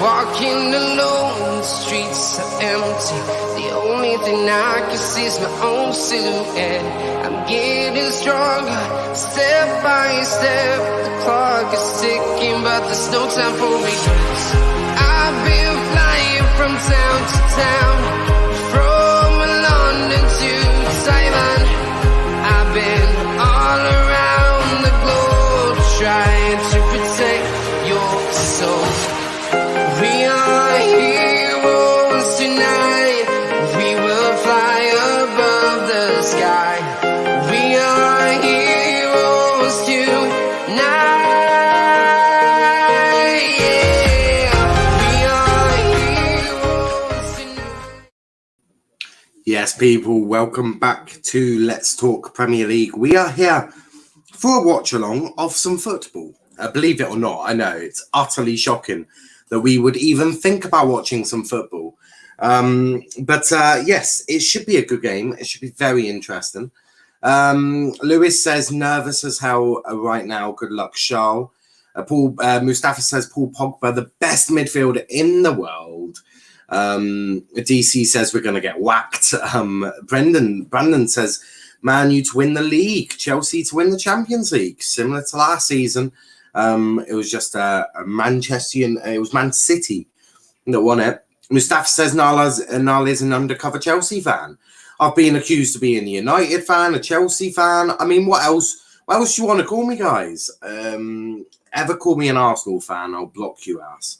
Walking alone, the streets are empty. The only thing I can see is my own silhouette. I'm getting stronger, step by step. The clock is ticking, but there's no time for regrets. I've been flying from town to town, from London to Taiwan. I've been all around the globe, trying to protect your soul. We are heroes tonight. We will fly above the sky. We are heroes tonight. Yeah, we are heroes tonight. Yes, people, welcome back to Let's Talk Premier League. We are here for a watch-along of some football. Believe it or not, I know it's utterly shocking that we would even think about watching some football. But yes, it should be a good game. It should be very interesting. Lewis says, nervous as hell right now. Good luck, Charl. Mustafa says, Paul Pogba, the best midfielder in the world. DC says, we're going to get whacked. Brandon says, Man U to win the league. Chelsea to win the Champions League. Similar to last season. It was just a it was Man City that won it. Mustafa says Nala is an undercover Chelsea fan. I've been accused of being a United fan, a Chelsea fan. I mean, what else do you want to call me, guys? Ever call me an Arsenal fan, I'll block you ass.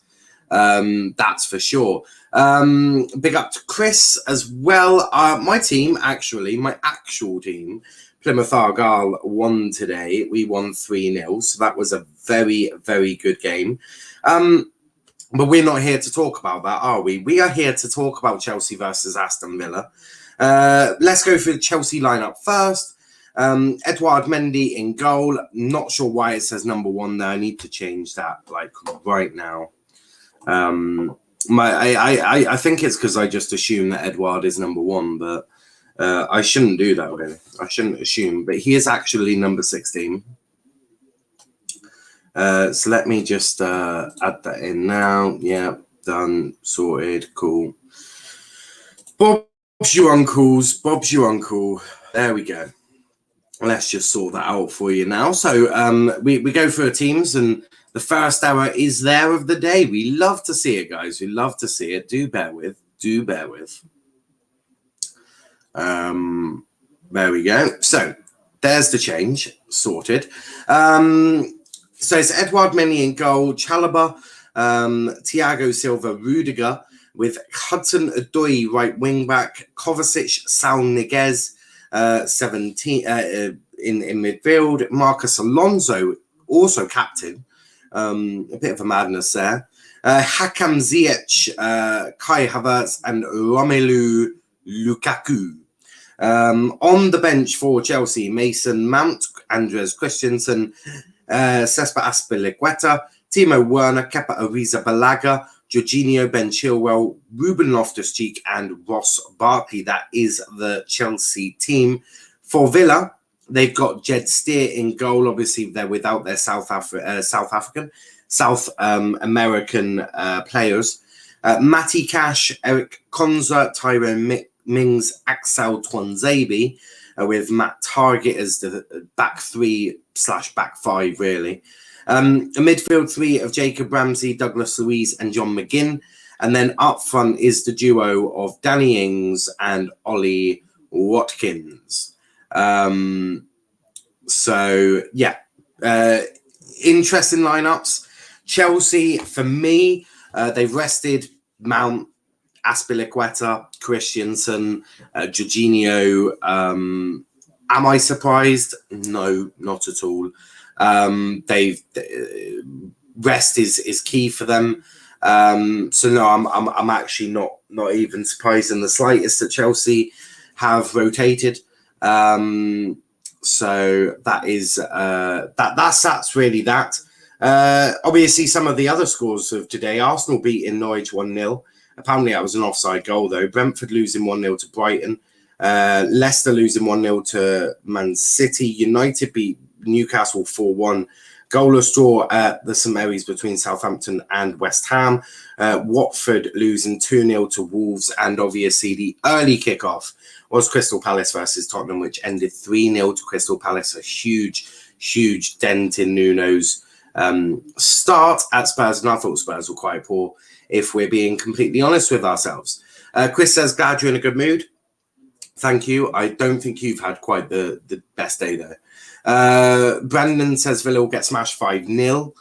That's for sure. Big up to Chris as well. My team, actually, my actual team, Plymouth Argyle won today. We won 3-0. So that was a very, very good game. But we're not here to talk about that, are we? We are here to talk about Chelsea versus Aston Villa. Let's go through the Chelsea lineup first. Edouard Mendy in goal. Not sure why it says number 1 there. I need to change that like right now. I think it's because I just assume that Edouard is number 1, but I shouldn't do that, really. I shouldn't assume, but he is actually number 16. So let me just add that in now. Yeah, done, sorted, cool. Bob's your uncles. Bob's your uncle. There we go. Let's just sort that out for you now. So we go through our teams, and the first hour is there of the day. We love to see it, guys. We love to see it. Do bear with. Do bear with. There we go. So there's the change sorted. So it's Edouard Mendy in goal, Chalobah, Thiago Silva, Rudiger, with Hudson-Odoi right wing back, Kovacic, Saul Niguez 17 in midfield, Marcus Alonso also captain. A bit of a madness there. Hakam Ziyech, Kai Havertz, and Romelu Lukaku. On the bench for Chelsea, Mason Mount, Andres Christensen, Cesar Azpilicueta, Timo Werner, Kepa Arrizabalaga, Jorginho, Ben Chilwell, Ruben Loftus-Cheek, and Ross Barkley. That is the Chelsea team. For Villa, they've got Jed Steer in goal. Obviously, they're without their South American players. Matty Cash, Eric Konza, Tyrone Mings, Axel Twanzebe, with Matt Target as the back 3/back 5, really. A midfield 3 of Jacob Ramsey, Douglas Luiz, and John McGinn. And then up front is the duo of Danny Ings and Ollie Watkins. So, yeah, interesting lineups. Chelsea, for me, they've rested Mount, Azpilicueta, Christensen, Jorginho. Am I surprised? No, not at all. Rest is key for them. So no, I'm actually not even surprised in the slightest that Chelsea have rotated. So that is that's really that. Obviously, some of the other scores of today: Arsenal beating Norwich 1-0. Apparently, that was an offside goal though. Brentford losing 1-0 to Brighton. Leicester losing 1-0 to Man City. United beat Newcastle 4-1. Goalless draw at the St Mary's between Southampton and West Ham. Watford losing 2-0 to Wolves. And obviously the early kickoff was Crystal Palace versus Tottenham, which ended 3-0 to Crystal Palace. A huge dent in Nuno's start at Spurs. And I thought Spurs were quite poor, if we're being completely honest with ourselves. Chris says, glad you're in a good mood. Thank you. I don't think you've had quite the best day, though. Brandon says Villa will get smashed 5-0.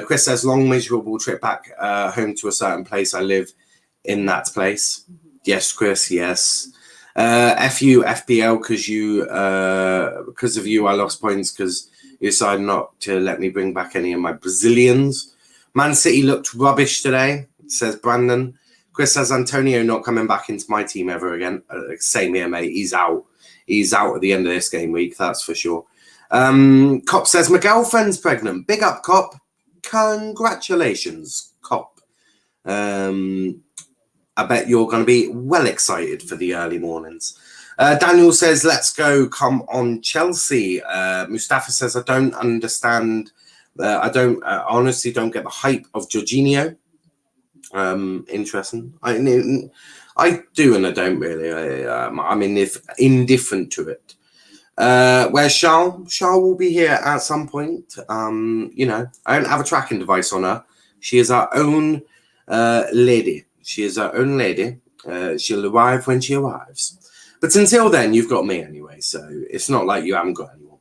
Chris says, long, miserable trip back home to a certain place. I live in that place. Yes, Chris, yes. FU, FPL, because of you, I lost points because you decided not to let me bring back any of my Brazilians. Man City looked rubbish today, says Brandon. Chris says, Antonio not coming back into my team ever again. Same here, mate. He's out. He's out at the end of this game week, that's for sure. Cop says, my girlfriend's pregnant. Big up, Cop. Congratulations, Cop. I bet you're going to be well excited for the early mornings. Daniel says, let's go. Come on, Chelsea. Mustafa says, I don't understand. I honestly don't get the hype of Jorginho. Interesting. I do and I don't really. I'm indifferent to it. Where's Charl? Charl will be here at some point. I don't have a tracking device on her. She is our own lady. She is our own lady. She'll arrive when she arrives. But until then, you've got me anyway, so it's not like you haven't got anyone.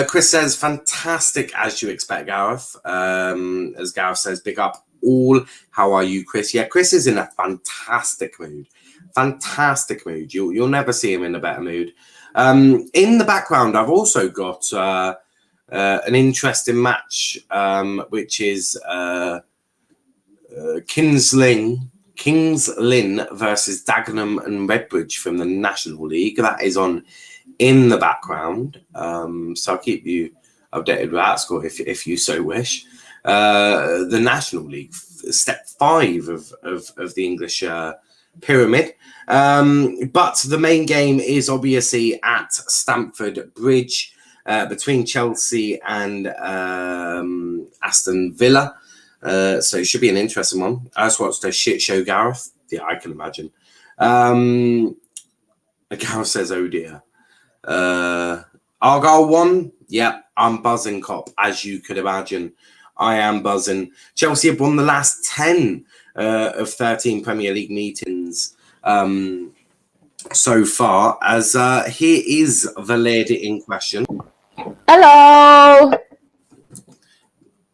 Chris says, fantastic as you expect, Gareth. As Gareth says, big up all. How are you, Chris? Yeah, Chris is in a fantastic mood. Fantastic mood. You'll never see him in a better mood. In the background, I've also got an interesting match, which is Kings Lynn versus Dagenham and Redbridge from the National League. That is on in the background. So I'll keep you updated with that score if you so wish. The National League, step 5 of the English pyramid. But the main game is obviously at Stamford Bridge between Chelsea and Aston Villa. So it should be an interesting one. I just watched a shit show, Gareth. Yeah, I can imagine. Gareth says, oh dear. Argyle won. Yeah, I'm buzzing, Cop, as you could imagine. I am buzzing. Chelsea have won the last 10 of 13 Premier League meetings so far. As here is the lady in question. Hello.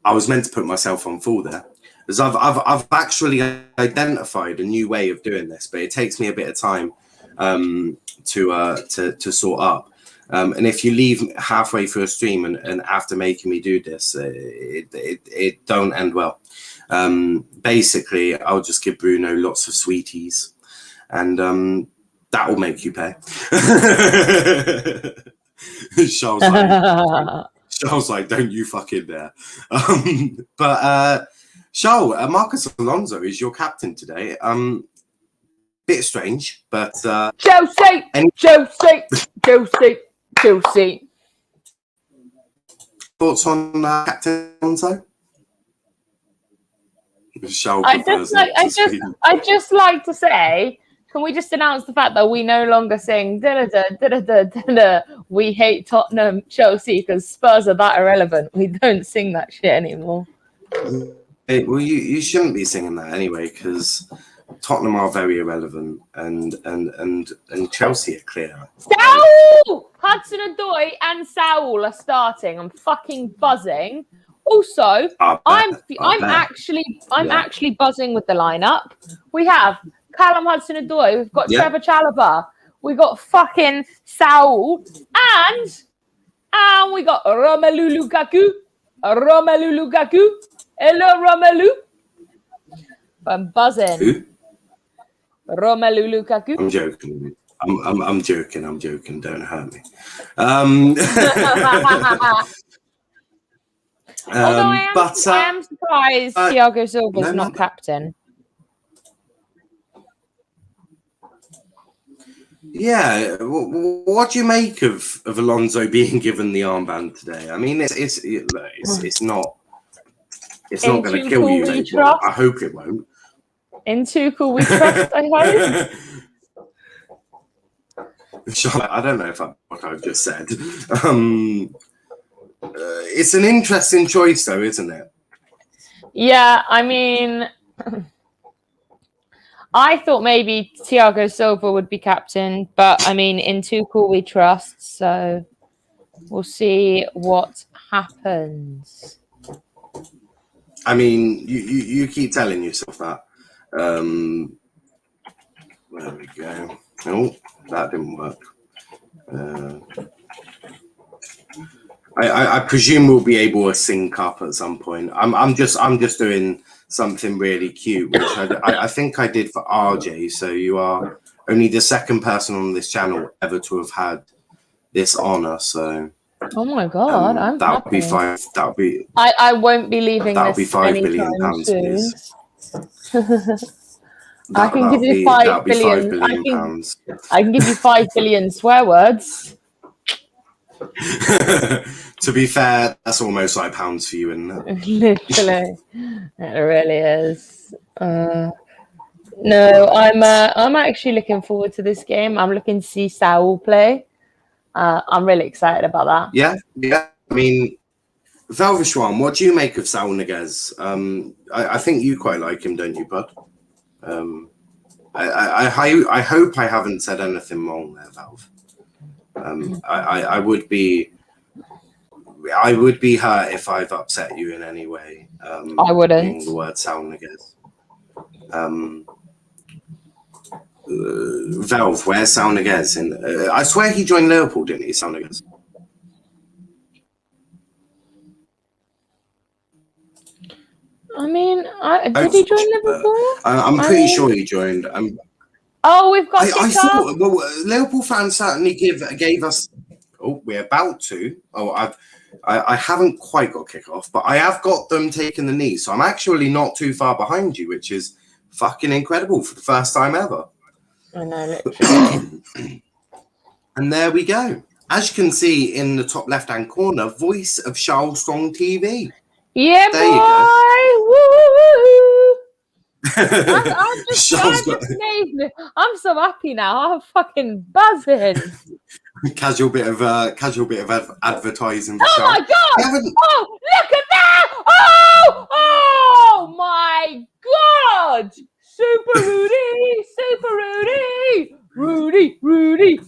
I was meant to put myself on full there, as I've actually identified a new way of doing this, but it takes me a bit of time to sort up. And if you leave halfway through a stream and after making me do this, it don't end well. Basically, I'll just give Bruno lots of sweeties, and that will make you pay. Charles like, don't you fuck in there. But Charl, Marcus Alonso is your captain today. Bit strange, but Chelsea. Thoughts on Captain Alonso? I just like to say, can we just announce the fact that we no longer sing we hate Tottenham, Chelsea, because Spurs are that irrelevant. We don't sing that shit anymore. Well, you shouldn't be singing that anyway, because Tottenham are very irrelevant and Chelsea are clear. Saul! Hudson-Odoi and Saul are starting. I'm fucking buzzing. Also, I'm actually buzzing with the lineup. We have Callum Hudson-Odoi. We've got Trevor Chalobah. We got fucking Saul, and we got Romelu Lukaku. Hello, Romelu. I'm buzzing. Who? Romelu Lukaku. I'm joking. I'm joking. Don't hurt me. Although I am surprised Thiago Silva's not captain. Yeah, what do you make of Alonso being given the armband today? I mean, it's not going to kill you, mate. Well, I hope it won't. In Tuchel we trust, I hope. I don't know if that's what I've just said. It's an interesting choice, though, isn't it? Yeah, I mean, I thought maybe Thiago Silva would be captain, but I mean, in Tuchel we trust, so we'll see what happens. I mean, you keep telling yourself that. There we go. Oh, that didn't work. I presume we'll be able to sync up at some point. I'm just doing something really cute, which I think I did for RJ. So you are only the second person on this channel ever to have had this honor. So oh my god, I'm that would be five. That would be. I won't be leaving. That would be £5 billion, please. I can give you £5 billion. I can give you 5 billion swear words. To be fair, that's almost like pounds for you, isn't it? Literally, it really is. No, I'm actually looking forward to this game. I'm looking to see Saul play. I'm really excited about that. Yeah. I mean, Valvishwan, what do you make of Saul Niguez? I think you quite like him, don't you, bud? I hope I haven't said anything wrong there, Valve. I would be hurt if I've upset you in any way. I wouldn't. The word Saul Niguez. Valve, where's Saul Niguez? I swear he joined Liverpool, didn't he, Saul Niguez? I mean, did he join Liverpool? I'm pretty sure he joined. Oh, we've got. I thought. Well, Liverpool fans certainly gave us. Oh, we're about to. Oh, I haven't quite got kickoff, but I have got them taking the knee, so I'm actually not too far behind you, which is fucking incredible for the first time ever. I know, literally. And there we go. As you can see in the top left-hand corner, voice of Charl Strong TV. Yeah, there boy. I'm so happy now. I'm fucking buzzing. Casual bit of advertising. Oh my god! Oh, look at that! Oh my god! Super Rudy! Rudy!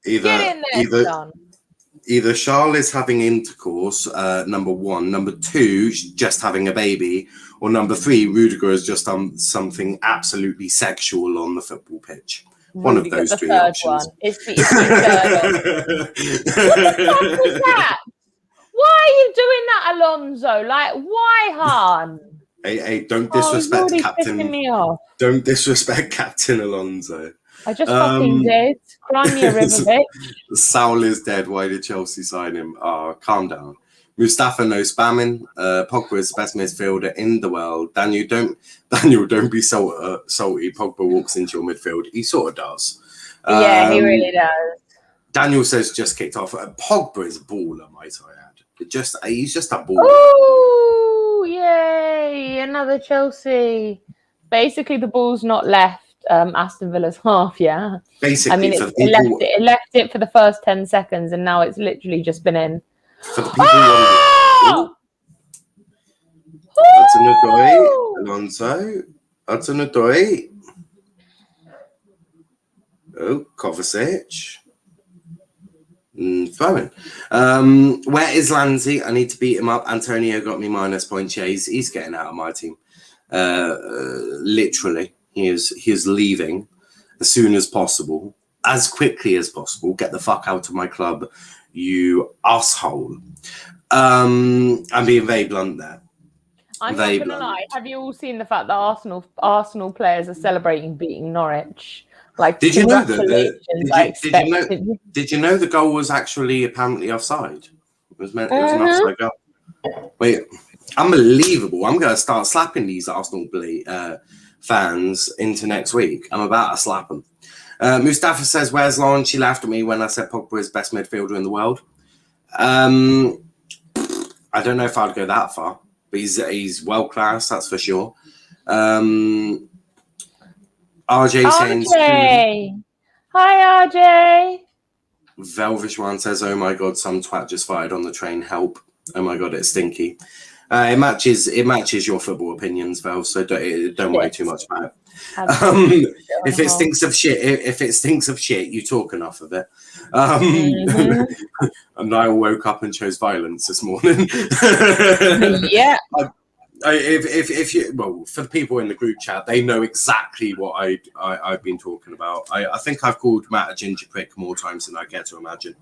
Get in there, son. Either Charl is having intercourse, number one. Number two, just having a baby. Or number three, Rudiger has just done something absolutely sexual on the football pitch. One of those three options. It's the third one. What the fuck was that? Why are you doing that, Alonso? Like, why, Han? Hey, don't disrespect Captain. Me off. Don't disrespect Captain Alonso. I just fucking did. Cry me a river, bitch. Saul is dead. Why did Chelsea sign him? Calm down. Mustafa, no spamming. Pogba is the best midfielder in the world. Daniel, don't be salty. Pogba walks into your midfield. He sort of does. Yeah, he really does. Daniel says just kicked off. Pogba is a baller, might I add. He's just a baller. Oh, yay! Another Chelsea. Basically, the ball's not left Aston Villa's half. Yeah. Basically, I mean, it left it for the first 10 seconds, and now it's literally just been in. For the people wondering, Alonso, Hudson-Odoi. Oh, Kovacic. Throwing. Where is Lanzi? I need to beat him up. Antonio got me minus points. Yeah, he's getting out of my team. Literally, he is leaving as soon as possible, as quickly as possible. Get the fuck out of my club, you asshole. I'm being very blunt there. I'm not gonna lie. Have you all seen the fact that Arsenal players are celebrating beating Norwich? Like, did you know that? Did you know the goal was actually apparently offside? It was an offside goal. Wait, unbelievable! I'm gonna start slapping these Arsenal fans into next week. I'm about to slap them. Mustafa says, where's Lauren? She laughed at me when I said Pogba is best midfielder in the world. I don't know if I'd go that far, but he's world class, that's for sure. RJ saying, hi RJ. Velvish one says, oh my god, some twat just fired on the train, help. Oh my god, it's stinky. It matches your football opinions, Vel, so don't worry too much about it. If it stinks of shit, you talk enough of it. And Niall woke up and chose violence this morning. Yeah. If you, well, for the people in the group chat, they know exactly what I've been talking about. I think I've called Matt a ginger prick more times than I care to imagine.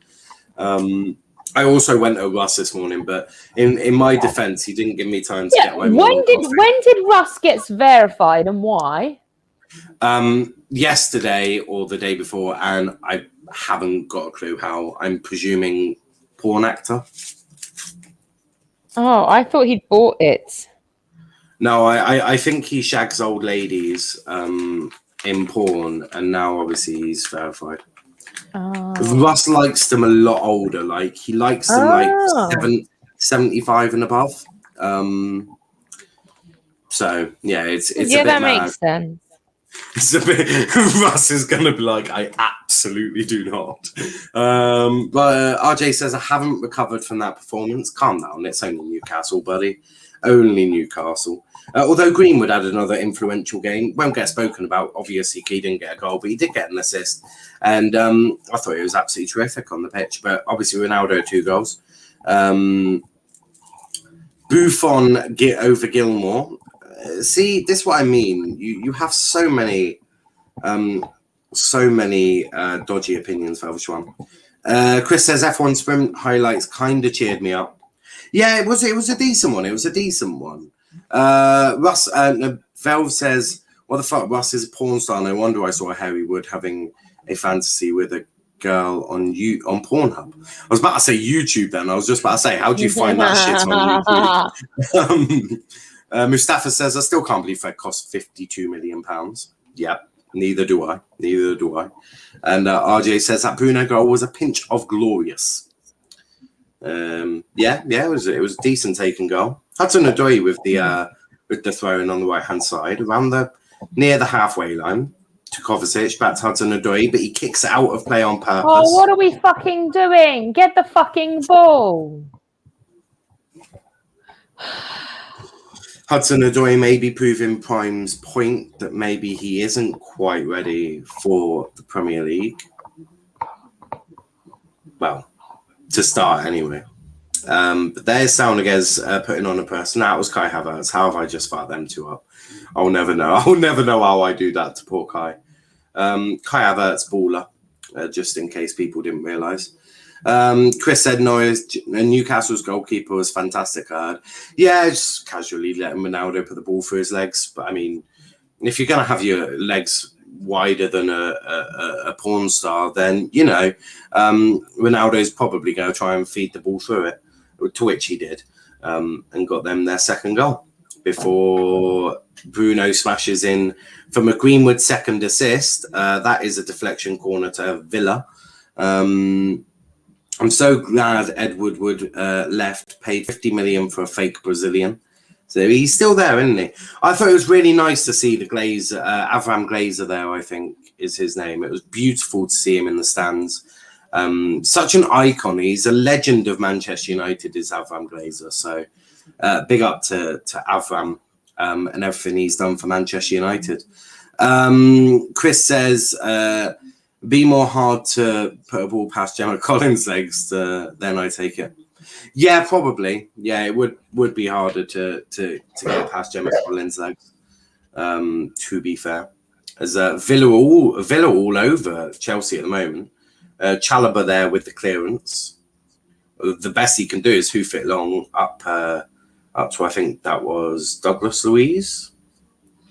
I also went at Russ this morning, but in my defence, he didn't give me time to get my. When did Russ get verified and why? Yesterday or the day before, and I haven't got a clue how. I'm presuming porn actor. Oh, I thought he'd bought it. No, I think he shags old ladies in porn, and now obviously he's verified. Oh. Russ likes them a lot older. Like he likes them like 75 and above. So yeah, it's a bit that mad. makes sense. It's a bit. Russ is gonna be like, I absolutely do not. But RJ says I haven't recovered from that performance. Calm down. It's only Newcastle, buddy. Only Newcastle. Although Greenwood had another influential game, won't get spoken about. Obviously, he didn't get a goal, but he did get an assist, and I thought he was absolutely terrific on the pitch. But obviously, Ronaldo 2 goals. Buffon get over Gilmore. See, this is what I mean. You have so many dodgy opinions for Elvishwan. Chris says F1 sprint highlights kind of cheered me up. Yeah, it was a decent one. It was a decent one. Russ Velv says, what the fuck, Russ is a porn star. No wonder I saw Harry Wood having a fantasy with a girl on Pornhub. I was about to say YouTube then. I was just about to say, how do you find that shit on YouTube? Mustafa says, I still can't believe Fred cost £52 million. Yep, neither do I. And RJ says that Bruno goal was a pinch of glorious. It was a decent taken goal. Hudson-Odoi with the throw-in on the right-hand side, around near the halfway line to Kovacic, back to Hudson-Odoi, but he kicks it out of play on purpose. Oh, what are we fucking doing? Get the fucking ball. Hudson-Odoi may be proving Prime's point that maybe he isn't quite ready for the Premier League. Well, to start anyway. But there's Saunagez putting on a person. That was Kai Havertz. How have I just fucked them two up? I'll never know. I'll never know how I do that to poor Kai. Kai Havertz baller, just in case people didn't realise. Chris said Newcastle's goalkeeper was fantastic. Yeah, just casually letting Ronaldo put the ball through his legs. But I mean, if you're going to have your legs wider than a porn star, then Ronaldo's probably going to try and feed the ball through it, to which he did, and got them their second goal before Bruno smashes in from a Greenwood second assist. That is a deflection corner to Villa. I'm so glad Ed Woodward left, paid 50 million for a fake Brazilian. So he's still there, isn't he? I thought it was really nice to see the Glazer, Avram Glazer there, I think is his name. It was beautiful to see him in the stands. Such an icon. He's a legend of Manchester United, is Avram Glazer. So big up to Avram and everything he's done for Manchester United. Chris says, be more hard to put a ball past Gemma Collins' legs then I take it. Yeah, probably. Yeah, it would be harder to get past Gemma Collins' legs. To be fair, as Villa all over Chelsea at the moment. Chalobah there with the clearance. The best he can do is hoof it long up to I think that was Douglas Luiz,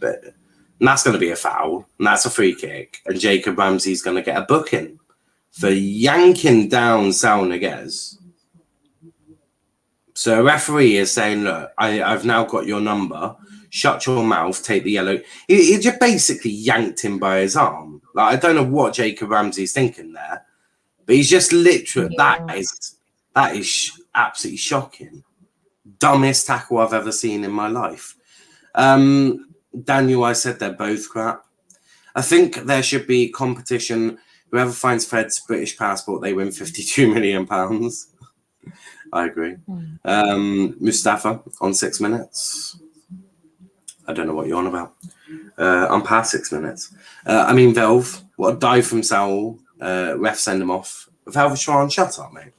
and that's going to be a foul, and that's a free kick, and Jacob Ramsey's going to get a booking for yanking down Saunagez. So a referee is saying, look, I've now got your number. shut your mouth, take the yellow. He just basically yanked him by his arm. Like, I don't know what Jacob Ramsey's thinking there, but he's just literally, that is absolutely shocking. Dumbest tackle I've ever seen in my life. Daniel, I said they're both crap. I think there should be competition. Whoever finds Fred's British passport, they win £52 million. I agree. Mustafa on 6 minutes. I don't know what you're on about. I'm past 6 minutes. Velv, what a dive from Saul. Ref send him off. Velv, try and shut up, mate.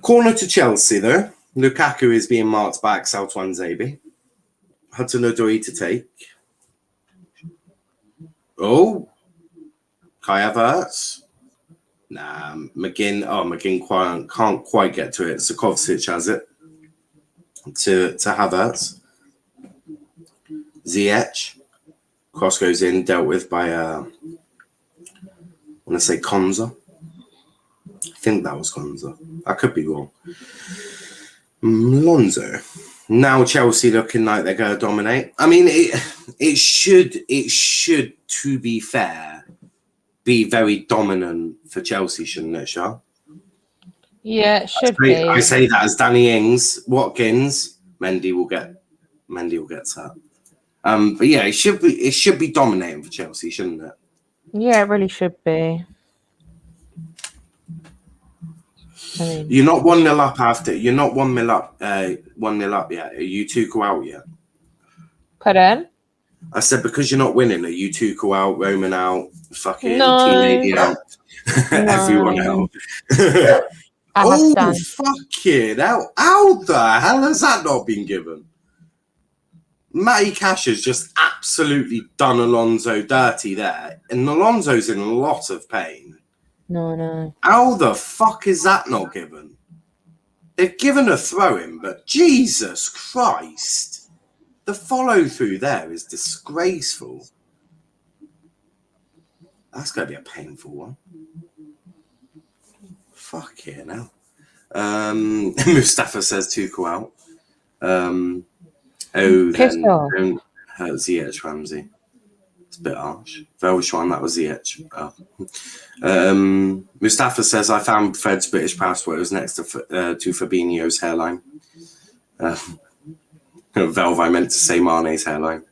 Corner to Chelsea, though. Lukaku is being marked back. Southwan Zabi. Hudson-Odoi to take. Oh, Kai Havertz. Nah, McGinn can't quite get to it. Sokovcic has it to Havertz. Ziyech. Cross goes in, dealt with by, I want to say Konza. I think that was Konza. I could be wrong. Lonzo. Now Chelsea looking like they're going to dominate. I mean, it should, to be fair, be very dominant for Chelsea, shouldn't it, Charl? Yeah, it should be. I say that as Danny Ings, Watkins, Mendy will get set. But yeah, it should be dominating for Chelsea, shouldn't it? Yeah, it really should be. You're not 1-0 up after. You're not 1-0 up. 1-0 up yet. Are you Tuchel out yet? Pardon? I said because you're not winning. Are you Tuchel out? Roman out? Fucking no. out? Everyone out. Fucking hell! How the hell has that not been given? Matty Cash has just absolutely done Alonso dirty there, and Alonso's in a lot of pain. No. How the fuck is that not given? They've given a throw-in, but Jesus Christ. The follow-through there is disgraceful. That's going to be a painful one. Fucking hell. Mustafa says Tuchel out. Don't hurt Ziyech, Ramsey. It's a bit harsh. Velshwan, that was Ziyech. Mustafa says, I found Fred's British passport. It was next to Fabinho's hairline. Velv, I meant to say Mane's hairline.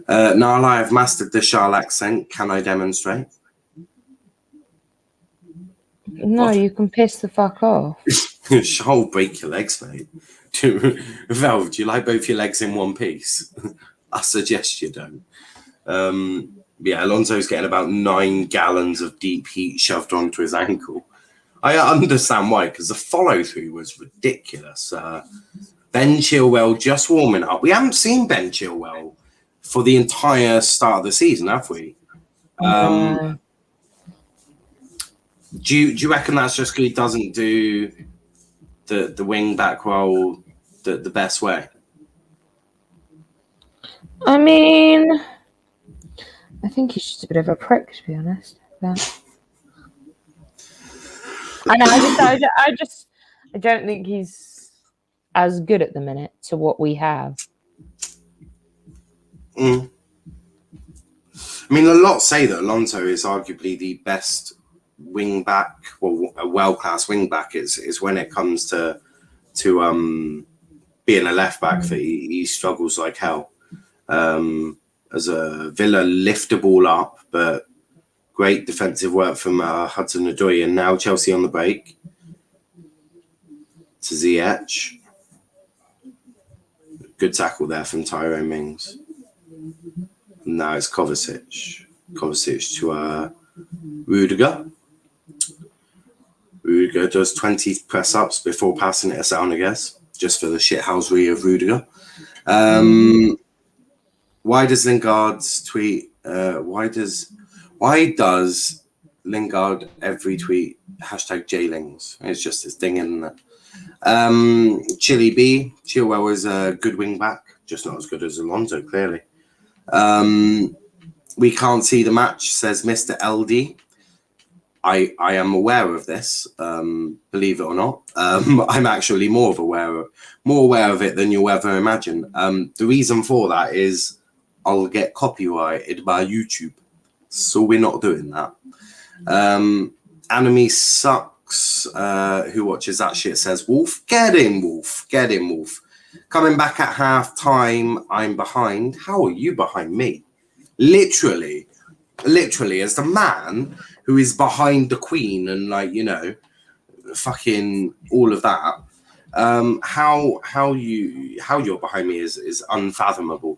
Nala, I've mastered the Charl accent. Can I demonstrate? No, what? You can piss the fuck off. Charl, break your legs, mate. Velv, do you like both your legs in one piece? I suggest you don't. Yeah, Alonso's getting about 9 gallons of deep heat shoved onto his ankle. I understand why, because the follow-through was ridiculous. Ben Chilwell just warming up. We haven't seen Ben Chilwell for the entire start of the season, have we? Do you reckon that's just because he doesn't do the wing-back role the best way? I mean, I think he's just a bit of a prick, to be honest. Yeah. I don't think he's as good at the minute to what we have. I mean, a lot say that Alonso is arguably the best wing back, or a world-class wing back is when it comes to being a left back that he struggles like hell. As a Villa lift the ball up, but great defensive work from Hudson-Odoi, and now Chelsea on the break to Ziyech. Good tackle there from Tyrone Mings. Now it's Kovacic. Kovacic to Rudiger. Rudiger does 20 press-ups before passing it to Saunagaz, just for the shithousery of Rudiger. Why does Lingard's tweet? Why does Lingard every tweet #JLings? It's just his thing, isn't it? Chile B. Chilwell is a good wing back, just not as good as Alonso, clearly. We can't see the match, says Mr. LD. I am aware of this, believe it or not. I'm actually more aware of it than you'll ever imagine. The reason for that is I'll get copyrighted by YouTube, so we're not doing that. Enemy sucks. Who watches that shit says, Wolf, get in, Wolf, get in, Wolf. Coming back at half time, I'm behind. How are you behind me? Literally, as the man who is behind the Queen and, like, you know, fucking all of that. How you're behind me is unfathomable.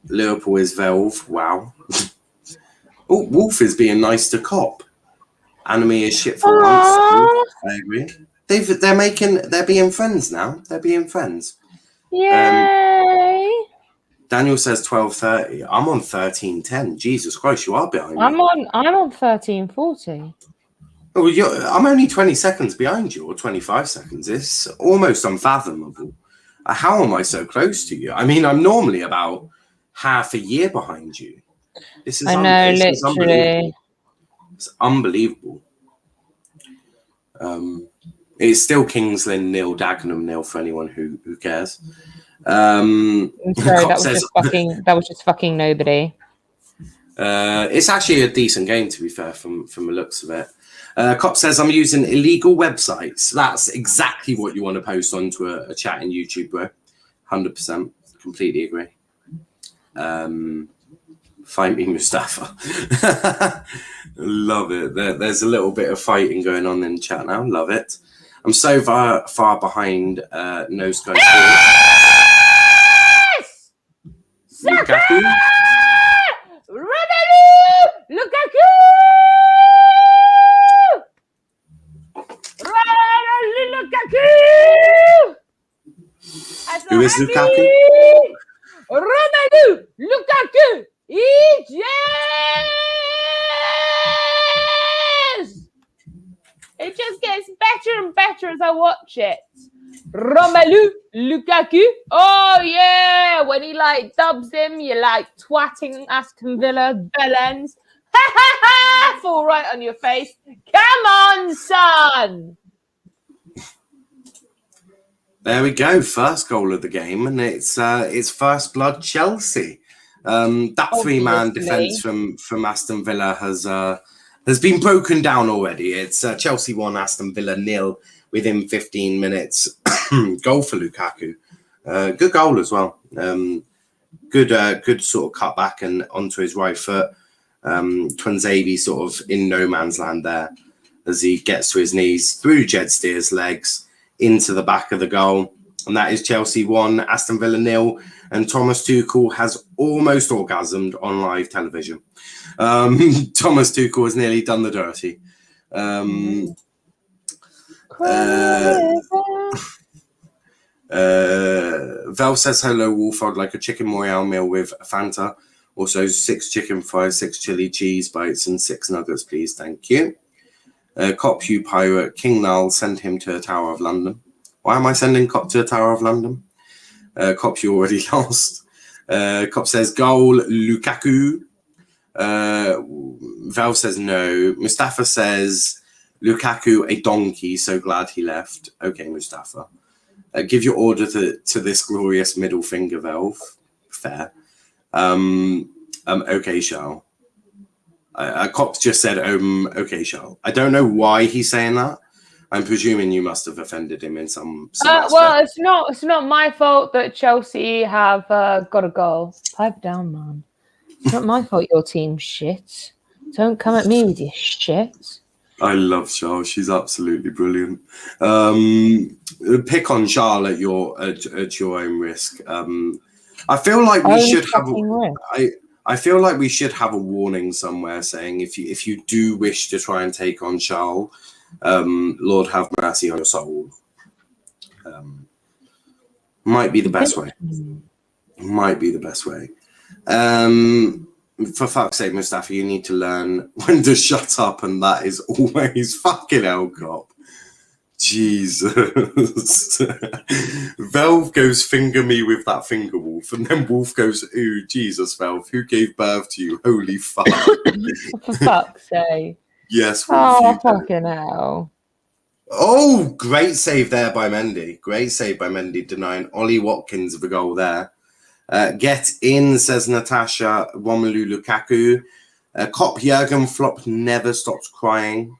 Liverpool is Velve. Wow. Oh, Wolf is being nice to Cop. Enemy is shit for once. I agree. They're being friends now. They're being friends. Yay! Daniel says 12:30. I'm on 13:10. Jesus Christ, you are behind me. I'm on 13:40. Oh, I'm only 20 seconds behind you, or 25 seconds. It's almost unfathomable. How am I so close to you? I mean, I'm normally about half a year behind you. This is Literally. It's unbelievable. It's still Kings Lynn 0, Dagenham 0 for anyone who cares. I'm sorry, that was just fucking nobody. It's actually a decent game, to be fair, from the looks of it. Cop says, I'm using illegal websites. That's exactly what you want to post onto a chat in YouTube, bro. 100%. Completely agree. Fight me, Mustafa. Love it. There's a little bit of fighting going on in chat now. Love it. I'm so far behind No Sky Yes! Lukaku? Lukaku! Lukaku! Who is Lukaku? Romelu Lukaku! Yes! It just gets better and better as I watch it. Romelu Lukaku. Oh yeah, when he like dubs him, you're like twatting Aston Villa bellends. Ha ha ha! Fall right on your face. Come on, son. There we go. First goal of the game, and it's first blood Chelsea. That three-man defence from Aston Villa has been broken down already. It's Chelsea 1, Aston Villa 0 within 15 minutes. Goal for Lukaku. Good goal as well. Good sort of cut back and onto his right foot. Twanzebe sort of in no man's land there as he gets to his knees through Jed Steer's legs into the back of the goal. And that is Chelsea 1, Aston Villa 0. And Thomas Tuchel has almost orgasmed on live television. Thomas Tuchel has nearly done the dirty. Val says, hello, Wolf. I'd like a chicken Royale meal with Fanta. Also, 6 chicken fries, 6 chili cheese bites, and 6 nuggets, please. Thank you. Cop, you pirate. King Null, send him to the Tower of London. Why am I sending Cop to the Tower of London? Cop, you already lost. Cop says, goal, Lukaku. Val says no. Mustafa says, Lukaku, a donkey, so glad he left. Okay, Mustafa. Give your order to this glorious middle finger, Valve. Fair. Okay, Charl. Cop just said, okay, Charl. I don't know why he's saying that. I'm presuming you must have offended him in some well, it's not my fault that Chelsea have got a goal. Pipe down, man. It's not my fault your team's shit. Don't come at me with your shit. I love Charl. She's absolutely brilliant. Pick on Charl at your own risk. I feel like we should have. I feel like we should have a warning somewhere saying if you do wish to try and take on Charl, Lord have mercy on your soul. Might be the best way. Might be the best way. For fuck's sake, Mustafa, you need to learn when to shut up, and that is always fucking hell, Cop. Jesus. Velv goes, finger me with that finger, Wolf. And then Wolf goes, ooh, Jesus, Velv, who gave birth to you? Holy fuck. For fuck's sake. Yes, Wolf. Oh, fucking hell. Oh, great save there by Mendy. Great save by Mendy, denying Ollie Watkins the goal there. Get in, says Natasha. Romelu Lukaku. Cop Jurgen Flop never stops crying.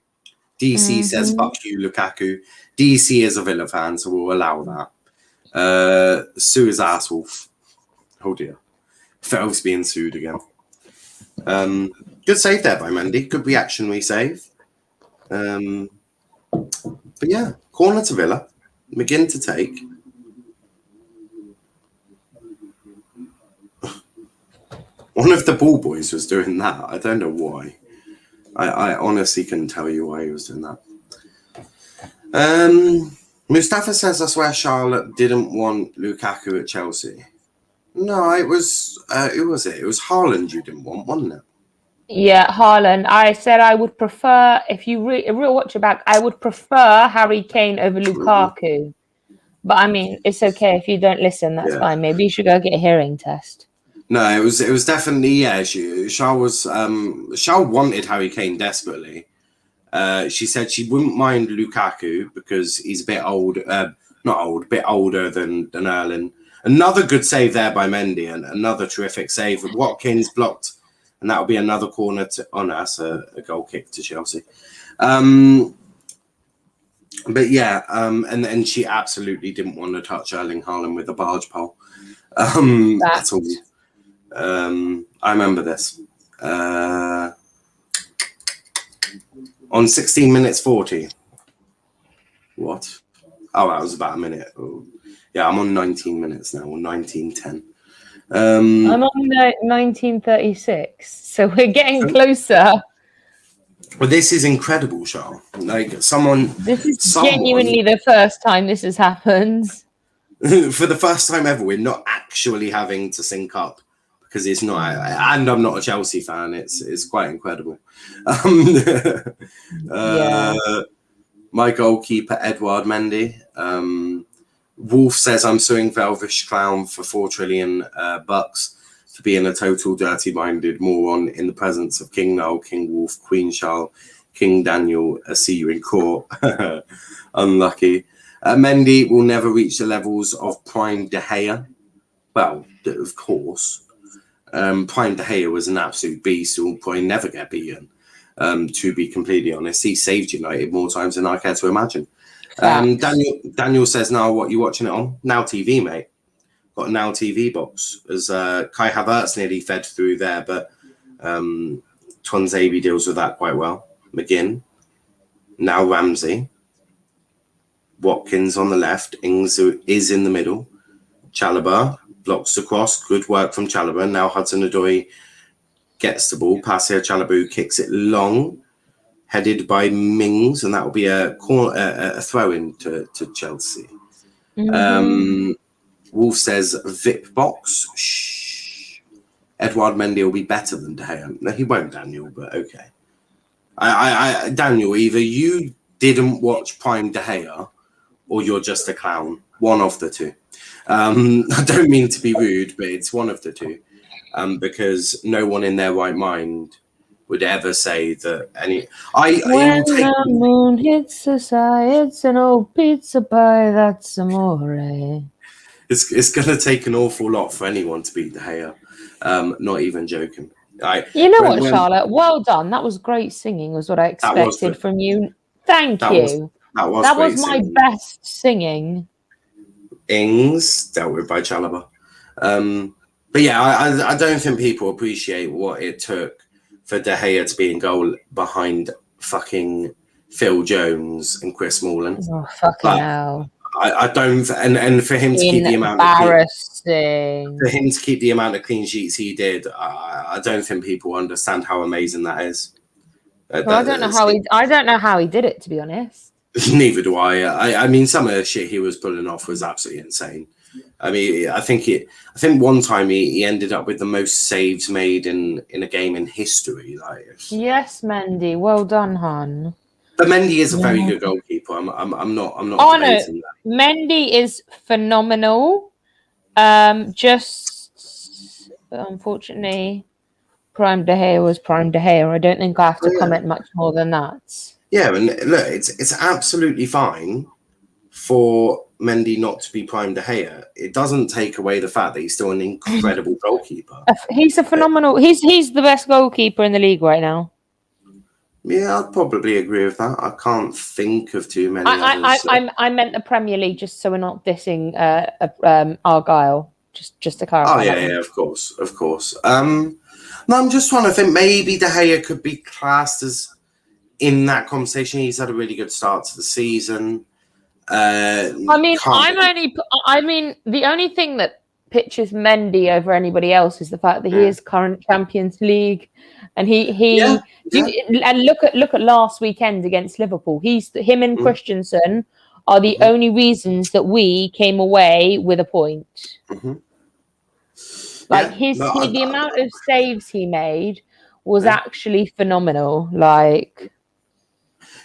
DC says, fuck you, Lukaku. DC is a Villa fan, so we'll allow that. Sue is ass Wolf. Oh dear. Felv's being sued again. Good save there by Mendy. Good reactionary save. But yeah, corner to Villa. McGinn to take. One of the ball boys was doing that. I don't know why. I honestly couldn't tell you why he was doing that. Mustafa says, I swear Charlotte didn't want Lukaku at Chelsea. No, it was, who was it? It was Haaland you didn't want, wasn't it? Yeah, Haaland. I said I would prefer, if you real watch it back, I would prefer Harry Kane over Lukaku. But I mean, it's okay if you don't listen. That's fine. Maybe you should go get a hearing test. No, it was definitely Charl wanted Harry Kane desperately. She said she wouldn't mind Lukaku because he's a bit old, a bit older than Erling. Another good save there by Mendy and another terrific save. Watkins blocked. And that'll be another corner on us, a goal kick to Chelsea. But yeah, and she absolutely didn't want to touch Erling Haaland with a barge pole. That's all. I remember this. On 16 minutes 40. What? Oh, that was about a minute. Oh. Yeah, I'm on 19 minutes now, or 19:10. I'm on 1936, so we're getting closer. Well, this is incredible, Charl. Like This is genuinely the first time this has happened. For the first time ever, we're not actually having to sync up because it's not. And I'm not a Chelsea fan. It's quite incredible. My goalkeeper, Edouard Mendy. Wolf says, I'm suing Velvish Clown for $4 trillion bucks for being a total dirty-minded moron in the presence of King Noel, King Wolf, Queen Charl, King Daniel. I see you in court. Unlucky. Mendy will never reach the levels of Prime De Gea. Well, of course. Prime De Gea was an absolute beast who will probably never get beaten. To be completely honest, he saved United more times than I care to imagine. Daniel says, now what you watching it on? Now TV, mate. Got a Now TV box. As Kai Havertz nearly fed through there, but Tuanzebe deals with that quite well. McGinn. Now Ramsey. Watkins on the left. Ings is in the middle. Chalobah blocks the cross. Good work from Chalobah. Now Hudson-Odoi gets the ball. Pasir Chalobah kicks it long. Headed by Mings, and that will be a throw-in to Chelsea. Wolf says, VIP box. Shh. Edouard Mendy will be better than De Gea. No, he won't, Daniel, but okay. Daniel, either you didn't watch Prime De Gea or you're just a clown. One of the two. I don't mean to be rude, but it's one of the two. Because no one in their right mind would ever say that when the moon hits the sky, it's an old pizza pie, that's amore. It's going to take an awful lot for anyone to beat De Gea. Not even joking. You know what, Charlotte? Well done. That was great singing, was what I expected from you. Thank you. That was my best singing. Ings, dealt with by Chalobah. But yeah, I don't think people appreciate what it took for De Gea to be in goal behind fucking Phil Jones and Chris Smalling. Oh, fucking hell. I don't, and for him to keep the amount of clean sheets he did, I don't think people understand how amazing that is. I don't know how he did it, to be honest. Neither do I. I mean, some of the shit he was pulling off was absolutely insane. I mean, I think one time he ended up with the most saves made in a game in history. Like, yes, Mendy, well done, hon. But Mendy is a very good goalkeeper. goalkeeper. I'm not Oh no, debating that. Mendy is phenomenal. Just unfortunately, Prime De Gea was Prime De Gea. I don't think I have to comment much more than that. Yeah, and look, it's absolutely fine for Mendy not to be Prime De Gea. It doesn't take away the fact that he's still an incredible goalkeeper. He's a phenomenal. He's the best goalkeeper in the league right now. Yeah, I'd probably agree with that. I can't think of too many others. I meant the Premier League, just so we're not dissing Argyle. Just to clarify. Oh yeah, of course. No, I'm just trying to think. Maybe De Gea could be classed as in that conversation. He's had a really good start to the season. The only thing that pitches Mendy over anybody else is the fact that he is current Champions League, and and look at last weekend against Liverpool. Him and Christensen are the only reasons that we came away with a point. The amount of saves he made was actually phenomenal.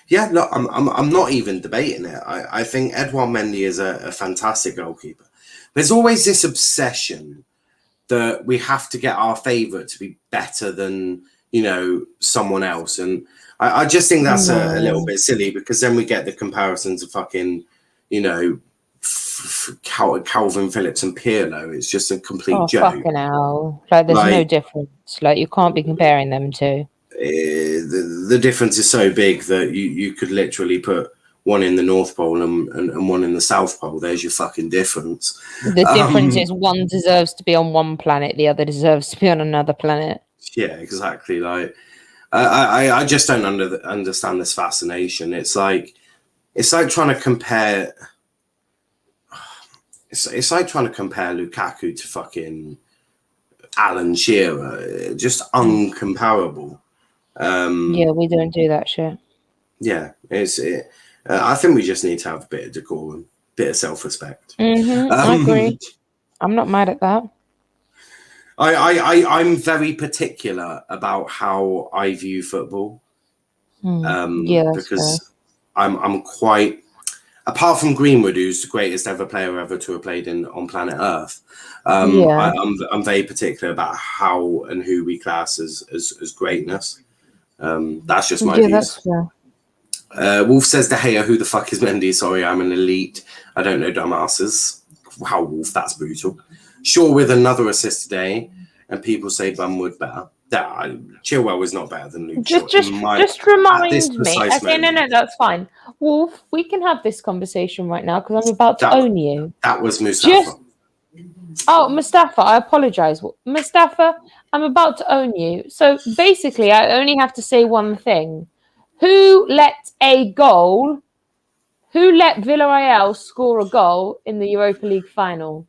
Yeah, look, I'm not even debating it. I think Edouard Mendy is a fantastic goalkeeper. There's always this obsession that we have to get our favourite to be better than, someone else. And I just think that's a little bit silly, because then we get the comparisons of fucking, Calvin Phillips and Pirlo. It's just a complete joke. Fucking hell. There's no difference. You can't be comparing them two. The difference is so big that you could literally put one in the North Pole and one in the South Pole. There's your fucking difference. The difference is one deserves to be on one planet, the other deserves to be on another planet. Yeah, exactly. I just don't understand this fascination. It's like trying to compare. It's like trying to compare Lukaku to fucking Alan Shearer. Just uncomparable. Yeah, we don't do that shit. Yeah, I think we just need to have a bit of decorum, bit of self-respect. I agree. I'm not mad at that. I'm very particular about how I view football. Because I'm quite, apart from Greenwood, who's the greatest ever player ever to have played on planet Earth. I'm very particular about how and who we class as greatness. That's just my views. That's fair. Wolf says, De Gea, who the fuck is Mendy? Sorry, I'm an elite. I don't know dumbasses. Wow, Wolf, that's brutal. Sure, with another assist today, and people say Bunwood better. Chilwell was not better than Luke. Just remind me. Okay, no, that's fine. Wolf, we can have this conversation right now, because I'm about to own you. That was Mustafa. Mustafa, I apologise. Mustafa, I'm about to own you. So basically, I only have to say one thing. Who let Villarreal score a goal in the Europa League final?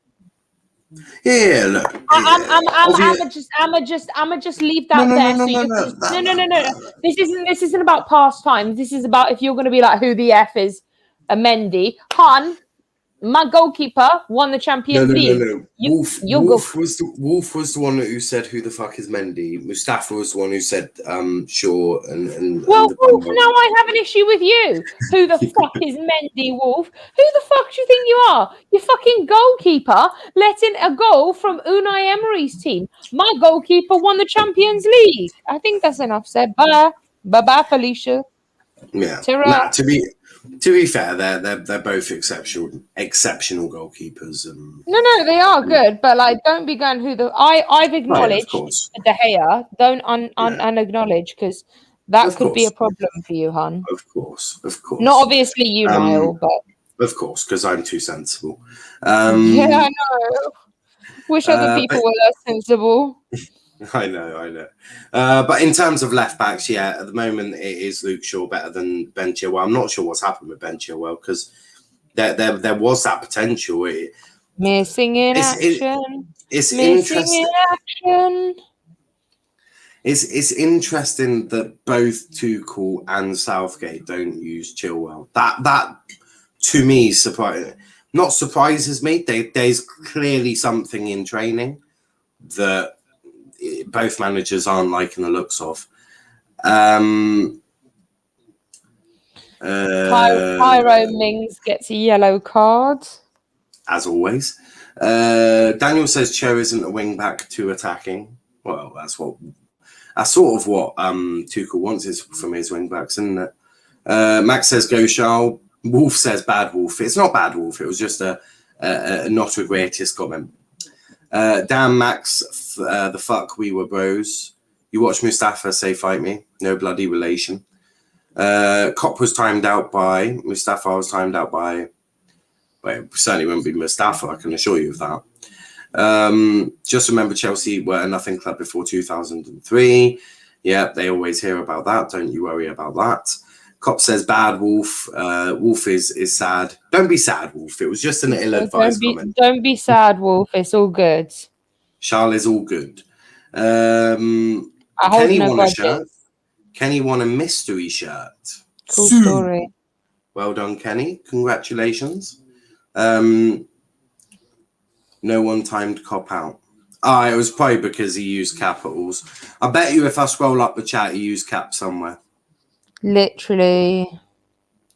Yeah, look. I'ma just leave that there. No. This isn't about past times. This is about if you're going to be like, who the F is a Mendy. Han, my goalkeeper won the Champions League. No. Wolf was the one who said, who the fuck is Mendy? Mustafa was the one who said, sure. Wolf, now I have an issue with you. Who the fuck is Mendy, Wolf? Who the fuck do you think you are? You're fucking goalkeeper letting a goal from Unai Emery's team. My goalkeeper won the Champions League. I think that's enough said. Bye, Felicia. Yeah. To be fair, they're both exceptional goalkeepers. No, they are good, but don't be going who the. I've acknowledged De Gea. Don't unacknowledge, because that could be a problem for you, hun. Of course. Not obviously you, Niall, but of course, because I'm too sensible. Yeah, I know. Wish other people were less sensible. I know. But in terms of left backs, at the moment it is Luke Shaw better than Ben Chilwell. I'm not sure what's happened with Ben Chilwell, because there was that potential. Missing in action. It's interesting. It's interesting that both Tuchel and Southgate don't use Chilwell. That to me surprises me. There's clearly something in training that both managers aren't liking the looks of. Pyro Mings gets a yellow card. As always. Daniel says Cho isn't a wing back to attacking. Well, that's sort of what Tuchel wants is from his wing backs, isn't it? Max says go Charl. Wolf says bad Wolf. It's not bad Wolf. It was just a not a greatest comment. Damn Max, the fuck we were bros. You watch Mustafa say fight me. No bloody relation. Cop was timed out by Mustafa. Was timed out by. Well, it certainly wouldn't be Mustafa. I can assure you of that. Just remember Chelsea were a nothing club before 2003. Yeah, they always hear about that. Don't you worry about that. Cop says bad Wolf. Wolf is sad. Don't be sad, Wolf. It was just an ill-advised comment. Don't be sad, Wolf. It's all good. Charl is all good. I hold Kenny no won grudges. a shirt. Kenny won a mystery shirt. Cool story. Well done, Kenny. Congratulations. No one timed Cop out. It was probably because he used capitals. I bet you if I scroll up the chat, he used cap somewhere. Literally.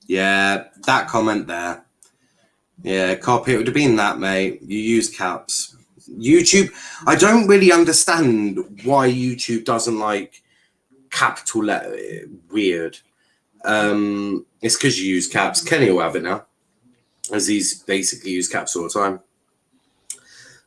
Yeah, that comment there. Yeah, Cop, it would have been that, mate. You use caps. YouTube, I don't really understand why YouTube doesn't like capital letter. Weird. It's because you use caps. Kenny will have it now, as he's basically used caps all the time.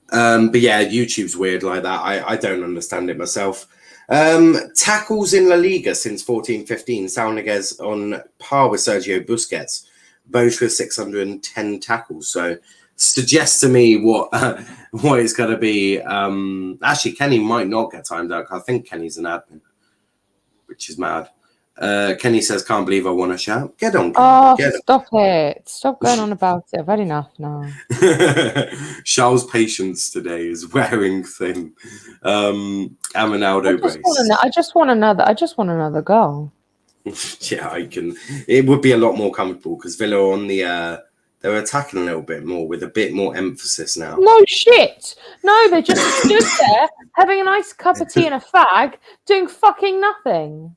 But yeah, YouTube's weird like that. I don't understand it myself. Tackles in La Liga since 14-15. Saunigues on par with Sergio Busquets, both with 610 tackles. So suggests to me what it's going to be. Actually, Kenny might not get timed out. I think Kenny's an admin, which is mad. Kenny says, can't believe I won a shout. Get on, Kenny. Stop it. Stop going on about it. I've had enough now. Charles' patience today is wearing thin. Amonaldo brace. I just want another goal. Yeah, I can. It would be a lot more comfortable because Villa on the they're attacking a little bit more with a bit more emphasis now. No shit. No, they just stood there having a nice cup of tea and a fag, doing fucking nothing.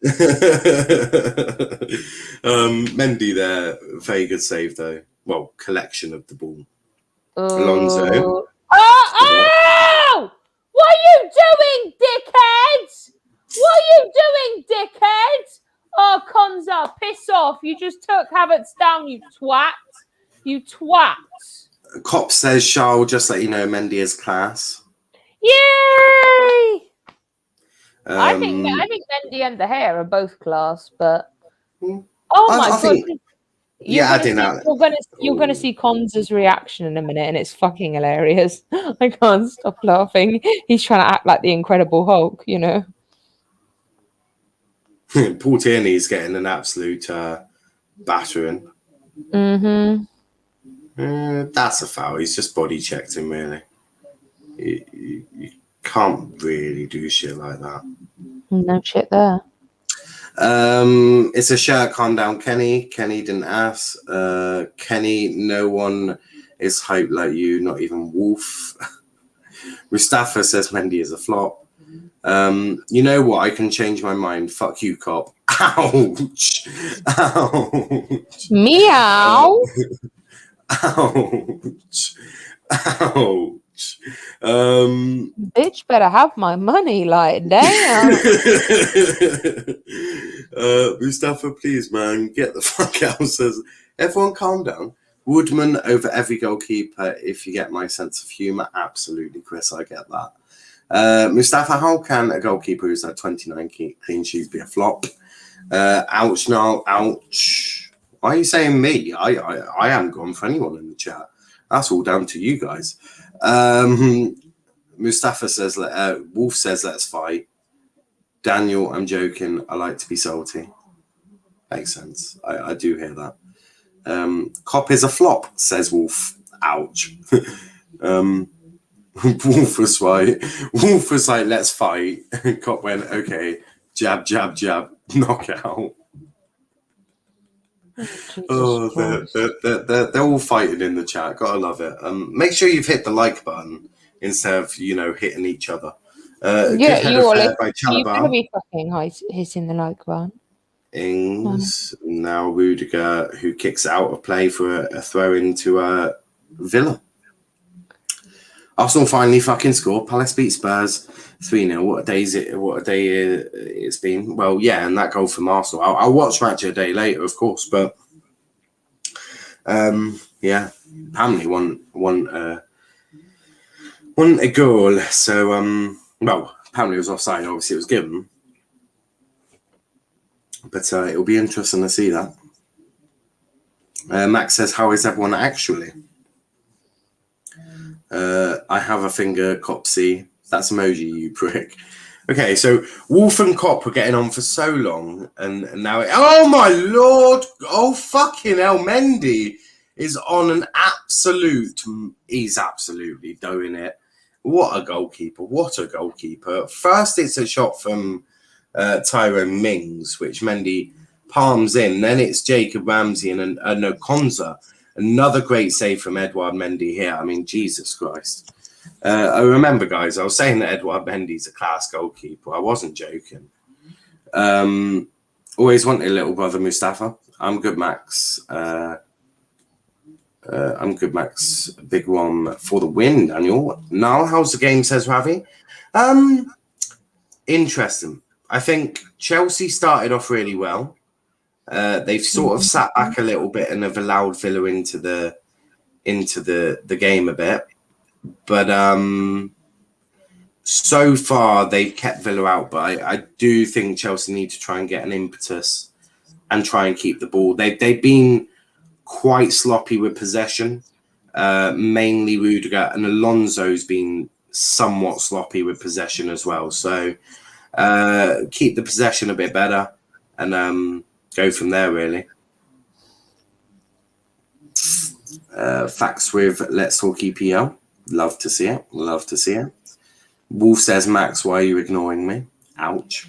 Mendy there, very good save though. Well, collection of the ball. Alonso. Oh! What are you doing, dickhead? What are you doing, dickhead? Oh, Konza, piss off. You just took Havertz down, you twat. You twat. Cop says, Charl, just let you know, Mendy is class. Yay! I think Mendy and the hair are both class, but oh my god! You're gonna see Konza's reaction in a minute, and it's fucking hilarious. I can't stop laughing. He's trying to act like the Incredible Hulk, you know. Paul Tierney's getting an absolute battering. Mm-hmm. That's a foul. He's just body checked him, really. You can't really do shit like that. No shit there. It's a shirt. Calm down, Kenny. Kenny didn't ask. Kenny, no one is hyped like you, not even Wolf. Mustafa says Mendy is a flop. You know what? I can change my mind. Fuck you, Cop. Ouch. Ouch. Meow. Ouch. Ouch. Bitch better have my money, like, damn. Mustafa, please, man, get the fuck out. Says, everyone calm down. Woodman over every goalkeeper, if you get my sense of humour. Absolutely, Chris, I get that. Mustafa, how can a goalkeeper who's had 29 clean sheets be a flop? Ouch, no, ouch. Why are you saying me? I haven't gone for anyone in the chat. That's all down to you guys. Mustafa says, Wolf says, let's fight. Daniel, I'm joking. I like to be salty. Makes sense. I do hear that. Cop is a flop, says Wolf. Ouch. Wolf was right. Wolf was like, let's fight. Cop went, okay. Jab, jab, jab. Knockout. They're all fighting in the chat. Gotta love it. Make sure you've hit the like button instead of hitting each other. You better be fucking hitting the like button. Ings. Now Rudiger, who kicks out of play for a throw into Villa. Arsenal finally fucking score. Palace beat Spurs 3-0. What a day is it? What a day it's been. Well, yeah, and that goal from Arsenal. I'll watch match a day later, of course, but yeah, apparently won a goal. So well, apparently it was offside. Obviously, it was given, but it'll be interesting to see that. Max says, "How is everyone actually?" I have a finger, Copsy. That's emoji, you prick. Okay, so Wolf and Cop were getting on for so long, and now oh my lord! Oh fucking hell, Mendy is on an absolute. He's absolutely doing it. What a goalkeeper! What a goalkeeper! First, it's a shot from Tyrone Mings, which Mendy palms in. Then it's Jacob Ramsey and Okonza. Another great save from Edouard Mendy here. I mean, Jesus Christ. I remember, guys, I was saying that Edouard Mendy's a class goalkeeper. I wasn't joking. Always wanted a little brother, Mustafa. I'm good, Max. I'm good, Max. Big one for the win, Daniel. Now, how's the game, says Ravi? Interesting. I think Chelsea started off really well. They've sort of sat back a little bit and have allowed Villa into the game a bit, but so far they've kept Villa out. But I do think Chelsea need to try and get an impetus and try and keep the ball. They've been quite sloppy with possession, mainly Rudiger, and Alonso's been somewhat sloppy with possession as well. So keep the possession a bit better and go from there, really. Facts with Let's Talk EPL. Love to see it. Love to see it. Wolf says, Max, why are you ignoring me? Ouch.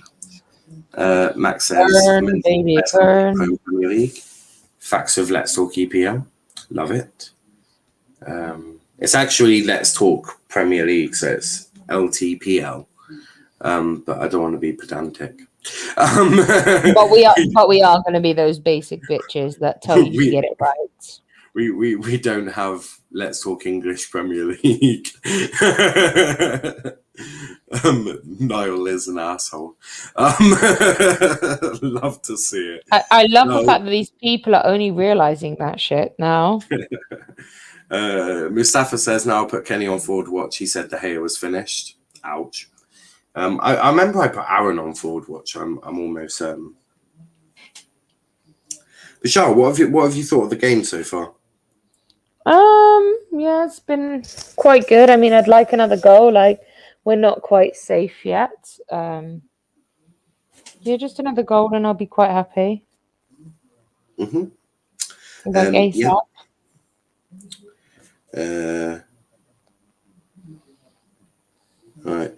Max says, Burn, baby, burn. Premier League. Facts with Let's Talk EPL. Love it. It's actually Let's Talk Premier League, so it's LTPL. But I don't want to be pedantic. But we are going to be those basic bitches that tell you to get it right. We don't have Let's Talk English Premier League. Niall is an asshole. Love to see it. I love the fact that these people are only realizing that shit now. Mustafa says, now I'll put Kenny on forward watch. He said De Gea was finished. Ouch. I remember I put Aaron on forward watch. I'm almost certain. But Charl, what have you thought of the game so far? Yeah, it's been quite good. I mean, I'd like another goal. Like, we're not quite safe yet. Yeah, just another goal and I'll be quite happy. Mm-hmm. Like ASAP. Yeah. All right.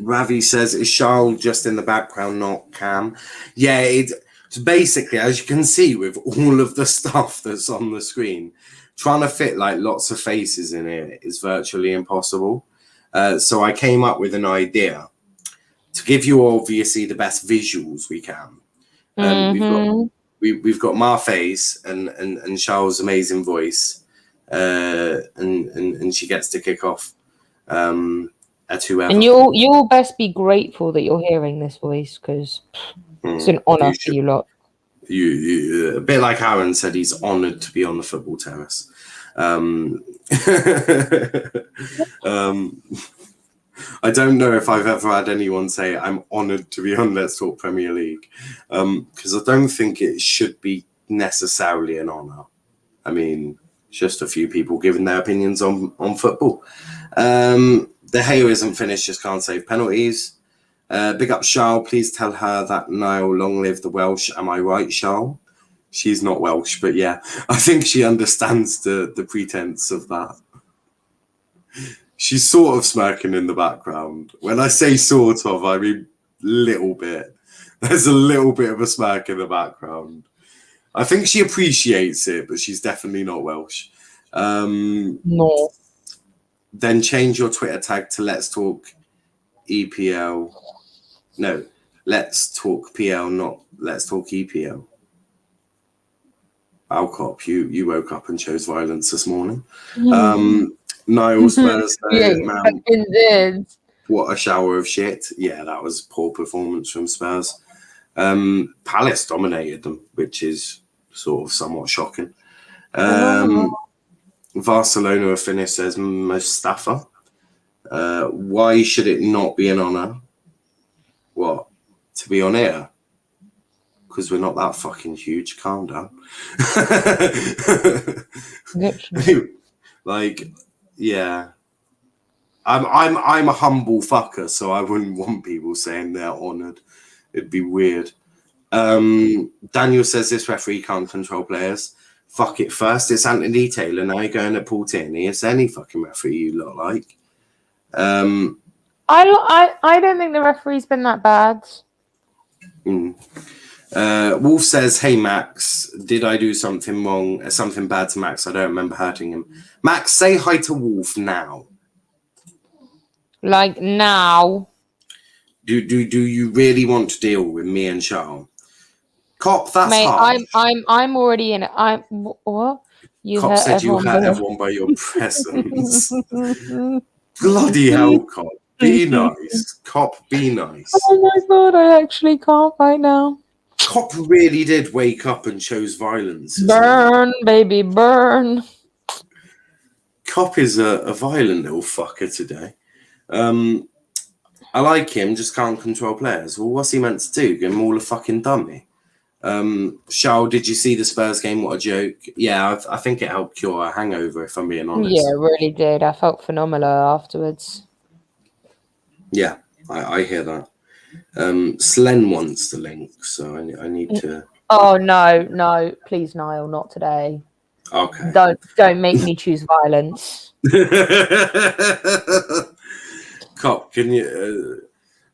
Ravi says, is Charl just in the background, not Cam? Yeah, it's basically, as you can see with all of the stuff that's on the screen, trying to fit like lots of faces in it is virtually impossible. So I came up with an idea to give you obviously the best visuals we can. We've got my face and Charles' amazing voice, and she gets to kick off at whoever. And you'll best be grateful that you're hearing this voice because it's an honour for you lot. You a bit like Aaron said, he's honoured to be on the football terrace. I don't know if I've ever had anyone say I'm honoured to be on Let's Talk Premier League, because I don't think it should be necessarily an honour. I mean, it's just a few people giving their opinions on football. De Gea isn't finished, just can't save penalties. Big up Charl, please tell her that Niall, long live the Welsh. Am I right, Charl? She's not Welsh, but yeah, I think she understands the pretense of that. She's sort of smirking in the background. When I say sort of, I mean little bit. There's a little bit of a smirk in the background. I think she appreciates it, but she's definitely not Welsh. No. Then change your Twitter tag to Let's Talk EPL. No, Let's talk PL, not let's talk EPL. Cop, you woke up and chose violence this morning. Niall Spurs, man, what a shower of shit. Yeah, that was poor performance from Spurs. Palace dominated them, which is sort of somewhat shocking. Barcelona are finished, says Mustafa. Why should it not be an honour? What? To be on air? Because we're not that fucking huge. Calm down. Like, yeah. I'm a humble fucker, so I wouldn't want people saying they're honoured. It'd be weird. Daniel says this referee can't control players. Fuck it first. It's Anthony Taylor. Now you're going at Paul Tierney. It's any fucking referee you look like. I don't think the referee's been that bad. Wolf says, hey Max, did I do something wrong, something bad to Max? I don't remember hurting him. Max, say hi to Wolf now. Like now. Do you really want to deal with me and Charl? Cop, that's Mate, hard. I'm already in it. What? You Cop said you hurt everyone by your presence. Bloody hell, Cop. Be nice. Cop, be nice. Oh my god, I actually can't right now. Cop really did wake up and chose violence. Burn, baby, burn. Cop is a violent little fucker today. I like him, just can't control players. Well, what's he meant to do? Give him all a fucking dummy. Charl, did you see the Spurs game? What a joke. Yeah, I think it helped cure a hangover, if I'm being honest. Yeah, it really did. I felt phenomenal afterwards. Yeah, I hear that. Slen wants the link, so I need to... Oh, no, please, Niall, not today. Okay. Don't make me choose violence. Cop, can you...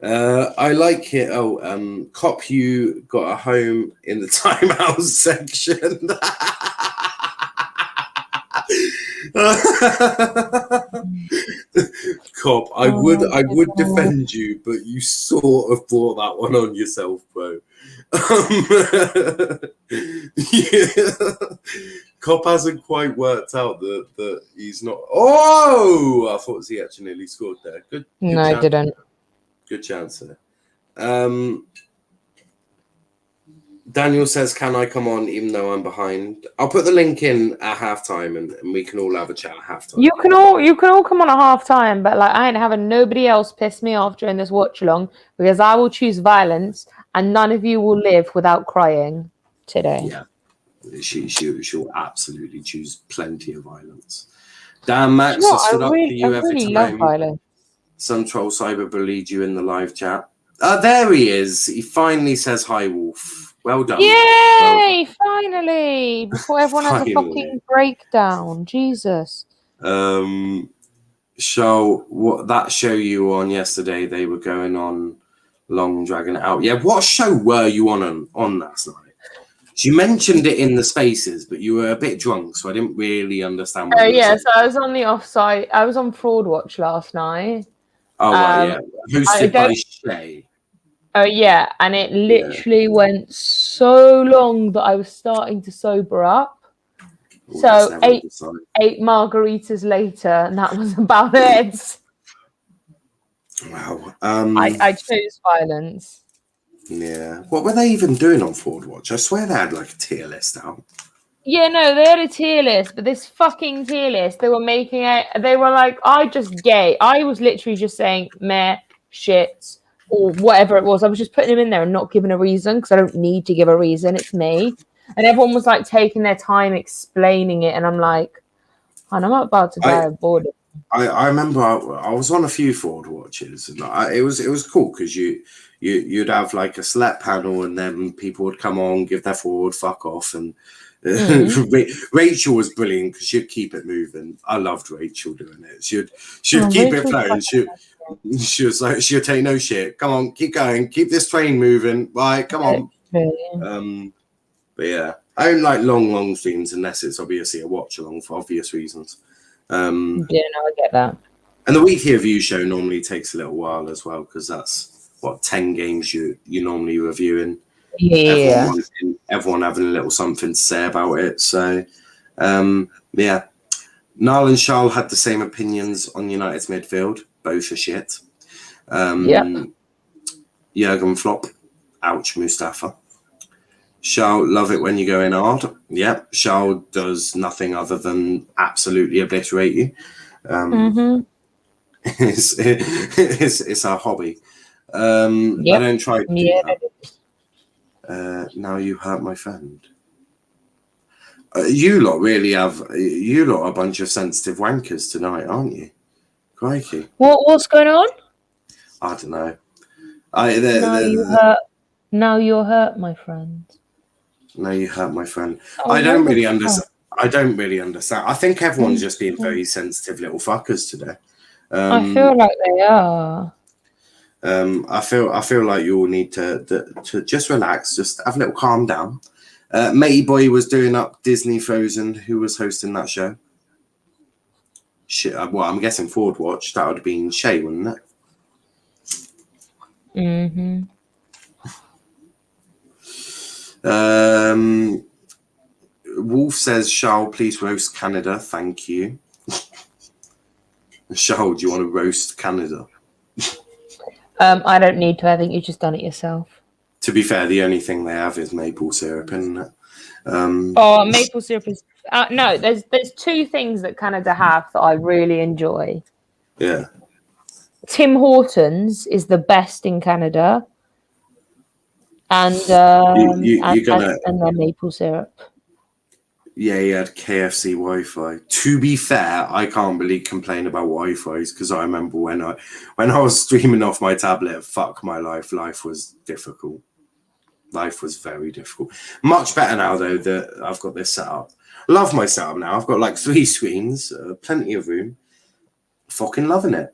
I like it. Cop, you got a home in the timeout section. Cop, I would defend you, but you sort of brought that one on yourself, bro. Yeah. Cop hasn't quite worked out that he's not. Oh, I thought he nearly scored there. Good no, I didn't. Good chance there. Daniel says, can I come on even though I'm behind? I'll put the link in at halftime and we can all have a chat at halftime. You can all come on at halftime, but like I ain't having nobody else piss me off during this watch along because I will choose violence and none of you will live without crying today. Yeah. She'll absolutely choose plenty of violence. Dan Max, I stood up for you every time. Violence. Some troll cyberbullied you in the live chat. There he is. He finally says hi, Wolf. Well done. Yay! Finally! Before everyone has a fucking breakdown. Jesus. Show what that show you were on yesterday, they were going on long, dragging it out. Yeah, what show were you on last night? You mentioned it in the spaces, but you were a bit drunk, so I didn't really understand what you were saying. So I was on the offsite. I was on Fraud Watch last night. Oh, right, yeah. Hosted by Shay. Oh, yeah. And it literally went so long that I was starting to sober up. Ooh, so eight margaritas later, and that was about it. Wow. I chose violence. Yeah. What were they even doing on Fraud Watch? I swear they had like a tier list out. Yeah, no, they had a tier list, but this fucking tier list, they were making it, they were like, I was literally just saying meh, shit, or whatever it was. I was just putting them in there and not giving a reason because I don't need to give a reason. It's me. And everyone was like taking their time explaining it. And I'm like, I'm about to die of boredom. I remember I was on a few Fraud Watches and it was cool because you'd have like a select panel and then people would come on, give their forward, fuck off. And Rachel was brilliant because she'd keep it moving. I loved Rachel doing it. She'd keep it flowing. She was like, she'll take no shit. Come on, keep going, keep this train moving. Right, come on. But yeah, I don't like long streams unless it's obviously a watch along for obvious reasons. Yeah, no, I get that. And the weekly review show normally takes a little while as well because that's 10 games you normally reviewing. Yeah. Everyone having a little something to say about it. So, yeah. Niall and Charl had the same opinions on United's midfield. Both are shit. Jurgen Flop. Ouch, Mustafa. Charl, love it when you're going hard. Yep. Charl does nothing other than absolutely obliterate you. It's our hobby. I don't try to do that. Now you hurt my friend. You lot are a bunch of sensitive wankers tonight, aren't you? Crikey. What's going on? I don't know. Now you're hurt, my friend. No, you hurt my friend. Oh, I don't really understand. I think everyone's just being very sensitive little fuckers today. I feel like they are. I feel like you all need to just relax, just have a little calm down. Matey Boy was doing up Disney Frozen. Who was hosting that show? Shit. Well, I'm guessing Ford Watch. That would have been Shay, wouldn't it? Wolf says, Charl, please roast Canada. Thank you. Charl, do you want to roast Canada? I don't need to. I think you've just done it yourself. To be fair, the only thing they have is maple syrup, isn't it? Maple syrup is... no, there's two things that Canada have that I really enjoy. Yeah. Tim Hortons is the best in Canada. And their maple syrup. Yeah, he had KFC Wi-Fi. To be fair, I can't really complain about Wi-Fi's because I remember when I was streaming off my tablet, fuck my life. Life was difficult. Life was very difficult. Much better now though that I've got this set up. Love my setup now. I've got like 3 screens, plenty of room. Fucking loving it.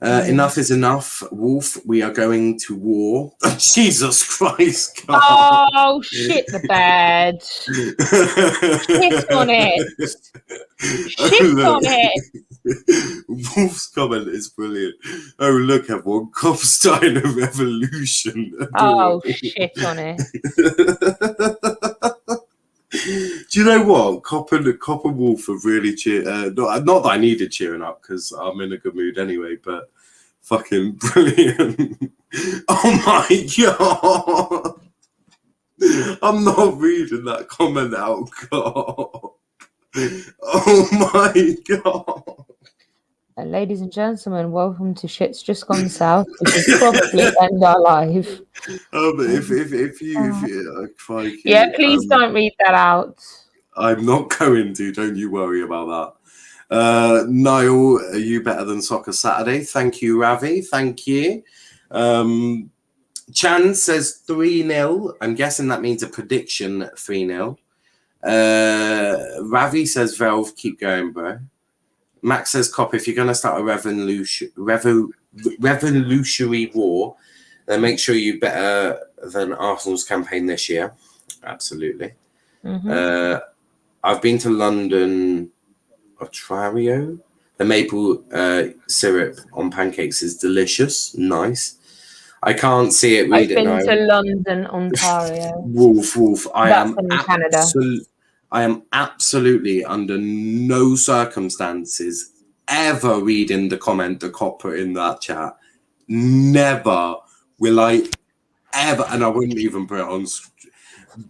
Enough is enough, Wolf. We are going to war. Jesus Christ, God. Oh, shit the bed. Shit on it. Shit on it. Wolf's comment is brilliant. Oh, look, everyone. Cops starting a revolution. Oh, shit on it. Do you know what? Cop and Wolf have really cheered. Not that I needed cheering up because I'm in a good mood anyway, but fucking brilliant. Oh my God. I'm not reading that comment out, God. Oh my God. Ladies and gentlemen, welcome to Shit's Just Gone South. We should probably end our live. Oh, but if you crikey, yeah, please don't read that out. I'm not going to. Don't you worry about that. Niall, are you better than Soccer Saturday? Thank you, Ravi. Thank you. Chan says 3-0. I'm guessing that means a prediction 3-0. Ravi says Velv, keep going, bro. Max says, Cop, if you're going to start a revolutionary war, then make sure you're better than Arsenal's campaign this year. Absolutely. Mm-hmm. I've been to London, Ontario. The maple syrup on pancakes is delicious. Nice. I can't see it. I've been to London, Ontario. Wolf. That's in Canada. I am absolutely under no circumstances ever reading the comment the cop put in that chat. Never will I ever, and I wouldn't even put it on.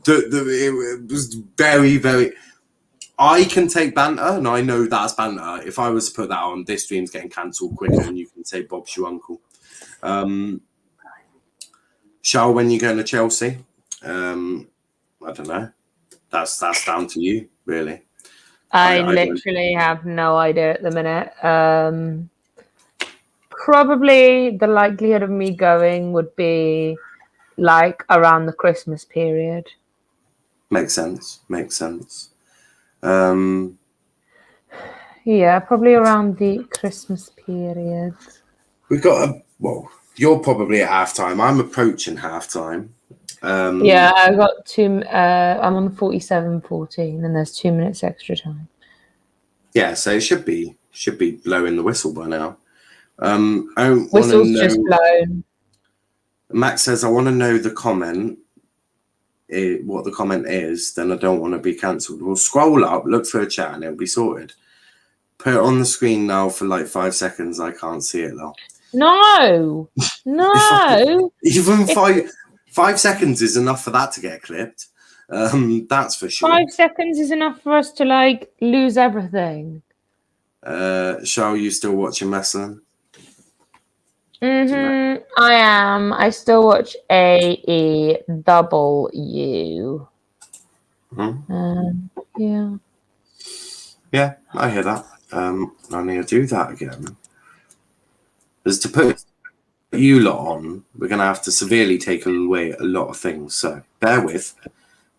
It was very, very. I can take banter, and I know that's banter. If I was to put that on, this stream's getting cancelled quicker, and you can say Bob's your uncle. Charl, when you going to Chelsea? I don't know. That's down to you, really. I literally have no idea at the minute. Probably the likelihood of me going would be like around the Christmas period. Makes sense. Yeah, probably around the Christmas period. We've got you're probably at halftime. I'm approaching halftime. Yeah, I got 2. I'm on 47-14, and there's 2 minutes extra time. Yeah, so it should be blowing the whistle by now. I want to Whistle's know. just blown. Max says, I want to know the comment. What the comment is, then I don't want to be cancelled. We'll scroll up, look for a chat, and it'll be sorted. Put it on the screen now for like 5 seconds. I can't see it though. No. Even 5 seconds is enough for that to get clipped. That's for sure. 5 seconds is enough for us to like lose everything. Charl, you still watching Messlin? I am. I still watch AEW. Yeah. Yeah, I hear that. I need to do that again. As to put you lot on, we're going to have to severely take away a lot of things. So bear with.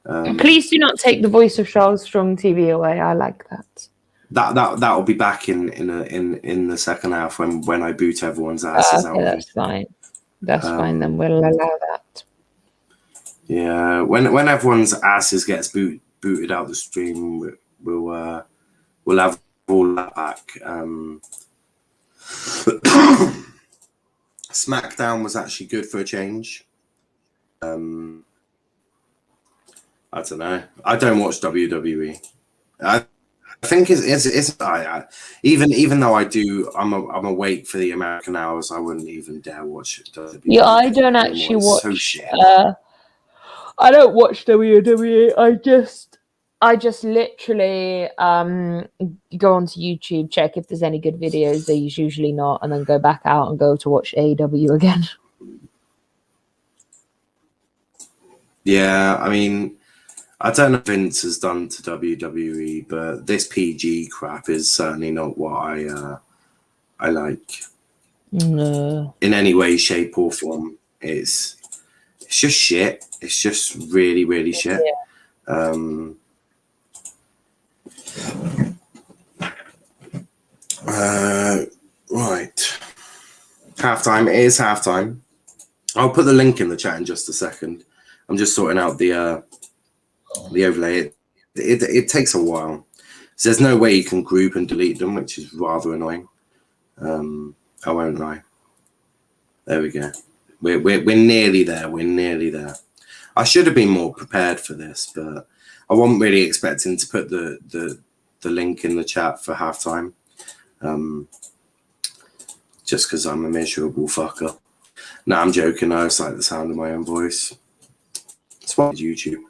Please do not take the voice of Charles Strong TV away. I like that. That'll be back in the second half when I boot everyone's asses out. That's fine. That's fine. Then we'll allow that. Yeah, when everyone's asses gets booted out the stream, we'll have all that back. SmackDown was actually good for a change. I don't know. I don't watch WWE. I think it's even though I do, I'm awake for the American hours. I wouldn't even dare watch WWE. Yeah, I don't actually watch. So shit. I don't watch WWE. I just literally go onto YouTube, check if there's any good videos. There's usually not, and then go back out and go to watch AEW again. Yeah, I mean, I don't know if Vince has done to WWE, but this PG crap is certainly not what I like. No. In any way, shape, or form. It's just shit. It's just really, really shit. Yeah. Right. Halftime. It is halftime. I'll put the link in the chat in just a second. I'm just sorting out the overlay. It takes a while. So there's no way you can group and delete them, which is rather annoying. I won't lie. There we go. We're nearly there. We're nearly there. I should have been more prepared for this, but I wasn't really expecting to put the link in the chat for halftime. Just because I'm a miserable fucker. No, I'm joking. I just like the sound of my own voice. It's why YouTube.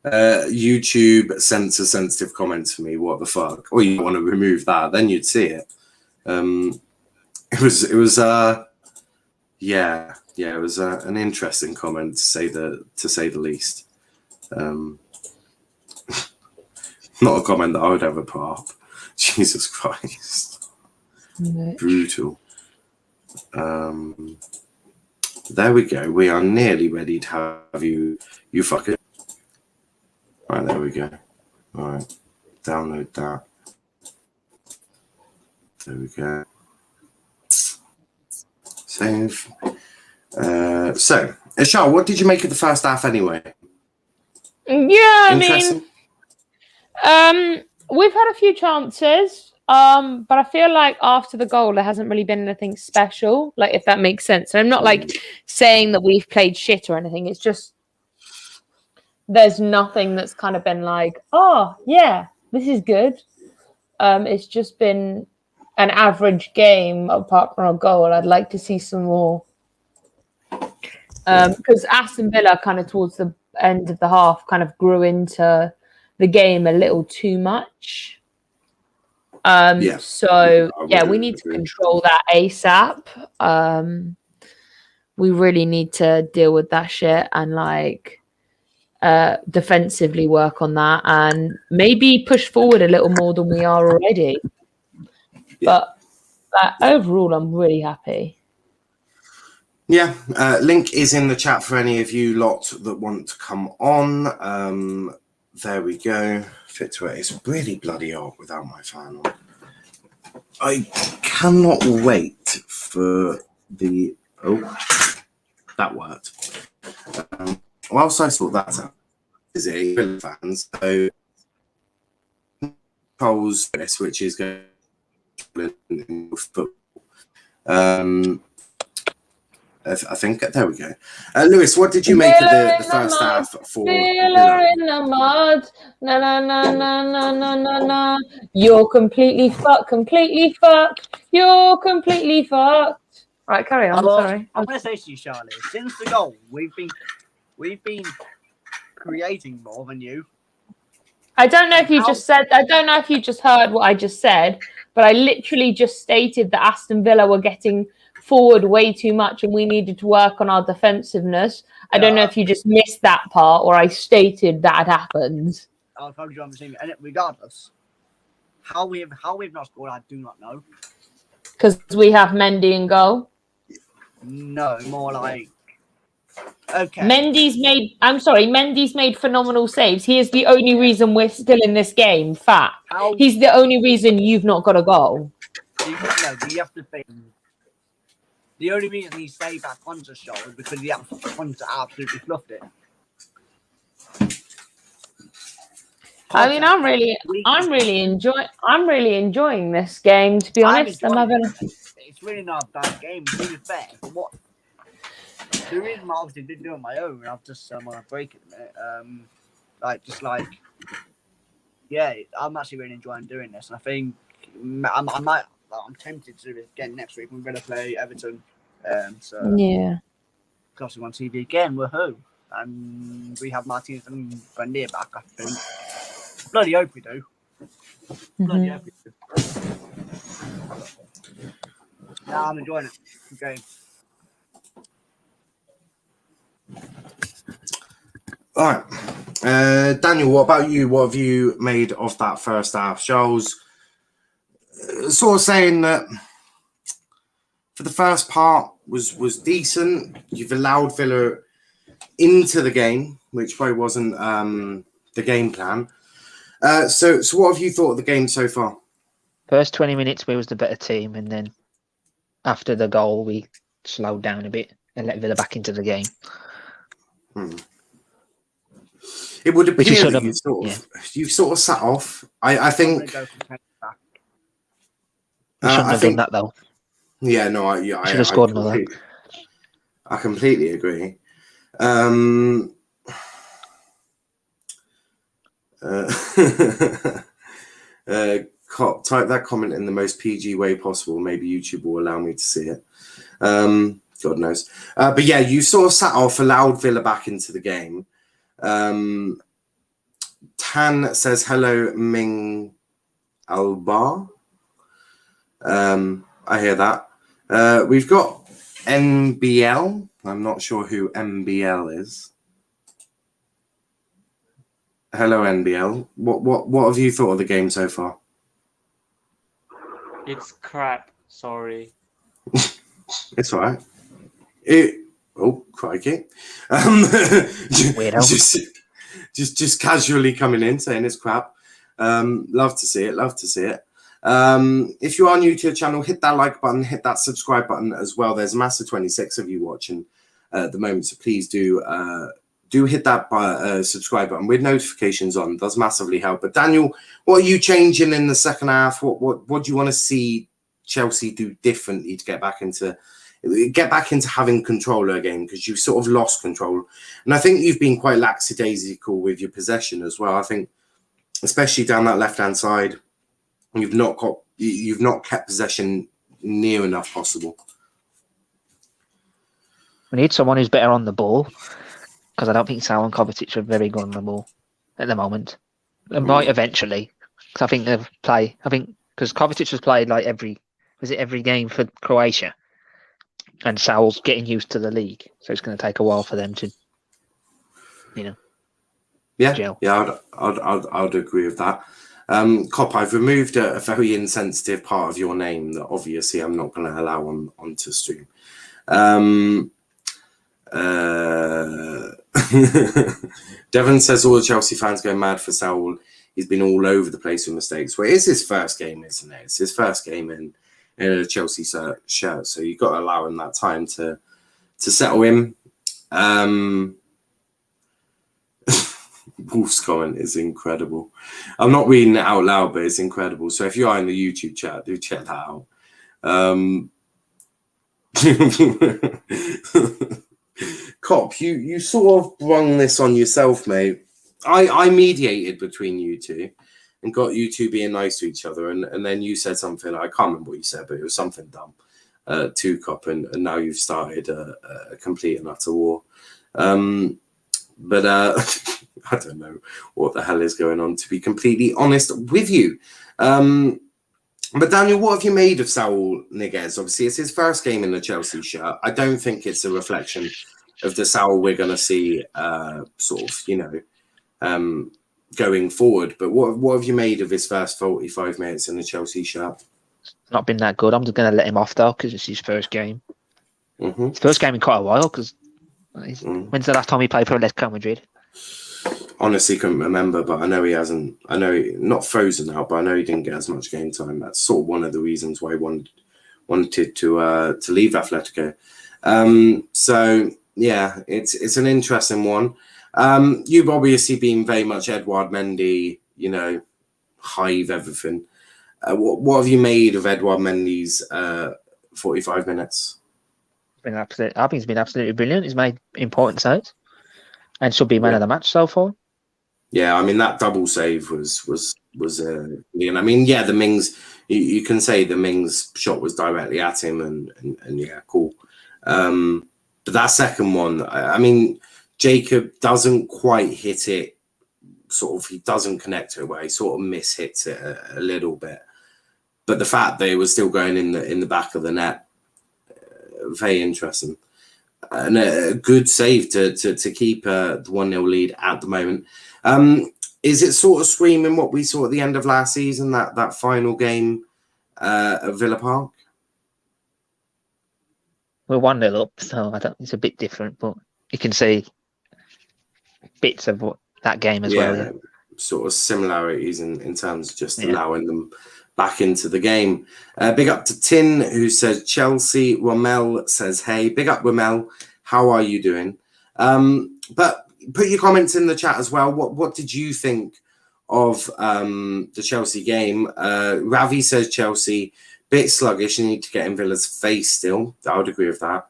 YouTube censor sensitive comments for me. What the fuck? Or you want to remove that, then you'd see it. It was an interesting comment to say the least. Not a comment that I would ever put up. Jesus Christ. No. Brutal. There we go. We are nearly ready to have you fucker. Right, there we go. All right. Download that. There we go. Save. So, Charl, what did you make of the first half anyway? Yeah, I mean, we've had a few chances, but I feel like after the goal, there hasn't really been anything special, like if that makes sense. And I'm not like saying that we've played shit or anything. It's just there's nothing that's kind of been like, oh yeah, this is good. It's just been an average game apart from a goal. I'd like to see some more. Because Aston Villa kind of towards the end of the half kind of grew into the game a little too much. So we need to control that ASAP. We really need to deal with that shit and like defensively work on that and maybe push forward a little more than we are already. But overall, I'm really happy. Yeah, link is in the chat for any of you lot that want to come on. There we go. Fit to it. It's really bloody hot without my fan on. I cannot wait for the... Oh, that worked. Whilst I sort that out, is it fans? So, polls this, which is going in football. I think there we go. Lewis, what did you make of the first half for Villa? In the mud. Na na na na na na na na. You're completely fucked. You're completely fucked. Right, carry on. Sorry. I'm going to say to you, Charlie, since the goal, we've been creating more than you. I don't know if you just said. I don't know if you just heard what I just said, but I literally just stated that Aston Villa were getting forward way too much and we needed to work on our defensiveness. I don't know if you just missed that part or I stated that had happened. I'll probably do everything. And regardless, how we've not scored, I do not know. Because we have Mendy in goal. No, more like okay. Mendy's made phenomenal saves. He is the only reason we're still in this game. Fact. He's the only reason you've not got a goal. We have to think. The only reason he saved that Ponza shot was because the Ponza absolutely fluffed it. I mean, I'm really enjoying this game. To be honest, It's really not a bad game. To be fair, but what the reason I obviously did do it on my own, I've just want to break it a minute. I'm actually really enjoying doing this, and I think I'm tempted to do it again next week. We're going to play Everton. Yeah. Because we on TV again, woohoo. And we have Martinez and Brandier back, I think. Bloody hope we do. Bloody hope we do. I'm enjoying it. Okay. All right. Daniel, what about you? What have you made of that first half? Charles sort of saying that for the first part was decent. You've allowed Villa into the game, which probably wasn't the game plan. So what have you thought of the game so far? First 20 minutes, we was the better team, and then after the goal, we slowed down a bit and let Villa back into the game. It would appear that you've sort of sat off. I think. We shouldn't have done that though. Yeah, no, I should have scored another. I completely agree. Type that comment in the most PG way possible. Maybe YouTube will allow me to see it. God knows. But yeah, you sort of sat off, allowed Villa back into the game. Tan says hello, Ming Albar. I hear that. We've got MBL. I'm not sure who MBL is. Hello, NBL. What have you thought of the game so far? It's crap. Sorry. It's all right. Oh, crikey. just casually coming in saying it's crap. Love to see it. If you are new to the channel, hit that like button, hit that subscribe button as well. There's a massive 26 of you watching at the moment, so please do hit that subscribe button with notifications on. It does massively help. But Daniel, what are you changing in the second half? What do you want to see Chelsea do differently to get back into having control of the game? Because you've sort of lost control, and I think you've been quite lackadaisical with your possession as well. I think, especially down that left hand side, you've not kept possession near enough possible. We need someone who's better on the ball, because I don't think Sal and Kovacic are very good on the ball at the moment. They might eventually, because I think because Kovacic has played like every game for Croatia, and Sal's getting used to the league, so it's going to take a while for them to, gel. Yeah, I'd agree with that. Cop, I've removed a very insensitive part of your name that obviously I'm not going to allow onto stream. Devon says all the Chelsea fans go mad for Saul. He's been all over the place with mistakes. Well, it's his first game, isn't it? It's his first game in a Chelsea shirt, so you've got to allow him that time to settle in. Wolf's comment is incredible. I'm not reading it out loud, but it's incredible. So if you are in the YouTube chat, do check that out. Cop, you sort of brung this on yourself, mate. I mediated between you two and got you two being nice to each other, and then you said something, I can't remember what you said, but it was something dumb to Cop, and now you've started a complete and utter war. But I don't know what the hell is going on, to be completely honest with you. But Daniel, what have you made of Saul Niguez? Obviously, it's his first game in the Chelsea shirt. I don't think it's a reflection of the Saul we're going to see, going forward. But what have you made of his first 45 minutes in the Chelsea shirt? Not been that good. I'm just going to let him off though because it's his first game. His first game in quite a while. Because when's the last time he played for Atletico Madrid? Honestly, couldn't remember, but I know he hasn't. I know not frozen out, but I know he didn't get as much game time. That's sort of one of the reasons why he wanted to leave Atletico. So yeah, it's an interesting one. You've obviously been very much Edouard Mendy, hive everything. What have you made of Edouard Mendy's 45 minutes? I think he's been absolutely brilliant. He's made important saves and should be man of the match so far. Yeah, I mean that double save was I mean, yeah, the Mings, you can say the Mings shot was directly at him, and yeah, cool. But that second one, I mean, Jacob doesn't quite hit it. Sort of, he doesn't connect to it where he sort of mishits it a little bit. But the fact that it was still going in the back of the net, very interesting. And a good save to keep the 1-0 lead at the moment. Is it sort of screaming what we saw at the end of last season, that final game at Villa Park? We're 1-0 up, so it's a bit different, but you can see bits of that game as well. Yeah, sort of similarities in terms of just allowing them back into the game. Big up to Tin, who says Chelsea. Rommel says, hey, big up Rommel. How are you doing? But put your comments in the chat as well. What did you think of the Chelsea game? Ravi says Chelsea, bit sluggish. You need to get in Villa's face still. I would agree with that.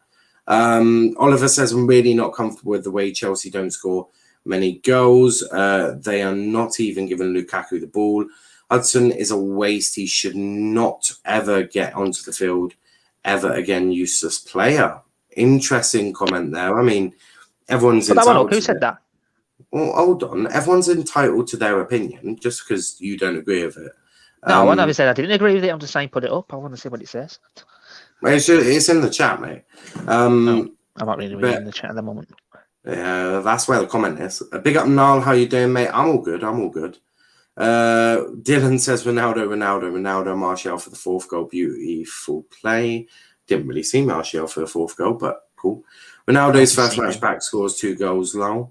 Oliver says, I'm really not comfortable with the way Chelsea don't score many goals. They are not even giving Lukaku the ball. Hudson is a waste. He should not ever get onto the field ever again. Useless player. Interesting comment there. I mean, everyone's entitled. Who said that? Well, hold on. Everyone's entitled to their opinion just because you don't agree with it. No, I never said I didn't agree with it. I'm just saying put it up. I want to see what it says. It's in the chat, mate. I'm not really reading the chat at the moment. Yeah, that's where the comment is. Big up, Niall. How you doing, mate? I'm all good. Dylan says Ronaldo, Martial for the fourth goal. Beautiful play. Didn't really see Martial for the fourth goal, but cool. Ronaldo's first match back scores 2 goals long.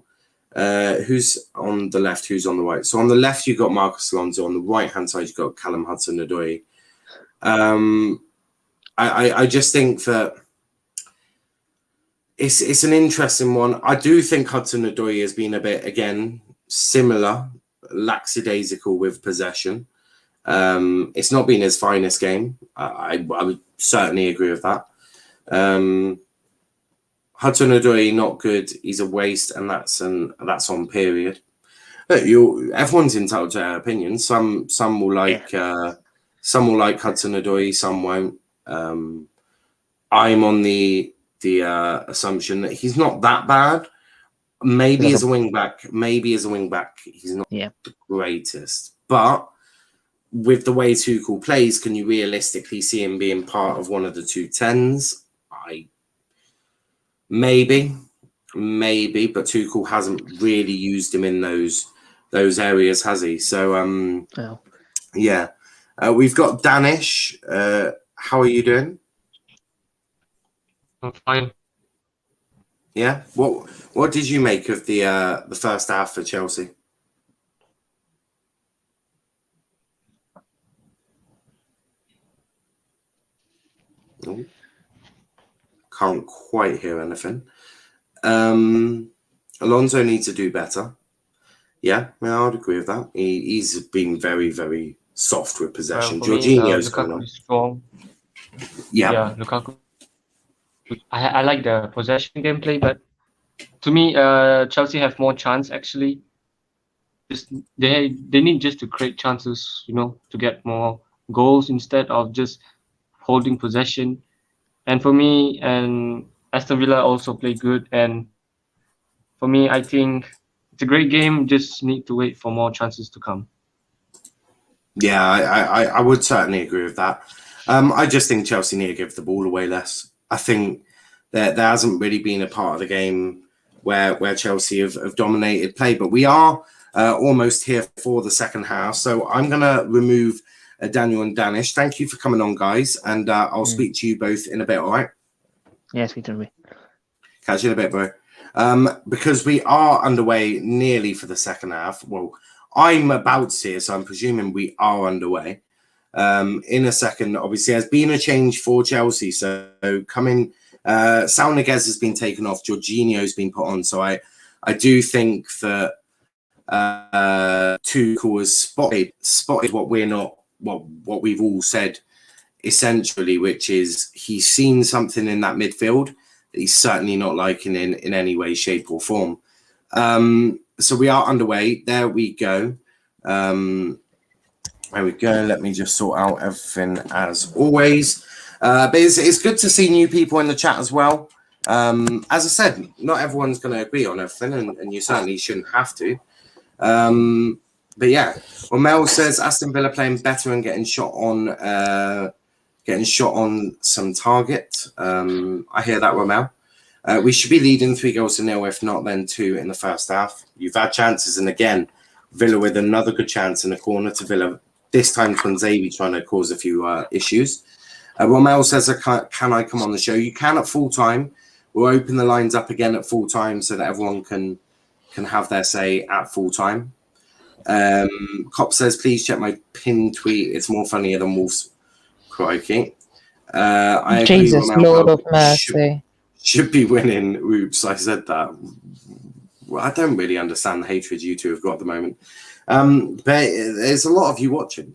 Who's on the left? Who's on the right? So on the left, you got Marcus Alonso. On the right-hand side, you got Callum Hudson-Odoi. I just think that it's an interesting one. I do think Hudson-Odoi has been a bit, again, similar, lackadaisical with possession. It's not been his finest game. I would certainly agree with that. Hudson-Odoi, not good. He's a waste, and that's on period. Look, everyone's entitled to their opinion. Some will like Hudson-Odoi, some won't. I'm on the assumption that he's not that bad. Maybe as a wing back, he's not the greatest. But with the way Tuchel plays, can you realistically see him being part of one of the 2 10s? Maybe, but Tuchel hasn't really used him in those areas, has he? So yeah. We've got Danish. How are you doing? I'm fine. Yeah. What did you make of the first half for Chelsea? Oh, can't quite hear anything. Alonso needs to do better. Yeah, I would agree with that. He's been very, very soft with possession. For me, Jorginho's coming Lukaku on. is strong. Yeah. Yeah, Lukaku. I like the possession gameplay, but to me, Chelsea have more chance actually. Just they need just to create chances, to get more goals instead of just holding possession. And for me, and Aston Villa also play good. And for me, I think it's a great game. Just need to wait for more chances to come. Yeah, I would certainly agree with that. I just think Chelsea need to give the ball away less. I think there hasn't really been a part of the game where Chelsea have dominated play, but we are almost here for the second half. So I'm going to remove Daniel and Danish. Thank you for coming on, guys, and I'll speak to you both in a bit, all right? Yeah, speak to me. Catch you in a bit, bro. Because we are underway nearly for the second half. Well, I'm about to see it, so I'm presuming we are underway. In a second, obviously, there's been a change for Chelsea. So coming, Saul Niguez has been taken off. Jorginho's been put on. So I do think that Tuchel has spotted what we're not, what we've all said, essentially, which is he's seen something in that midfield that he's certainly not liking in any way, shape, or form. So we are underway. There we go. There we go. Let me just sort out everything as always. But it's good to see new people in the chat as well. As I said, not everyone's going to agree on everything, and you certainly shouldn't have to. But yeah, well, Mel says Aston Villa playing better and getting shot on some target. I hear that, Romel. We should be leading 3-0, if not then 2 in the first half. You've had chances, and again, Villa with another good chance in the corner to Villa. This time, Twanzebe trying to cause a few issues. Romel says, can I come on the show? You can at full time. We'll open the lines up again at full time so that everyone can have their say at full time. Cop says, please check my pinned tweet. It's more funnier than Wolves. Crikey. I agree, Jesus, Romel, Lord of mercy. Should be winning. Oops, I said that. Well, I don't really understand the hatred you two have got at the moment. But there's a lot of you watching.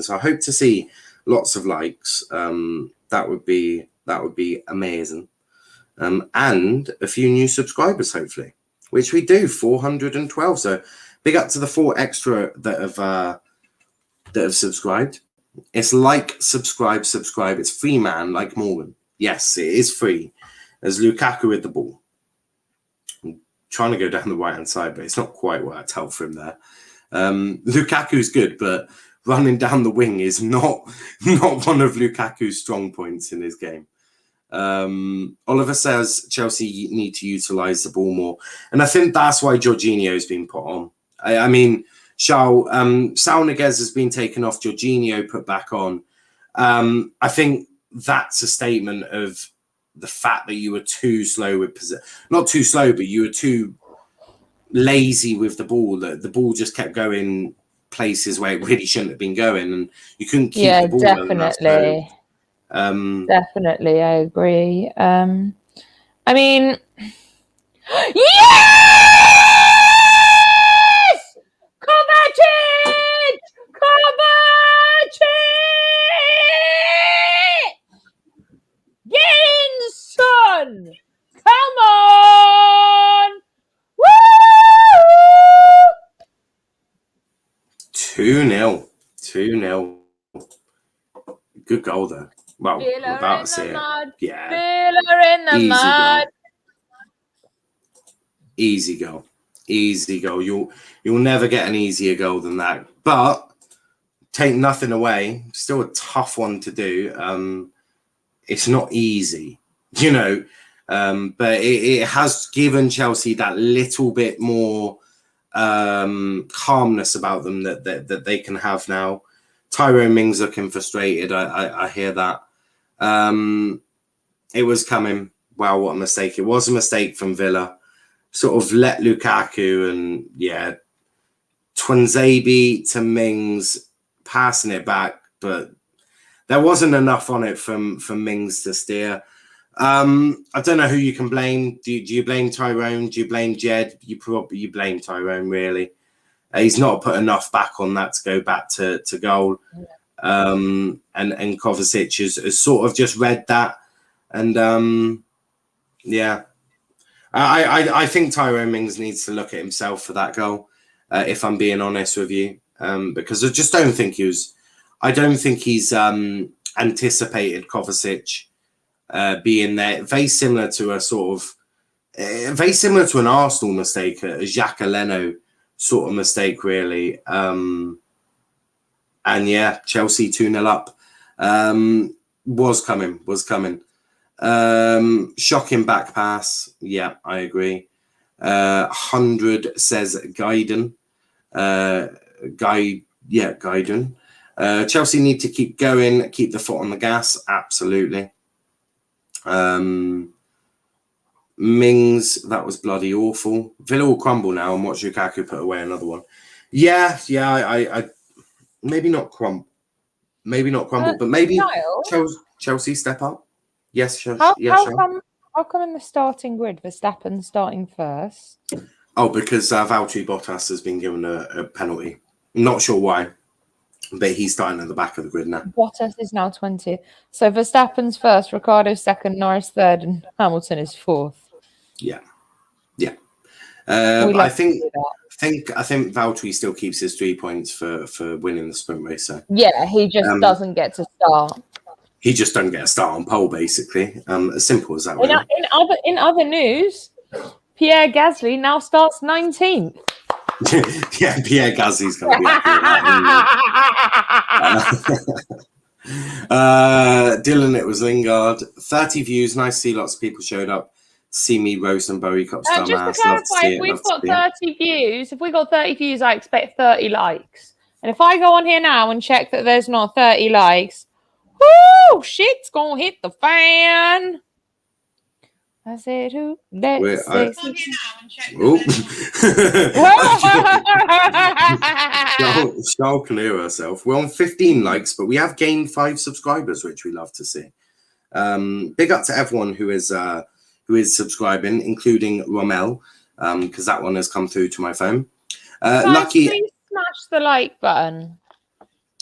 So I hope to see lots of likes. That would be amazing. And a few new subscribers, hopefully, which we do, 412. So big up to the 4 extra that have subscribed. It's like, subscribe. It's free, man, like Morgan. Yes, it is free. There's Lukaku with the ball. I'm trying to go down the right-hand side, but it's not quite worked out for him there. Lukaku's good, but running down the wing is not one of Lukaku's strong points in his game. Oliver says Chelsea need to utilise the ball more. And I think that's why Jorginho's been put on. I mean, Charl, Saul Niguez has been taken off, Jorginho put back on. I think that's a statement of the fact that you were too slow with possession. Not too slow, but you were too lazy with the ball. The ball just kept going places where it really shouldn't have been going, and you couldn't keep the ball. Definitely. Definitely, I agree. I mean, yes! Kovacic! Get in, son! Come on! Woo! 2-0. Good goal there. Well, we're about to see it. Yeah. Villa in the mud. Easy goal. You'll never get an easier goal than that. But take nothing away. Still a tough one to do. It's not easy, but it has given Chelsea that little bit more calmness about them that they can have now. Tyrone Mings looking frustrated. I hear that. It was coming. Wow, what a mistake. It was a mistake from Villa. Sort of let Lukaku and, Twanzebe to Mings passing it back, but there wasn't enough on it from Mings to steer. I don't know who you can blame. Do you blame Tyrone? Do you blame Jed? You blame Tyrone, really. He's not put enough back on that to go back to goal. And Kovacic has sort of just read that. And yeah. I think Tyrone Mings needs to look at himself for that goal, if I'm being honest with you, because I just don't think he's anticipated Kovacic being there. Very similar to an Arsenal mistake, a Xhaka Leno sort of mistake, really. And yeah, Chelsea 2-0 up. Was coming. Shocking back pass. Yeah, I agree. 100 says Gaiden. Gaiden. Chelsea need to keep going, keep the foot on the gas. Absolutely. Mings, that was bloody awful. Villa will crumble now and watch Lukaku put away another one. Yeah. I maybe not crumble, but maybe Chelsea step up. Yes, how come in the starting grid Verstappen starting first? Oh, because Valtteri Bottas has been given a penalty. I'm not sure why, but he's starting at the back of the grid now. Bottas is now 20th. So Verstappen's first, Ricciardo's second, Norris third, and Hamilton is fourth. Yeah. I think Valtteri still keeps his 3 points for winning the sprint race. So. Yeah, he just doesn't get to start. He just doesn't get a start on pole, basically. As simple as that. Really. In other news, Pierre Gasly now starts 19th. Yeah, Pierre Gasly's going to be happy with that. Dylan, it was Lingard. 30 views. Nice to see lots of people showed up. See me roast and Bowie Cup Just to clarify, if we've got 30 views, I expect 30 likes. And if I go on here now and check that there's not 30 likes, whoo, shit's gonna hit the fan. I said, who? Charl can hear herself. We're on 15 likes, but we have gained 5 subscribers, which we love to see. Big up to everyone who is subscribing, including Rommel, because that one has come through to my phone. Lucky, please smash the like button.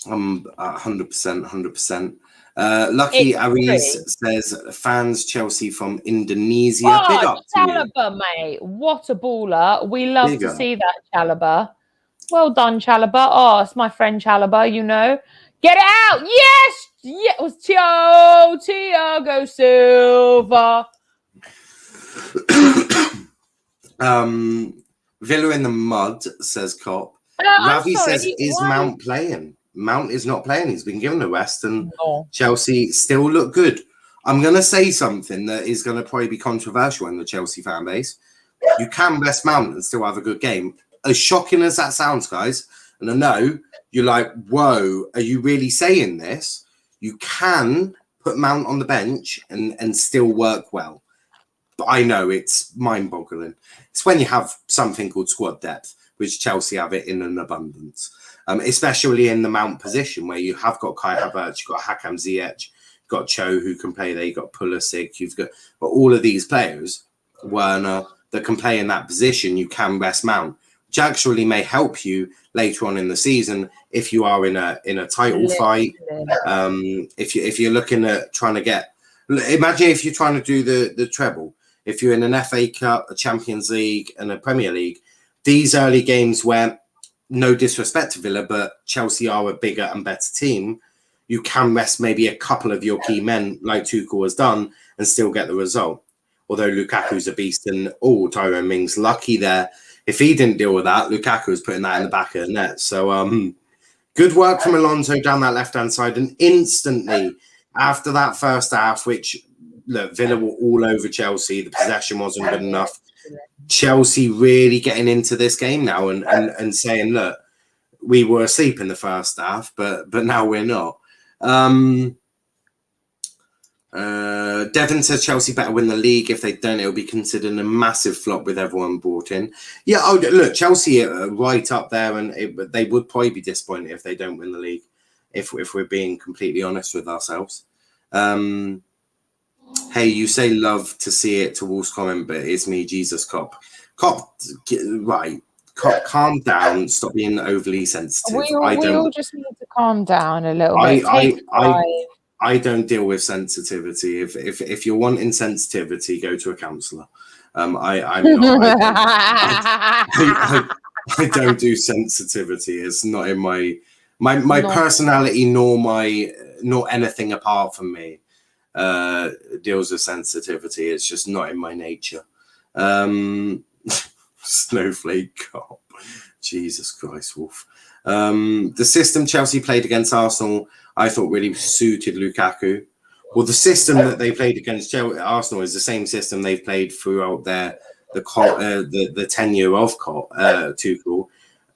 100%. Lucky Aries says fans Chelsea from Indonesia. Big up Chalobah, mate. What a baller. We love to see that, Chalobah. Well done, Chalobah. Oh, it's my friend Chalobah, you know. Get it out. Yes. Yeah, it was Thiago Silva. Villa in the mud, says Cop. Ravi says, is Mount playing? Mount is not playing. He's been given a rest, and Chelsea still look good. I'm going to say something that is going to probably be controversial in the Chelsea fan base. You can rest Mount and still have a good game. As shocking as that sounds, guys, and I know you're like, whoa, are you really saying this? You can put Mount on the bench and still work well. But I know it's mind-boggling. It's when you have something called squad depth, which Chelsea have it in an abundance. Especially in the Mount position where you have got Kai Havertz, you've got Hakam Ziyech, you've got Cho who can play there, you've got Pulisic, you've got all of these players, Werner, that can play in that position. You can rest Mount, which actually may help you later on in the season if you are in a title fight. If you're looking at trying to get, imagine if you're trying to do the treble, if you're in an FA Cup, a Champions League, and a Premier League, these early games where, no disrespect to Villa, but Chelsea are a bigger and better team, you can rest maybe a couple of your key men like Tuchel has done and still get the result. Although Lukaku's a beast and Tyrone Mings lucky there. If he didn't deal with that, Lukaku was putting that in the back of the net. So good work from Alonso down that left-hand side. And instantly after that first half, which look, Villa were all over Chelsea, the possession wasn't good enough. Chelsea really getting into this game now and saying, look, we were asleep in the first half, but now we're not. Devon says Chelsea better win the league. If they don't, it'll be considered a massive flop with everyone bought in. Yeah, look, Chelsea are right up there, and they would probably be disappointed if they don't win the league, if we're being completely honest with ourselves. Hey, you say love to see it towards comment, but it's me, Jesus Cop. Right. Cop, calm down. Stop being overly sensitive. We all just need to calm down a little bit. I don't deal with sensitivity. If you're wanting sensitivity, go to a counsellor. I'm not. I don't do sensitivity. It's not in my personality, nor anything apart from me deals with sensitivity. It's just not in my nature. Snowflake cop. Jesus Christ, Wolf. The system Chelsea played against Arsenal, I thought really suited Lukaku. Well, the system that they played against Arsenal is the same system they've played throughout the tenure of Tuchel.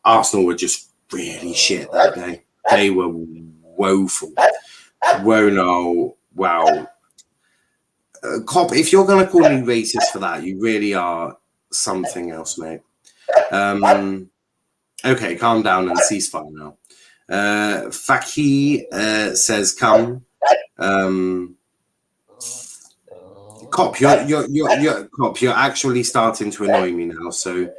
Arsenal were just really shit that day. They were woeful. Wow. Cop, if you're going to call me racist for that, you really are something else, mate. Okay, calm down and ceasefire now. Faki says, "Come." Cop, you're actually starting to annoy me now. So,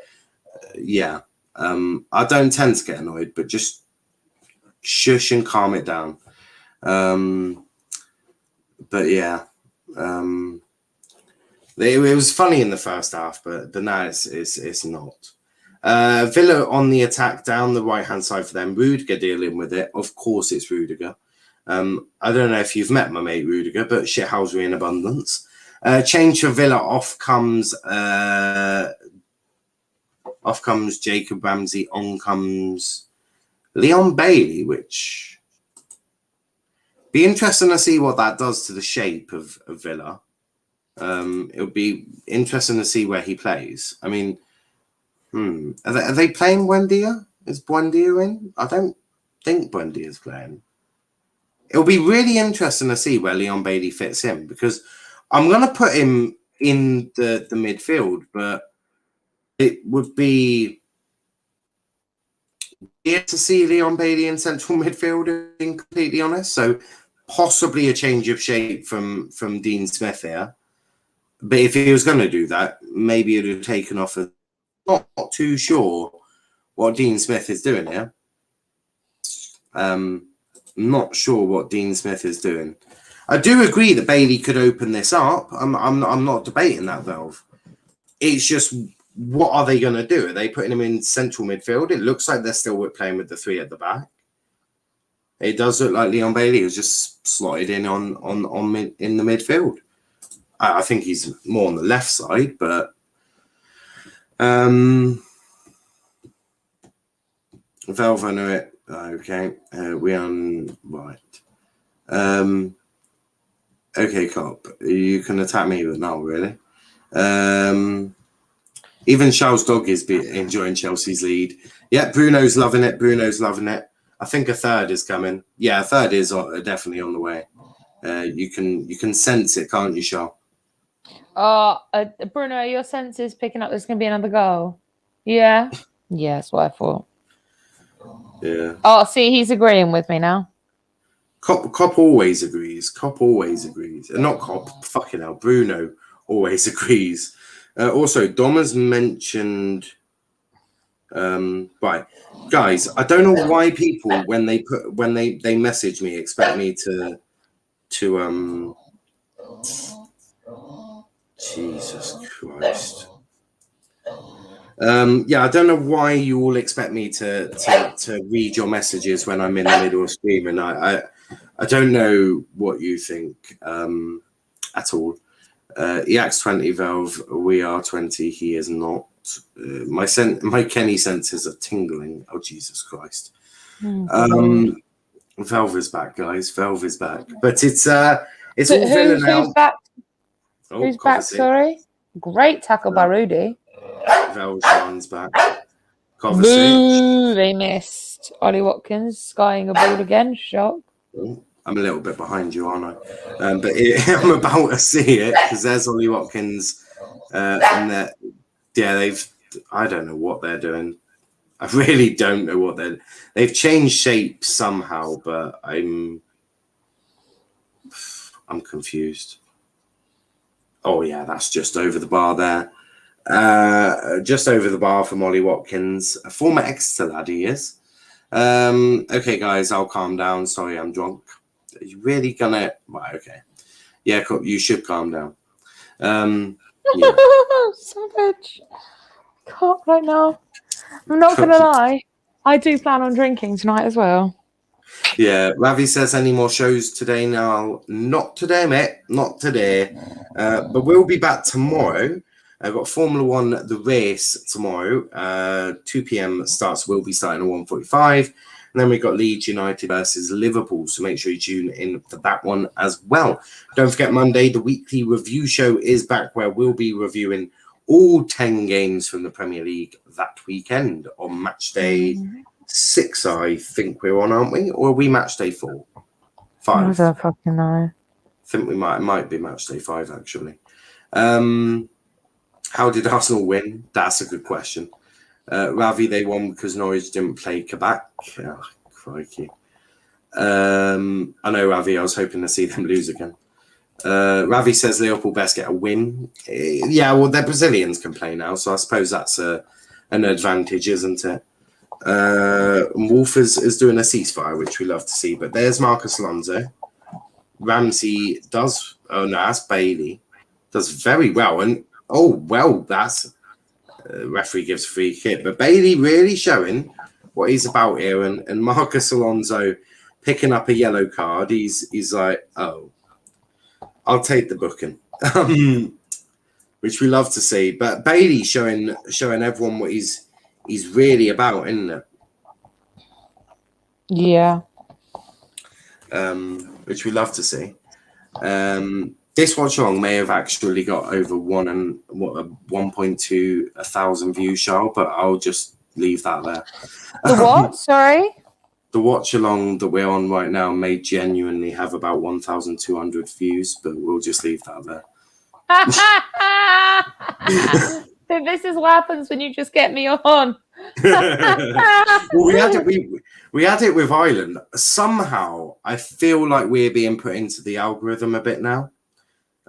yeah, I don't tend to get annoyed, but just shush and calm it down. But yeah, it was funny in the first half, but now it's not. Villa on the attack down the right hand side for them. Rudiger dealing with it. Of course, it's Rudiger. I don't know if you've met my mate Rudiger, but shithousery in abundance. Change for Villa. Off comes Jacob Ramsey. On comes Leon Bailey, which be interesting to see what that does to the shape of Villa. It'll be interesting to see where he plays. I mean, are they playing Buendia? Is Buendia in? I don't think Buendia's playing. It'll be really interesting to see where Leon Bailey fits in, because I'm going to put him in the midfield, but it would be weird to see Leon Bailey in central midfield, being completely honest. So possibly a change of shape from Dean Smith here. But if he was going to do that, maybe it would have taken off. Not too sure what Dean Smith is doing here. Not sure what Dean Smith is doing. I do agree that Bailey could open this up. I'm not debating that, Velv. It's just, what are they going to do? Are they putting him in central midfield? It looks like they're still playing with the three at the back. It does look like Leon Bailey has just slotted in in the midfield. I think he's more on the left side, but Velv, I know it. Okay, we on right. Okay, Cop, you can attack me, but not really. Even Charles Dog is enjoying Chelsea's lead. Yeah, Bruno's loving it. I think a third is coming. Yeah, a third is definitely on the way. You can sense it, can't you, Charles? Bruno, your sense is picking up there's going to be another goal. Yeah? Yeah, that's what I thought. Yeah. Oh, see, he's agreeing with me now. Cop always agrees. Not Cop, fucking hell. Bruno always agrees. Also, Dom has mentioned... right. Guys, I don't know why people, when they message me, expect me to Jesus Christ. Yeah, I don't know why you all expect me to read your messages when I'm in the middle of streaming. I don't know what you think at all. EX 20 Valve, we are 20. He is not. My Kenny senses are tingling. Oh Jesus Christ! Valve is back, guys. Valve is back, but it's all Villa now. Who's back? Who's back? Sorry. Great tackle by Rudy. Valjean's back. Boo, they missed. Ollie Watkins skying a ball again. Shock. Oh, I'm a little bit behind you, aren't I? But I'm about to see it because there's Ollie Watkins. And I don't know what they're doing. I really don't know what they've changed shape somehow, but I'm confused. Oh, yeah, that's just over the bar there. Just over the bar from Ollie Watkins, a former Exeter lad he is. Okay, guys, I'll calm down. Sorry, I'm drunk. Are you really gonna... Right, okay. Yeah, you should calm down. Yeah. Savage. Can't right now. I'm not gonna lie. I do plan on drinking tonight as well. Yeah, Ravi says any more shows today now? Not today, mate. Not today. But we'll be back tomorrow. I've got Formula One, the race tomorrow. 2 p.m. starts. We'll be starting at 1:45. And then we've got Leeds United versus Liverpool. So make sure you tune in for that one as well. Don't forget Monday, the weekly review show is back where we'll be reviewing all 10 games from the Premier League that weekend on match day 6, I think we're on, aren't we? Or are we match day 4? 5? I don't fucking know. I think we might be match day 5, actually. How did Arsenal win? That's a good question. Ravi, they won because Norwich didn't play Quebec. Oh, crikey. I know, Ravi, I was hoping to see them lose again. Ravi says Liverpool best get a win. Yeah, well, they're Brazilians can play now, so I suppose that's an advantage, isn't it? Wolf is doing a ceasefire, which we love to see. But there's Marcus Alonso. Ramsey does... Oh, no, that's Bailey. Does very well. And, that's... referee gives a free kick. But Bailey really showing what he's about here. And Marcus Alonso picking up a yellow card. He's like, oh, I'll take the booking. Which we love to see. But Bailey showing everyone what he's really about, isn't it? Yeah. Which we love to see. This Watchalong may have actually got over 1.2 thousand views, Charl, but I'll just leave that there. The what? Sorry? The Watchalong that we're on right now may genuinely have about 1,200 views, but we'll just leave that there. So this is what happens when you just get me on. Well, we had it with Ireland. Somehow, I feel like we're being put into the algorithm a bit now.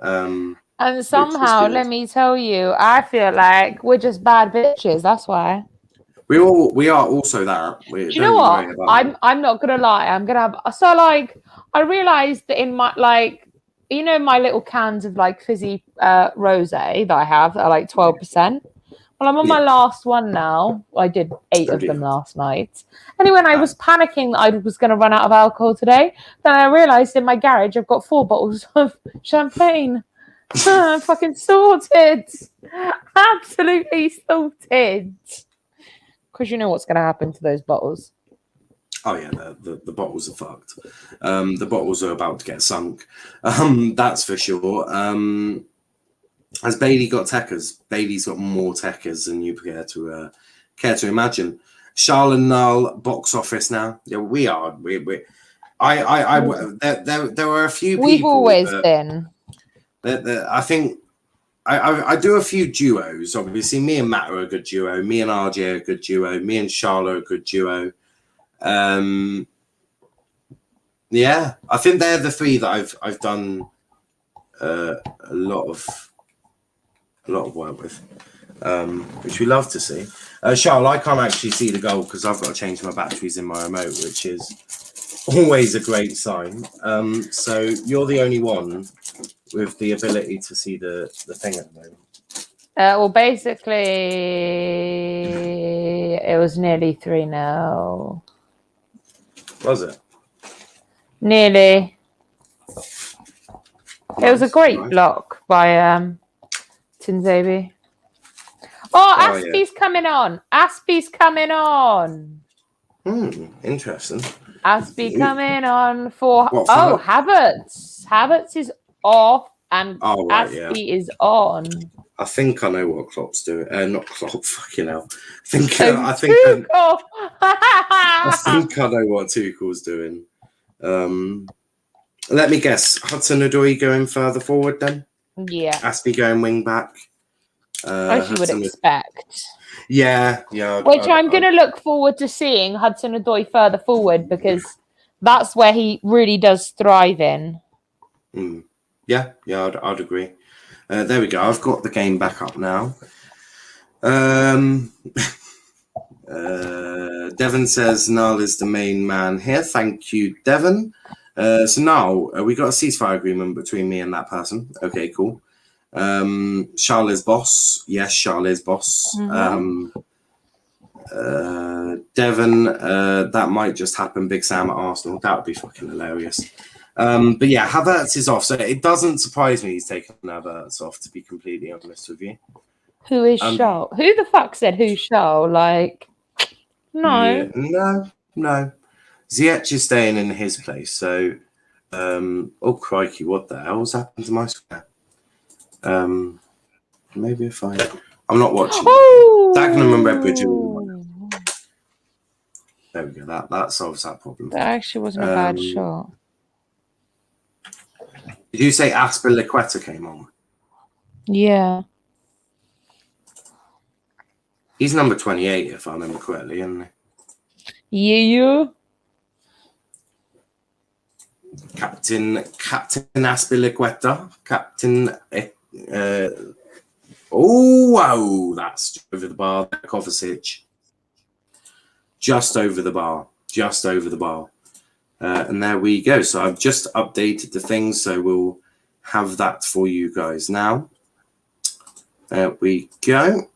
And somehow, let me tell you, I feel like we're just bad bitches. That's why. We are also that. Do you know what? I'm not gonna lie. I'm gonna have I realized that in my my little cans of fizzy rosé that I have that are 12%. Well, I'm on my last one now. I did 8 of them last night. Anyway, I was panicking that I was going to run out of alcohol today. Then I realised in my garage I've got 4 bottles of champagne. I'm fucking sorted. Absolutely sorted. Because you know what's going to happen to those bottles. Oh, yeah, the bottles are fucked. The bottles are about to get sunk. That's for sure. Has Bailey got techers? Bailey's got more techers than you care to imagine. Charl and Null box office now. Yeah, we are. There are a few people. We've always been. I think I do a few duos. Obviously, me and Matt are a good duo. Me and RJ are a good duo. Me and Charl are a good duo. Yeah, I think they're the 3 that I've done a lot of work with, which we love to see. Charl, I can't actually see the goal because I've got to change my batteries in my remote, which is always a great sign. So you're the only one with the ability to see the thing at the moment. Well, basically, it was nearly 3-0. Was it? Nearly. It was a great block by Tinzabi. Oh, Aspie's coming on. Aspie's coming on. Interesting. Aspie coming on for Havertz. Havertz is off and Aspie is on. I think I know what Klopp's doing. Not Klopp, fucking hell. I think I know what Tuchel's doing. Let me guess. Hudson-Odoi going further forward then? Yeah. Aspie going wing back. As you would expect. Yeah. Which I'm going to look forward to seeing Hudson-Odoi further forward because that's where he really does thrive in. Yeah, I'd agree. There we go. I've got the game back up now. Devon says Niall is the main man here. Thank you, Devon. So now we got a ceasefire agreement between me and that person. Okay, cool. Charl is boss. Yes, Charl is boss. Devon, that might just happen. Big Sam at Arsenal. That would be fucking hilarious. But yeah, Havertz is off, so it doesn't surprise me he's taken Havertz off, to be completely honest with you. Who is Charl? Who the fuck said who's Charl? Like, no. Yeah, no. Ziyech is staying in his place, so oh crikey, what the hell's happened to my square? Maybe if I'm not watching. Dagenham and Redbridge. There we go. That solves that problem. That actually wasn't a bad shot. Did you say Aspilicueta came on? Yeah. He's number 28, if I remember correctly, isn't he? Yeah. Captain Aspilicueta. Captain. Oh, wow. That's over the bar. Kovacic. Just over the bar. Just over the bar. And there we go. So I've just updated the thing, so we'll have that for you guys now. There we go.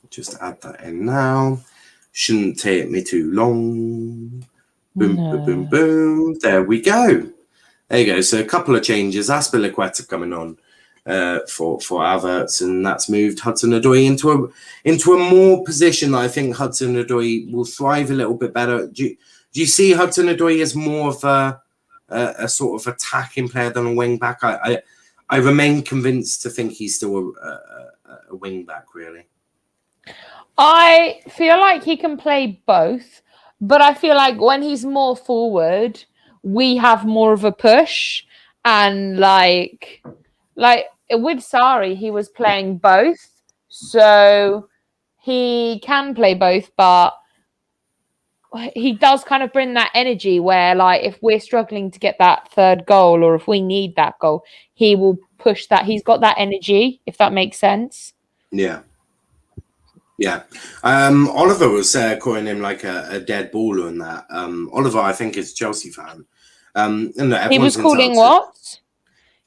Just add that in now. Shouldn't take me too long. Boom, boom, boom, boom. There we go. There you go. So a couple of changes. Aspilicueta coming on for Havertz, and that's moved Hudson-Odoi into a more position that I think Hudson-Odoi will thrive a little bit better. Do you see Hudson-Odoi as more of a sort of attacking player than a wing back? I remain convinced to think he's still a wing back, really. I feel like he can play both, but I feel like when he's more forward, we have more of a push. And like with Sarri, he was playing both, so he can play both, but he does kind of bring that energy where, like, if we're struggling to get that third goal or if we need that goal, he will push that. He's got that energy, if that makes sense. Yeah. Yeah. Oliver was calling him like a dead baller and that. Oliver, I think, is a Chelsea fan. And he was calling what?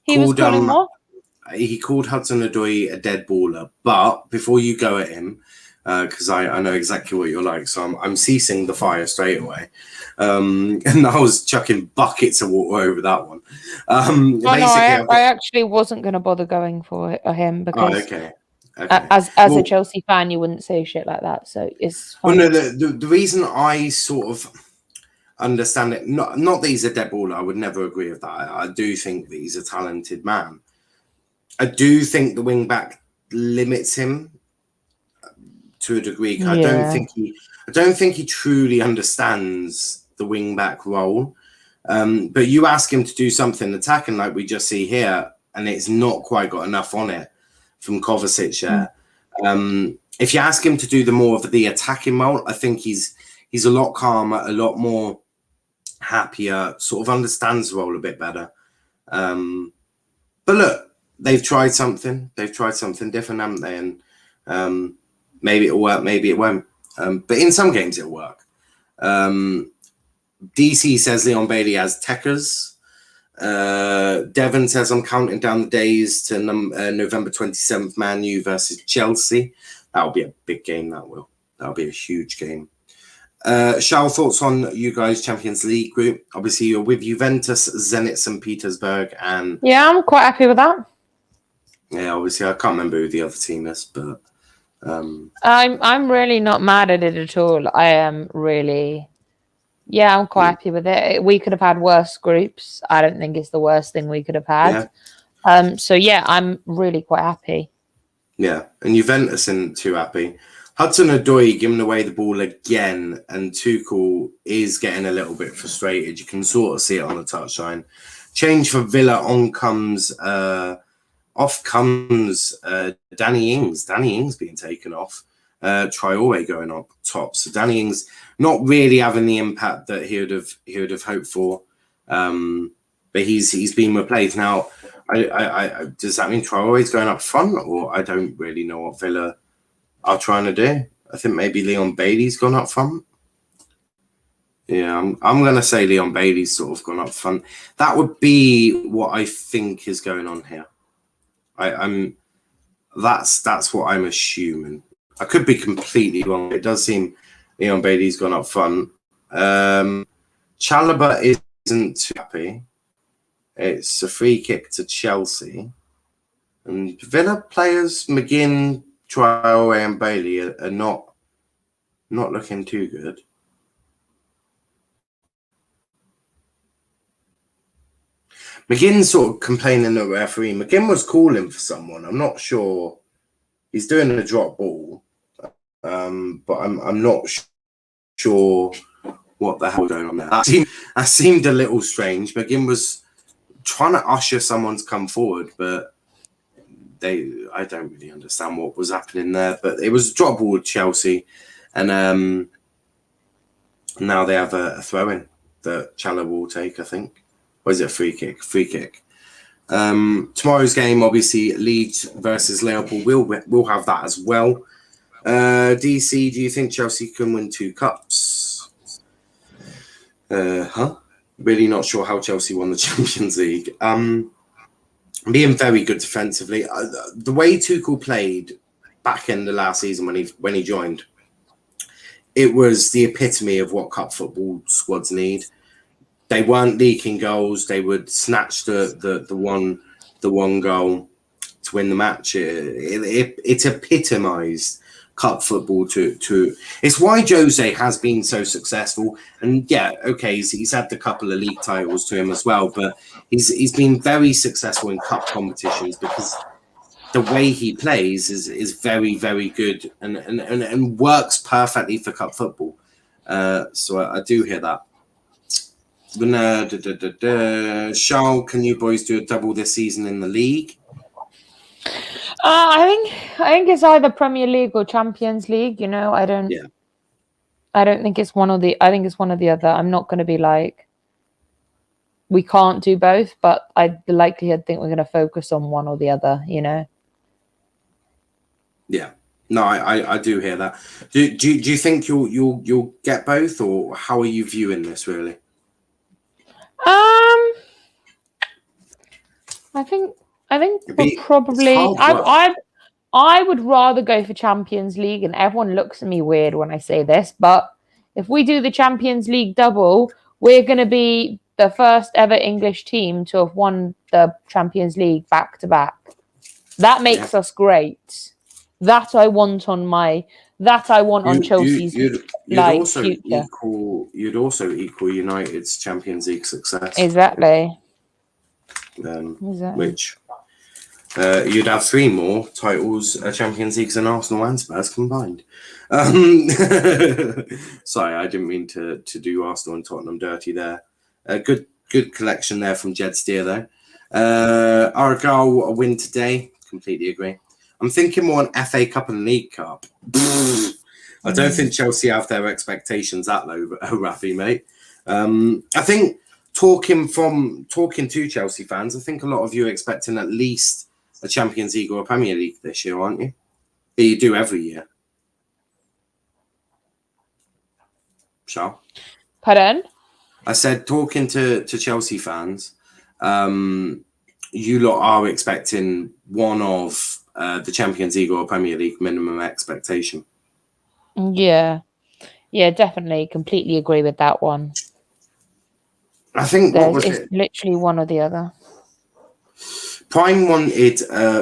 He called Hudson-Odoi a dead baller. But before you go at him, because I know exactly what you're like, so I'm ceasing the fire straight away. And I was chucking buckets of water over that one. I actually wasn't going to bother going for him because okay. As a Chelsea fan, you wouldn't say shit like that, so it's fine. Well, no, the reason I sort of understand it, not that he's a dead baller, I would never agree with that. I do think that he's a talented man. I do think the wing back limits him to a degree. Yeah. I don't think he truly understands the wing back role. But you ask him to do something attacking like we just see here, and it's not quite got enough on it from Kovacic there. If you ask him to do more of the attacking role, I think he's a lot calmer, a lot more happier, sort of understands the role a bit better. But look, they've tried something. They've tried something different, haven't they? And maybe it'll work, maybe it won't. But in some games it'll work. DC says Leon Bailey has Techers. Devon says I'm counting down the days to November 27th, Man U versus Chelsea. That'll be a big game. That'll be a huge game. Charl, thoughts on you guys' Champions League group? Obviously, you're with Juventus, Zenit St. Petersburg, and yeah, I'm quite happy with that. Yeah, obviously, I can't remember who the other team is, but I'm really not mad at it at all. I am really. Yeah, I'm quite happy with it. We could have had worse groups. I don't think it's the worst thing we could have had. Yeah. So, yeah, I'm really quite happy. Yeah, and Juventus isn't too happy. Hudson-Odoi giving away the ball again, and Tuchel is getting a little bit frustrated. You can sort of see it on the touchline. Change for Villa. Off comes Danny Ings. Danny Ings being taken off. Traore going up top. So Danny Ings not really having the impact that he would have hoped for. But he's been replaced. Now, Does that mean Traore's going up front, or I don't really know what Villa are trying to do? I think maybe Leon Bailey's gone up front. Yeah, I'm going to say Leon Bailey's sort of gone up front. That would be what I think is going on here. That's what I'm assuming. I could be completely wrong. It does seem Leon Bailey's gone up front. Chalobah isn't too happy. It's a free kick to Chelsea. And Villa players, McGinn, Traore and Bailey are not looking too good. McGinn's sort of complaining at the referee. McGinn was calling for someone. I'm not sure. He's doing a drop ball. But I'm not sure what the hell going on there. That seemed a little strange. McGinn was trying to usher someone to come forward, but I don't really understand what was happening there. But it was a drop ball with Chelsea, and now they have a throw-in that Chalobah will take, I think. Or is it a free kick? Free kick. Tomorrow's game, obviously, Leeds versus Liverpool. We'll have that as well. DC, do you think Chelsea can win 2 cups? Really not sure how Chelsea won the Champions League. Being very good defensively. The way Tuchel played back in the last season when he joined, it was the epitome of what cup football squads need. They weren't leaking goals. They would snatch the one goal to win the match. It epitomised cup football to it's why Jose has been so successful. And yeah, okay, he's had a couple of league titles to him as well, but he's been very successful in cup competitions because the way he plays is very, very good and works perfectly for cup football. So I do hear that. Charl, can you boys do a double this season in the league? I think it's either Premier League or Champions League. You know, I don't think it's one or the. I think it's one or the other. I'm not going to be like we can't do both, but the likelihood think we're going to focus on one or the other. You know. Yeah. No, I do hear that. Do you think you'll get both, or how are you viewing this really? I think we'll probably. I would rather go for Champions League, and everyone looks at me weird when I say this, but if we do the Champions League double, we're going to be the first ever English team to have won the Champions League back to back. That makes us great. That I want on Chelsea's future. You'd also equal United's Champions League success. Exactly. Which you'd have 3 more titles, Champions Leagues and Arsenal and Spurs combined. Sorry, I didn't mean to do Arsenal and Tottenham dirty there. Good collection there from Jed Steer though. Argyle a win today. Completely agree. I'm thinking more an FA Cup and League Cup. I don't think Chelsea have their expectations that low, Rafi, mate. I think talking to Chelsea fans, I think a lot of you are expecting at least a Champions League or a Premier League this year, aren't you? That you do every year. Charl? Pardon? I said talking to Chelsea fans, you lot are expecting one of the Champions League or Premier League minimum expectation. Yeah, definitely. Completely agree with that one. I think it's literally one or the other. Prime wanted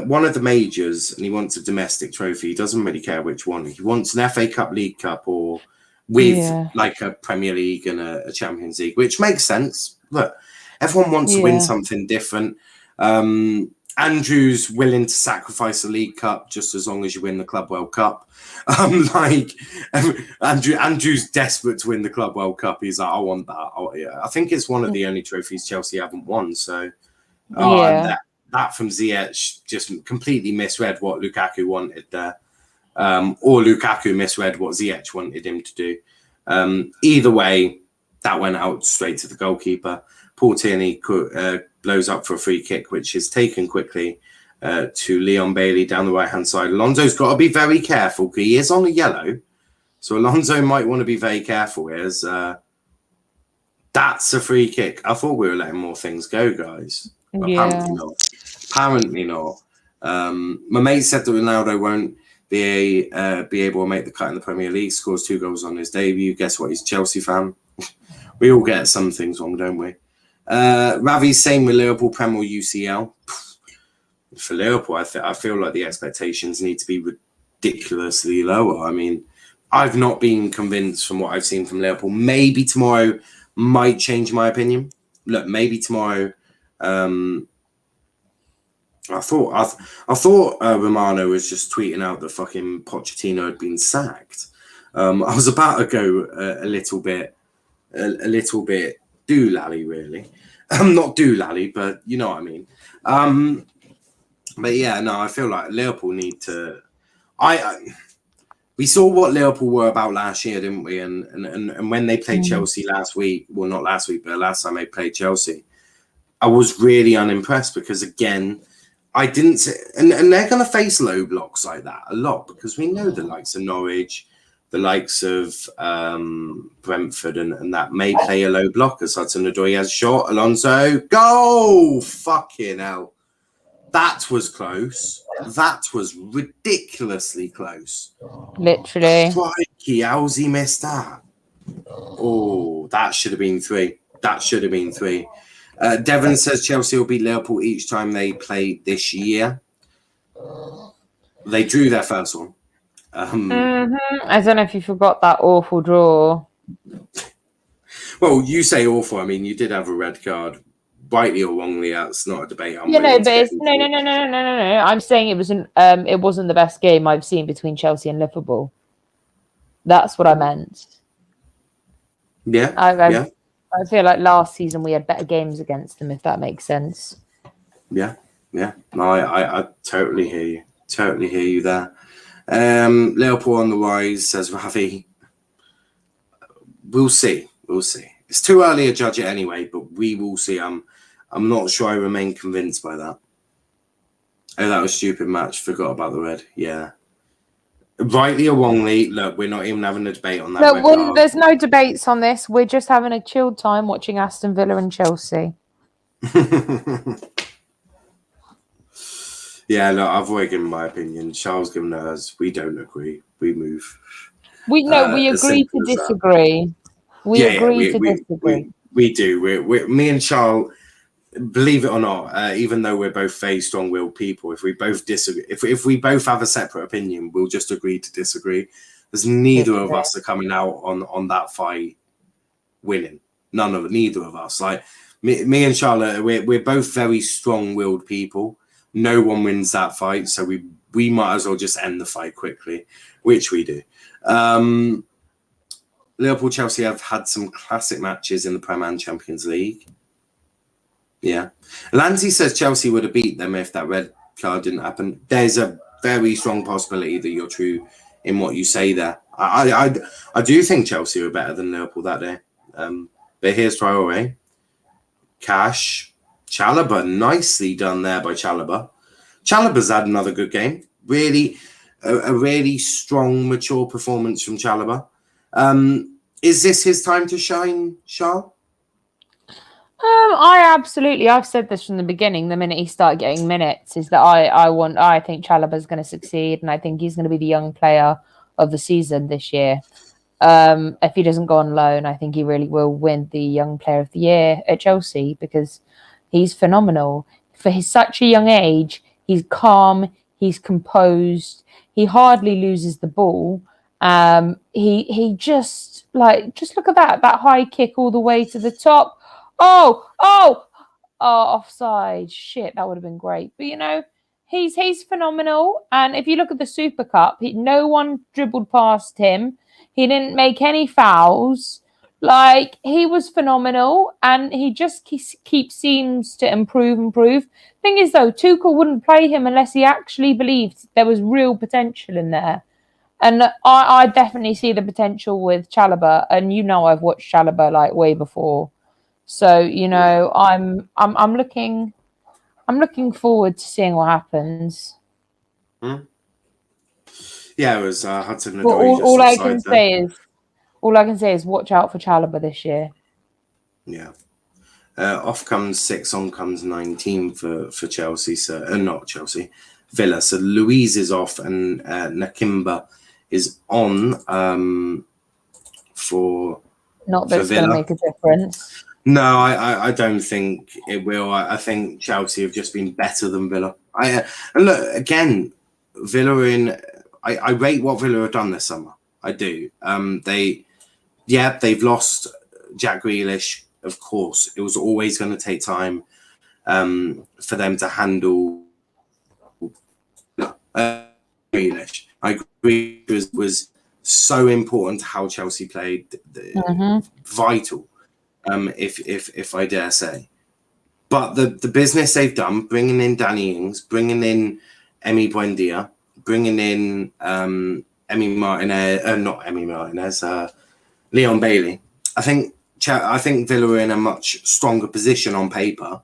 one of the majors, and he wants a domestic trophy. He doesn't really care which one. He wants an FA Cup, League Cup, or with like a Premier League and a Champions League, which makes sense. Look, everyone wants to win something different. Andrew's willing to sacrifice the League Cup just as long as you win the Club World Cup. Andrew's desperate to win the Club World Cup. He's like, I want that. I think it's one of the only trophies Chelsea haven't won. So that from Ziyech just completely misread what Lukaku wanted there. Or Lukaku misread what Ziyech wanted him to do. Either way, that went out straight to the goalkeeper. Paul Tierney blows up for a free kick, which is taken quickly to Leon Bailey down the right-hand side. Alonso's got to be very careful. He is on a yellow, so Alonso might want to be very careful here. That's a free kick. I thought we were letting more things go, guys. Apparently not. Apparently not. My mate said that Ronaldo won't be able to make the cut in the Premier League. Scores 2 goals on his debut. Guess what? He's a Chelsea fan. We all get some things wrong, don't we? Ravi's saying with Liverpool, Prem or UCL. For Liverpool, I feel like the expectations need to be ridiculously lower. I mean, I've not been convinced from what I've seen from Liverpool. Maybe tomorrow might change my opinion. Look, maybe tomorrow. I thought Romano was just tweeting out that fucking Pochettino had been sacked. I was about to go a little bit doolally, really. Not doolally, but you know what I mean. But yeah, no, I feel like Liverpool need to. We saw what Liverpool were about last year, didn't we? And when they played Chelsea last week, well, not last week, but last time they played Chelsea, I was really unimpressed because again, I didn't say, and they're going to face low blocks like that a lot because we know the likes of Norwich, the likes of Brentford, and that may play a low block as Hudson-Odoi has a shot. Alonso, go! Fucking hell. That was close. That was ridiculously close. Literally. Crikey, how's he missed that? Oh, that should have been 3. That should have been 3. Devon says Chelsea will beat Liverpool each time they play this year. They drew their first one. I don't know if you forgot that awful draw. Well, you say awful. I mean, you did have a red card. Rightly or wrongly, that's not a debate. But it's no. I'm saying it wasn't the best game I've seen between Chelsea and Liverpool. That's what I meant. Yeah, I feel like last season we had better games against them, if that makes sense. Yeah. No, I totally hear you. Totally hear you there. Liverpool on the rise, says Ravi. We'll see. It's too early to judge it anyway, but we will see. I'm not sure I remain convinced by that. Oh, that was a stupid match. Forgot about the red. Yeah. Rightly or wrongly, look, we're not even having a debate on that. No, there's no debates on this. We're just having a chilled time watching Aston Villa and Chelsea. Yeah, look, I've already given my opinion. Charles given hers. We don't agree. We move. We agree to disagree. We agree to disagree. We do. Me and Charles, believe it or not, even though we're both very strong-willed people, if we both disagree, if we both have a separate opinion, we'll just agree to disagree. There's neither of us are coming out on that fight winning. Neither of us. Like me and Charlotte, we're both very strong-willed people. No one wins that fight, so we might as well just end the fight quickly, which we do. Liverpool, Chelsea have had some classic matches in the Premier and Champions League. Yeah. Lanzi says Chelsea would have beat them if that red card didn't happen. There's a very strong possibility that you're true in what you say there. I do think Chelsea were better than Liverpool that day. But here's Traore. Cash. Chalobah. Nicely done there by Chalobah. Chalobah's had another good game. Really, a really strong, mature performance from Chalobah. Is this his time to shine, Charl? I've said this from the beginning. The minute he started getting minutes, is that I think Chalobah's going to succeed, and I think he's going to be the young player of the season this year. If he doesn't go on loan, I think he really will win the Young Player of the Year at Chelsea because he's phenomenal for such a young age. He's calm, he's composed, he hardly loses the ball. He just look at that high kick all the way to the top. Oh, offside. Shit, that would have been great. But he's phenomenal. And if you look at the Super Cup, no one dribbled past him. He didn't make any fouls. He was phenomenal, and he just seems to improve. Thing is, though, Tuchel wouldn't play him unless he actually believed there was real potential in there. And I definitely see the potential with Chalobah. And I've watched Chalobah way before. So I'm looking forward to seeing what happens. Yeah, it was Hudson Well, Odoi just all I offside can there. say is watch out for Chalobah this year. Yeah. Off comes 6, on comes 19 for Chelsea. So not Chelsea, Villa. So Louise is off and Nakimba is on for Not that it's going to Villa. make a difference. No, I don't think it will. I think Chelsea have just been better than Villa. And look, again, Villa I rate what Villa have done this summer. I do. They've lost Jack Grealish. Of course, it was always going to take time for them to handle Grealish. I agree, it was so important to how Chelsea played, vital, if I dare say. But the business they've done, bringing in Danny Ings, bringing in Emi Buendia, bringing in Leon Bailey, I think Villa are in a much stronger position on paper.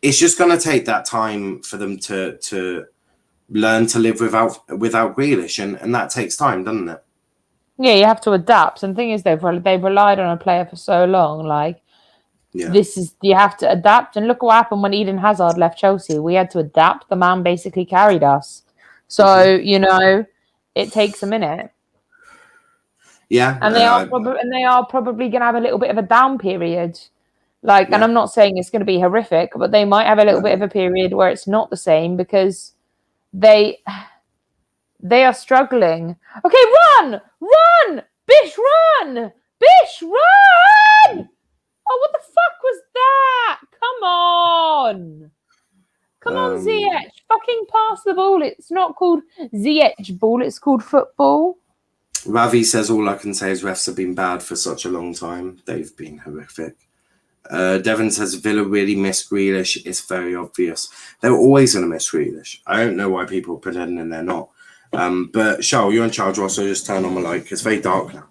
It's just going to take that time for them to learn to live without Grealish, and that takes time, doesn't it? Yeah, you have to adapt. And the thing is, they've relied on a player for so long. You have to adapt. And look what happened when Eden Hazard left Chelsea. We had to adapt. The man basically carried us. So it takes a minute. Yeah, and they are probably going to have a little bit of a down period. And I'm not saying it's going to be horrific, but they might have a little bit of a period where it's not the same because they are struggling. Okay, run, Bish, run. Oh, what the fuck was that? Come on, Ziyech, fucking pass the ball. It's not called Ziyech ball. It's called football. Ravi says, all I can say is refs have been bad for such a long time. They've been horrific. Devon says, Villa really missed Grealish. It's very obvious. They're always going to miss Grealish. I don't know why people are pretending they're not. But Charl, you're in charge also. Just turn on the light. It's very dark now.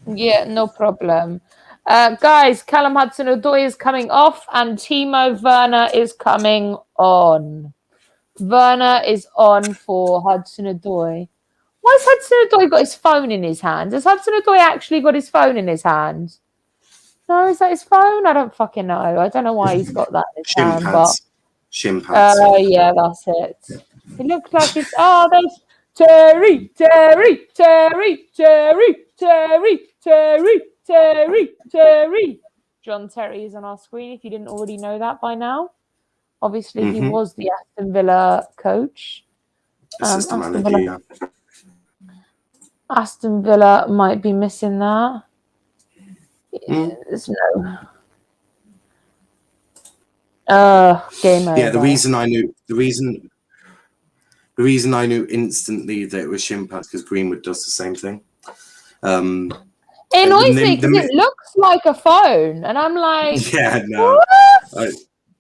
Yeah, no problem. Guys, Callum Hudson-Odoi is coming off and Timo Werner is coming on. Werner is on for Hudson-Odoi. Why has Hudson-Odoi got his phone in his hand? Has Hudson-Odoi actually got his phone in his hand? No, is that his phone? I don't fucking know. I don't know why he's got that in his hand. Shin pads. Yeah, that's it. It looks like it's... Oh, there's Terry. John Terry is on our screen, if you didn't already know that by now. Obviously, he was the Aston Villa coach. Aston Villa might be missing that. There's no. Game over. Yeah, the reason I knew instantly that it was shin pads because Greenwood does the same thing. It annoys me because it looks like a phone, and I'm like, yeah, no,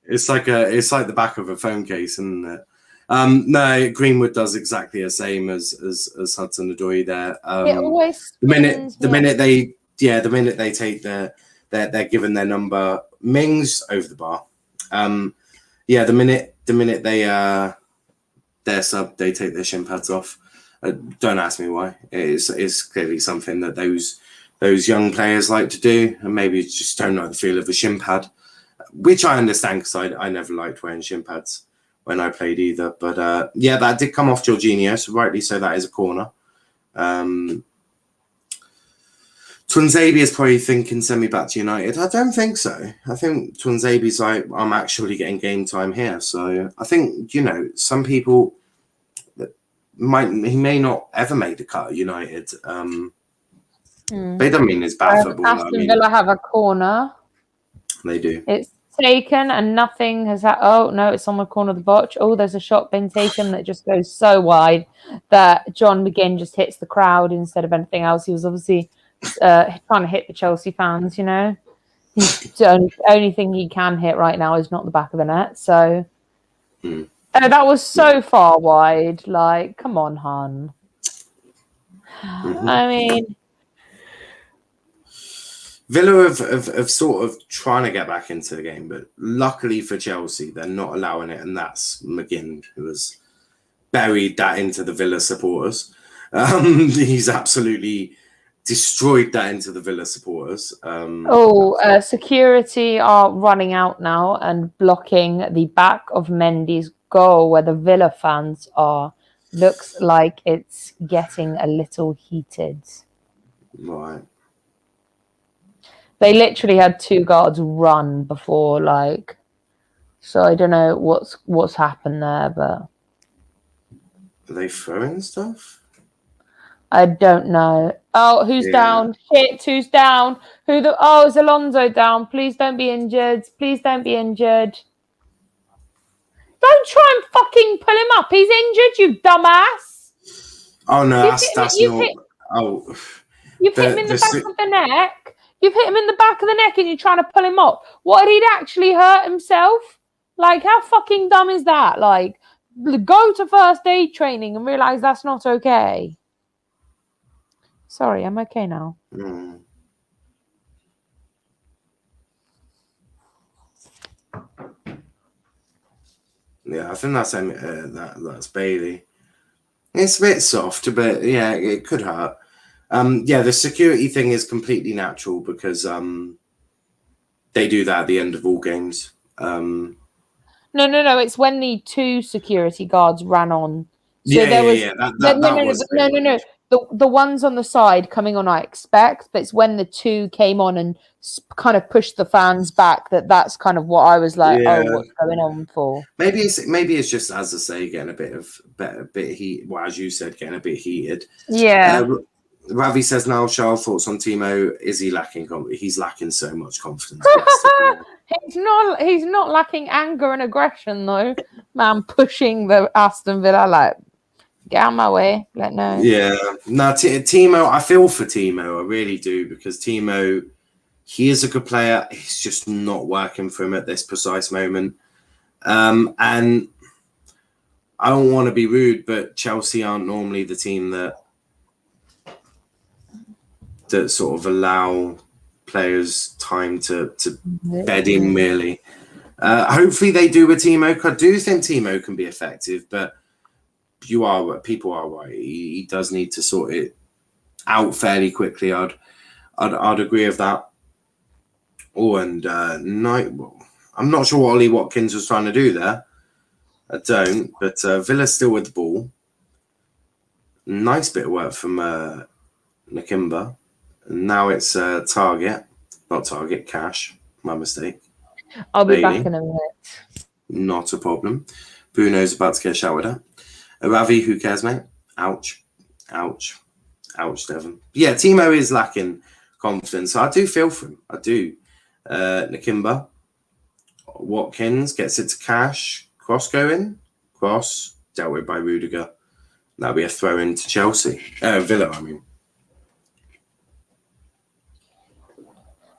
it's like the back of a phone case, isn't it? No, Greenwood does exactly the same as Hudson-Odoi there. It always the minute they take they're given their number, Mings over the bar. The minute they're sub, they take their shin pads off. Don't ask me why. It's clearly something that those young players like to do, and maybe just don't like the feel of a shin pad, which I understand because I never liked wearing shin pads when I played either. But that did come off Jorginho, so rightly so. That is a corner. Tuanzebe is probably thinking send me back to United. I don't think so. I think Tuanzebe's like, I'm actually getting game time here. So I think, some people he may not ever make the cut at United. But it doesn't mean it's bad football. Aston Villa have a corner. They do. It's taken and nothing has happened. Oh, no, it's on the corner of the box. Oh, there's a shot been taken that just goes so wide that John McGinn just hits the crowd instead of anything else. He was obviously trying to hit the Chelsea fans, The only thing he can hit right now is not the back of the net. So that was so far wide. Like, come on, hun. I mean... Villa have sort of trying to get back into the game, but luckily for Chelsea, they're not allowing it, and that's McGinn who has buried that into the Villa supporters. He's absolutely destroyed that into the Villa supporters. Security are running out now and blocking the back of Mendy's goal where the Villa fans are. Looks like it's getting a little heated. Right. They literally had 2 guards run before, so I don't know what's happened there, but Are they throwing stuff? I don't know. Oh, who's down? Shit, who's down? Is Alonso down? Please don't be injured. Please don't be injured. Don't try and fucking pull him up. He's injured, you dumbass. Oh no, that's not. You've hit him in the back of the neck. You've hit him in the back of the neck and you're trying to pull him up. What, had he actually hurt himself? How fucking dumb is that? Go to first aid training and realise that's not okay. Sorry, I'm okay now. Mm. Yeah, I think that's Bailey. It's a bit soft, but yeah, it could hurt. The security thing is completely natural because they do that at the end of all games. No. It's when the 2 security guards ran on. So The ones on the side coming on, I expect, but it's when the 2 came on and kind of pushed the fans back that's kind of what I was like. Yeah. Oh, what's going on for? Maybe it's just, as I say, getting a bit heat. Well, as you said, getting a bit heated. Yeah. Ravi says now, Charl, thoughts on Timo? Is he lacking? He's lacking so much confidence. He's not lacking anger and aggression though. Man, pushing the Aston Villa get out of my way. Let know. Yeah. No, Timo, I feel for Timo. I really do, because Timo, he is a good player. He's just not working for him at this precise moment. And I don't want to be rude, but Chelsea aren't normally the team that sort of allow players time to bed in, really. Hopefully they do with Timo. I do think Timo can be effective, but people are right. He does need to sort it out fairly quickly. I'd agree with that. I'm not sure what Ollie Watkins was trying to do there. I don't, but Villa's still with the ball. Nice bit of work from Nakimba. Now it's Cash. My mistake. I'll be back in a minute. Not a problem. Bruno's about to get shouted at. Ravi, who cares, mate? Ouch, Devon. Yeah, Timo is lacking confidence. I do feel for him. I do. Nakimba. Watkins gets it to Cash. Cross dealt with by Rudiger. That'll be a throw in to Chelsea. Villa, I mean.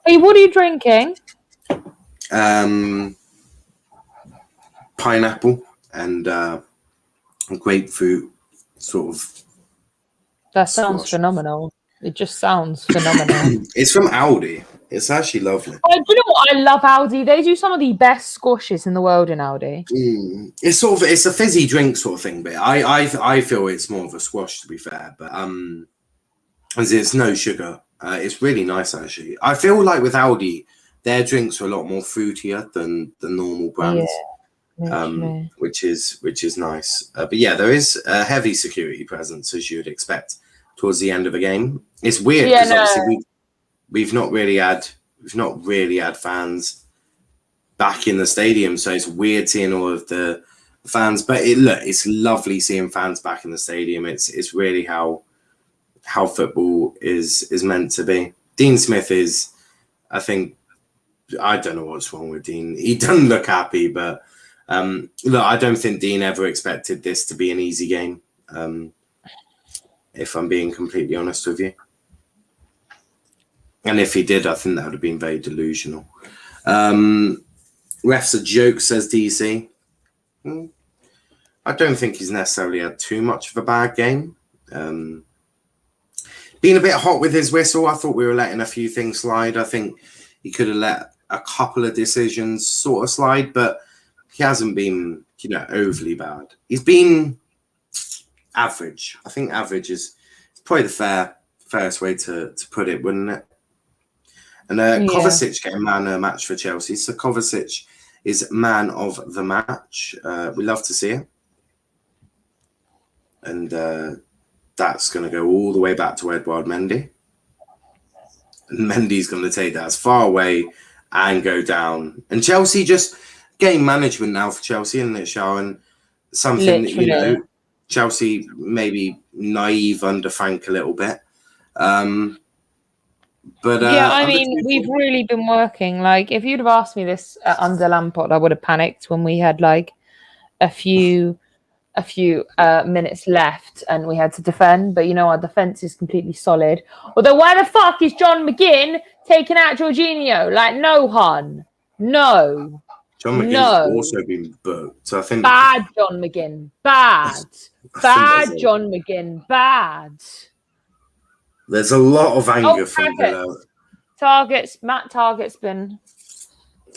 Hey, what are you drinking? Pineapple and grapefruit sort of. That sounds phenomenal. It just sounds phenomenal. It's from Aldi. It's actually lovely. Oh, do you know what? I love Aldi. They do some of the best squashes in the world in Aldi. It's a fizzy drink sort of thing, but I feel it's more of a squash, to be fair. But as it's no sugar. It's really nice, actually. I feel like with Aldi, their drinks are a lot more fruitier than the normal brands, which is nice. But yeah, there is a heavy security presence, as you'd expect, towards the end of a game. It's weird because obviously we've not really had fans back in the stadium, so it's weird seeing all of the fans. But it's lovely seeing fans back in the stadium. It's really how football is meant to be. Dean Smith is, I think, I don't know what's wrong with Dean. He doesn't look happy, but I don't think Dean ever expected this to be an easy game, if I'm being completely honest with you. And if he did, I think that would have been very delusional. Ref's a joke, says DC. I don't think he's necessarily had too much of a bad game. been a bit hot with his whistle. I thought we were letting a few things slide. I think he could have let a couple of decisions sort of slide, but he hasn't been, overly bad. He's been average. I think average is probably the fairest way to put it, wouldn't it? And Kovacic getting man of the match for Chelsea. So Kovacic is man of the match. We love to see it. And that's going to go all the way back to Edouard Mendy. And Mendy's going to take that as far away and go down. And Chelsea just game management now for Chelsea, isn't it, Charl? And something that, Chelsea maybe naive under Frank a little bit. But I mean, we've really been working. Like, if you'd have asked me this under Lampard, I would have panicked when we had like a few minutes left and we had to defend. But our defense is completely solid. Although, why the fuck is John McGinn taking out Jorginho? Like, no, hun, no. John McGinn's also been booked. So I think bad John McGinn, bad John McGinn, bad. There's a lot of anger from below. Matt Target's been.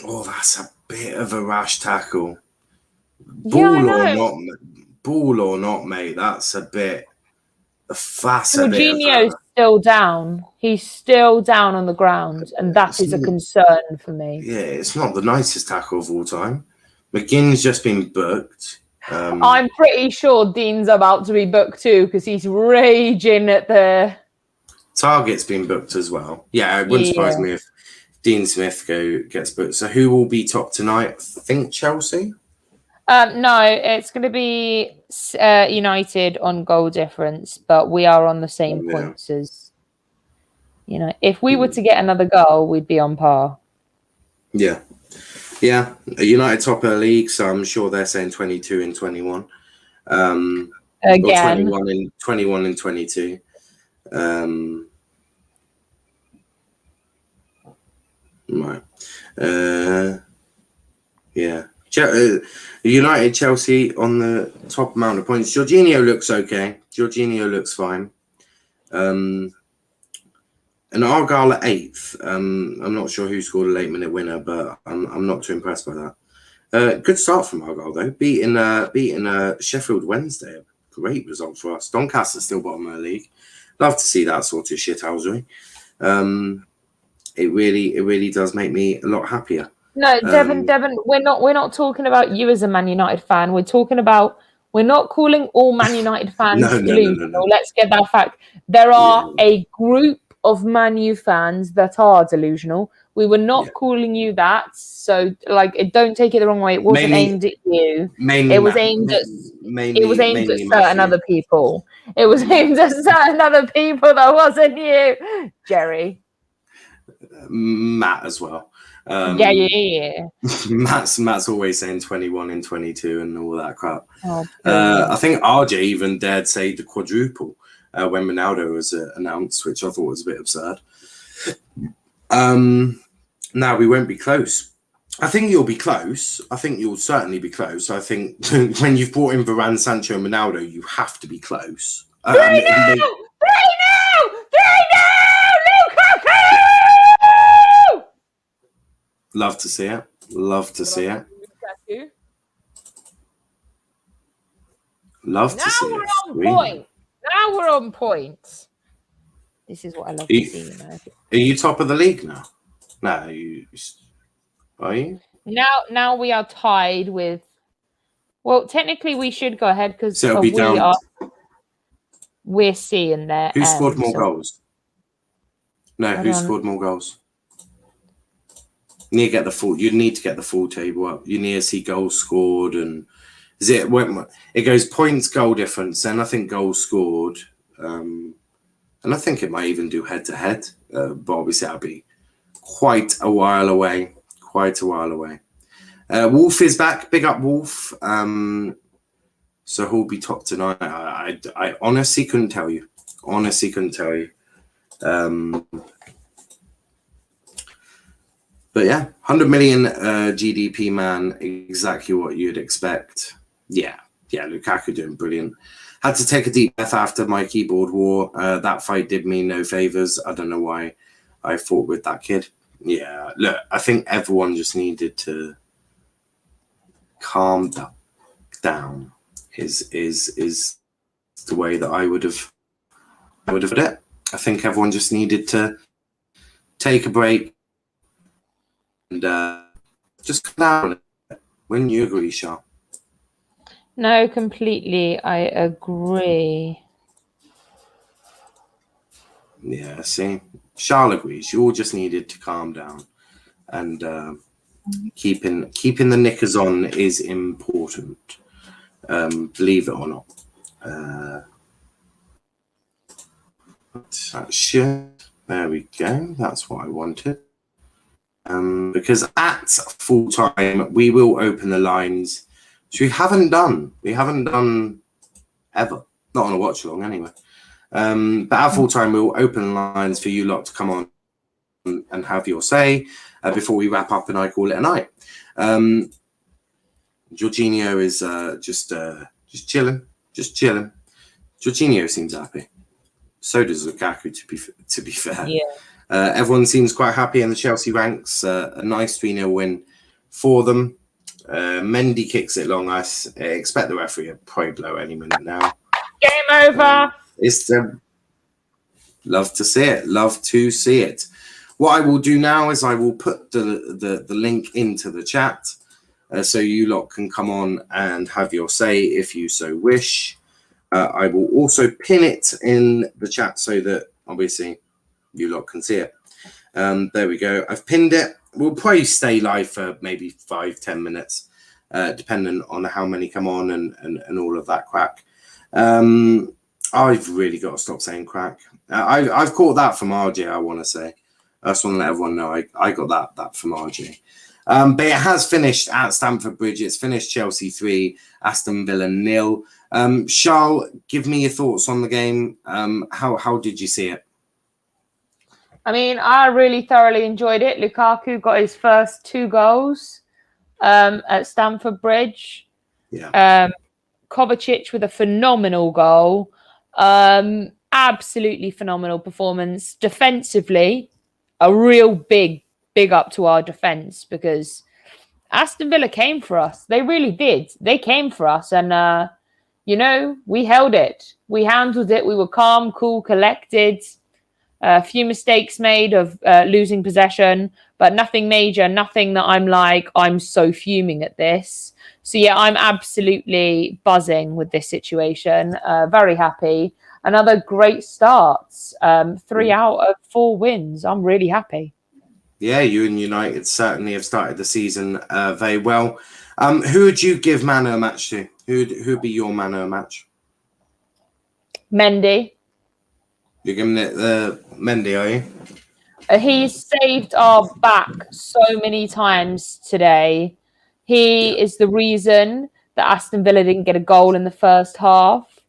Oh, that's a bit of a rash tackle. Ball or not, mate. That's a bit. Jorginho's still down. He's still down on the ground, and that is a concern for me. Yeah, it's not the nicest tackle of all time. McGinn's just been booked. I'm pretty sure Dean's about to be booked too because he's raging at the. Target's been booked as well. Yeah, it wouldn't surprise me if Dean Smith gets booked. So who will be top tonight? I think Chelsea. No, it's going to be United on goal difference, but we are on the same points as. If we were to get another goal, we'd be on par. Yeah. United top of the league, so I'm sure they're saying 22 and 21. Again, or 21 and 22. Right. Yeah. United, Chelsea on the top amount of points. Jorginho looks okay. Jorginho looks fine. And Argyle at 8th. I'm not sure who scored a late-minute winner, but I'm not too impressed by that. Good start from Argyle though. Beating Sheffield Wednesday. A great result for us. Doncaster's still bottom of the league. Love to see that sort of shithousery. It really does make me a lot happier. No, Devon, we're not talking about you as a Man United fan. We're not calling all Man United fans delusional. No. Let's get that fact. There are a group of Man U fans that are delusional. We were not calling you that, so don't take it the wrong way. It wasn't aimed at you. It was aimed at certain other people. It was aimed at certain other people. That wasn't you, Jerry. Matt as well. Yeah. Matt's always saying 21 and 22 and all that crap. I think RJ even dared say the quadruple when Ronaldo was announced, which I thought was a bit absurd. Now we won't be close. I think you'll be close. I think you'll certainly be close. I think when you've brought in Varane, Sancho, and Ronaldo, you have to be close. 3-0! Love to see it. Love to see it. Love to see it. Now we're on point. This is what I love to see. Are you top of the league now? No, are you? Now we are tied with. Well, technically we should go ahead because so it'll be down. We're C in there. Who scored more goals? No, who scored more goals? You need to get the full table up. You need to see goals scored, and it goes points, goal difference, then I think goals scored, and I think it might even do head to head. But obviously that'll be quite a while away. Wolf is back. Big up, Wolf. So who'll be top tonight? I honestly couldn't tell you. But yeah, 100 million GDP man, exactly what you'd expect. Yeah, Lukaku doing brilliant. Had to take a deep breath after my keyboard war. That fight did me no favors. I don't know why I fought with that kid. Yeah, look, I think everyone just needed to calm down. Is the way that I would have put it. I think everyone just needed to take a break and just calm down a little bit. Wouldn't you agree, Charl? No, completely. I agree. Yeah, see, Charl agrees. You all just needed to calm down, and keeping the knickers on is important. Believe it or not. There we go. That's what I wanted. Because at full time we will open the lines, which we haven't done. We haven't done ever. Not on a watch along anyway. But at full time we'll open lines for you lot to come on and have your say before we wrap up and I call it a night. Jorginho is just chilling. Jorginho seems happy. So does Lukaku, to be fair. Yeah. Everyone seems quite happy in the Chelsea ranks. A nice 3-0 win for them. Mendy kicks it long. I expect the referee will probably blow any minute now. Game over. It's love to see it. Love to see it. What I will do now is I will put the link into the chat so you lot can come on and have your say if you so wish. I will also pin it in the chat so that obviously you lot can see it. There we go. I've pinned it. We'll probably stay live for maybe 5-10 minutes, depending on how many come on and all of that crack. I've really got to stop saying crack. I've caught that from RJ, I want to say. I just want to let everyone know I got that from RJ. But it has finished at Stamford Bridge. It's finished Chelsea 3, Aston Villa 0. Charl, give me your thoughts on the game. How did you see it? I mean, I really thoroughly enjoyed it. Lukaku got his first 2 goals at Stamford Bridge. Yeah. Kovacic with a phenomenal goal. Absolutely phenomenal performance. Defensively, a real big up to our defence because Aston Villa came for us. They really did. They came for us and, we held it. We handled it. We were calm, cool, collected. A few mistakes made of losing possession, but nothing major, nothing that I'm so fuming at this. So, yeah, I'm absolutely buzzing with this situation. Very happy. Another great start. 3 out of 4 wins. I'm really happy. Yeah, you and United certainly have started the season very well. Who would you give man of the match to? Who'd be your man of the match? Mendy. You're giving it Mendy, are you? He's saved our back so many times today. He is the reason that Aston Villa didn't get a goal in the first half.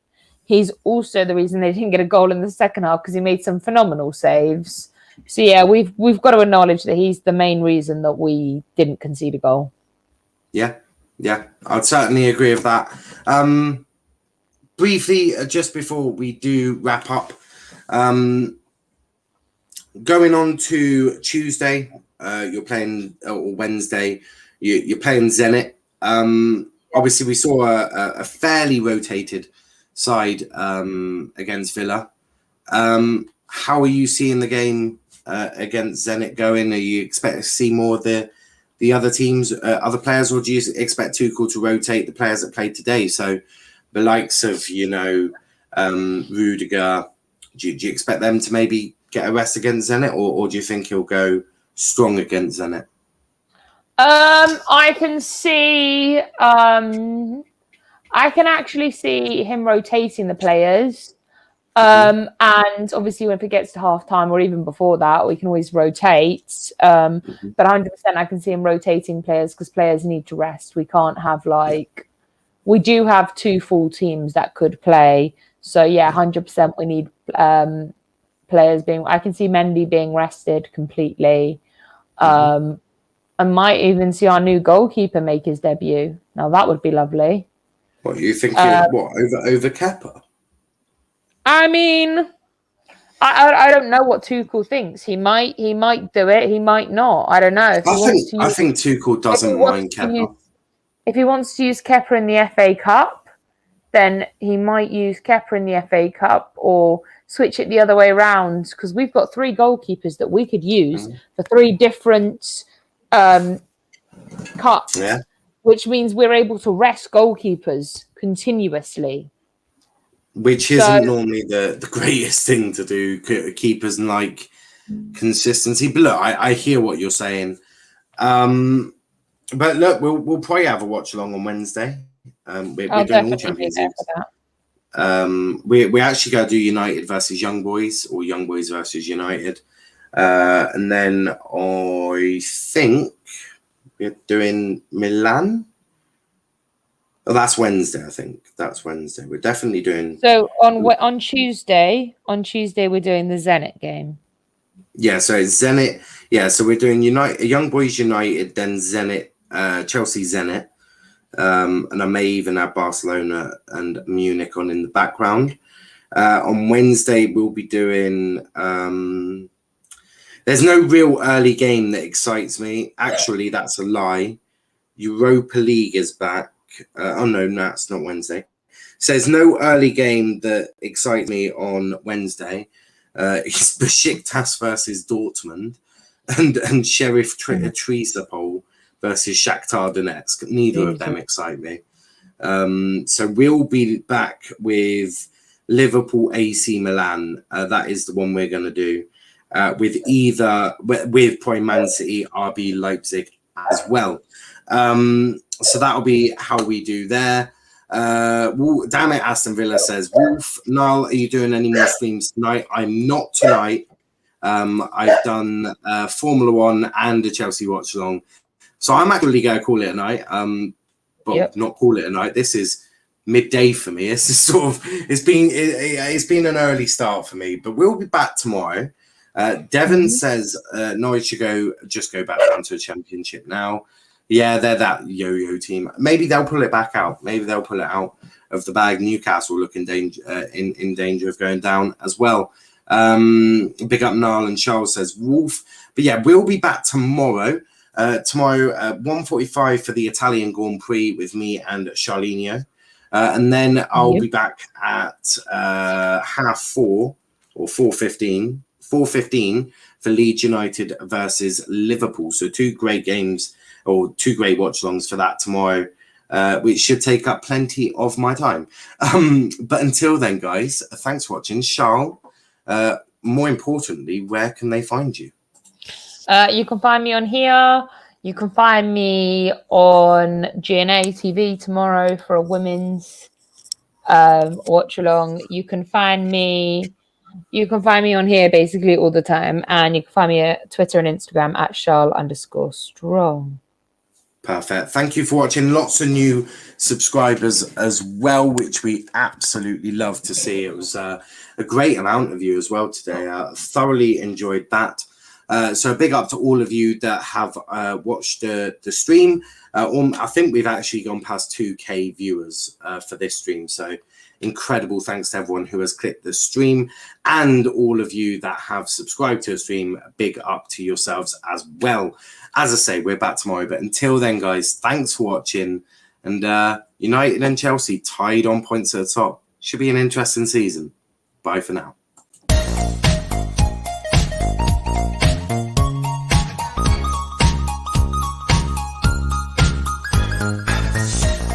He's also the reason they didn't get a goal in the second half because he made some phenomenal saves. So, yeah, we've got to acknowledge that he's the main reason that we didn't concede a goal. Yeah, I'd certainly agree with that. Briefly, just before we do wrap up, going on to Tuesday, you're playing, or Wednesday, you're playing Zenit. Obviously, we saw a fairly rotated side against Villa. How are you seeing the game against Zenit going? Are you expect to see more of the other teams, other players, or do you expect Tuchel to rotate the players that played today? So the likes of, Rudiger, do you expect them to maybe get a rest against Zenit, or do you think he'll go strong against Zenit? I can actually see him rotating the players. And obviously if it gets to half time or even before that, we can always rotate. But 100% I can see him rotating players because players need to rest. We can't have we do have 2 full teams that could play. So yeah, 100% we need players I can see Mendy being rested completely. I might even see our new goalkeeper make his debut. Now that would be lovely. What you think? Over Kepa? I mean, I don't know what Tuchel thinks. He might do it. He might not. I don't know. If I think Tuchel doesn't mind Kepa. If he wants to use Kepa in the FA Cup, then he might use Kepa in the FA Cup or switch it the other way around, because we've got 3 goalkeepers that we could use for 3 different cups, which means we're able to rest goalkeepers continuously. Which isn't normally the greatest thing to do. Keepers like consistency. But look, I hear what you're saying. But look, we'll probably have a watch along on Wednesday. We're doing all Champions League. We actually go do United versus Young Boys or Young Boys versus United. And then I think we're doing Milan. Oh, that's Wednesday, I think. That's Wednesday. We're definitely doing. So on Tuesday, we're doing the Zenit game. Yeah, so it's Zenit. Yeah, so we're doing Young Boys United, then Zenit, Chelsea Zenit. And I may even have Barcelona and Munich on in the background. On Wednesday, we'll be doing. There's no real early game that excites me. Actually, that's a lie. Europa League is back. Oh no, that's not Wednesday. So there's no early game that excites me on Wednesday. It's Besiktas versus Dortmund and Sheriff Trisapol versus Shakhtar Donetsk. Neither of them excite me. So we'll be back with Liverpool AC Milan. That is the one we're going to do. With probably Man City, RB Leipzig as well. So that'll be how we do there. Damn it, Aston Villa says, Wolf, Niall, are you doing any more streams tonight? I'm not tonight. I've done Formula One and a Chelsea watch along. So I'm actually going to call it a night. Not call it a night. This is midday for me. It's just sort of it's been an early start for me, but we'll be back tomorrow. Devon says Norwich should just go back down to a championship now. Yeah, they're that yo-yo team. Maybe they'll pull it back out. Maybe they'll pull it out of the bag. Newcastle look in danger of going down as well. Big up Niall and Charl says Wolf. But yeah, we'll be back tomorrow. Tomorrow at 1:45 for the Italian Grand Prix with me and Charlinho. And then I'll be back at 4:30 or 4:15. 4:15 for Leeds United versus Liverpool. So 2 great games or 2 great watch-alongs for that tomorrow, which should take up plenty of my time. But until then, guys, thanks for watching. Charl, more importantly, where can they find you? You can find me on here. You can find me on GNA TV tomorrow for a women's watch-along. You can find me on here basically all the time, and you can find me at Twitter and Instagram at Charl_strong. Perfect. Thank you for watching. Lots of new subscribers as well, which we absolutely love to see. It was a great amount of you as well today. Thoroughly enjoyed that. So big up to all of you that have watched the stream. I think we've actually gone past 2K viewers for this stream. So incredible thanks to everyone who has clicked the stream, and all of you that have subscribed to the stream. Big up to yourselves as well. As I say, we're back tomorrow, but until then, guys, thanks for watching. And United and Chelsea tied on points at the top. Should be an interesting season. Bye for now.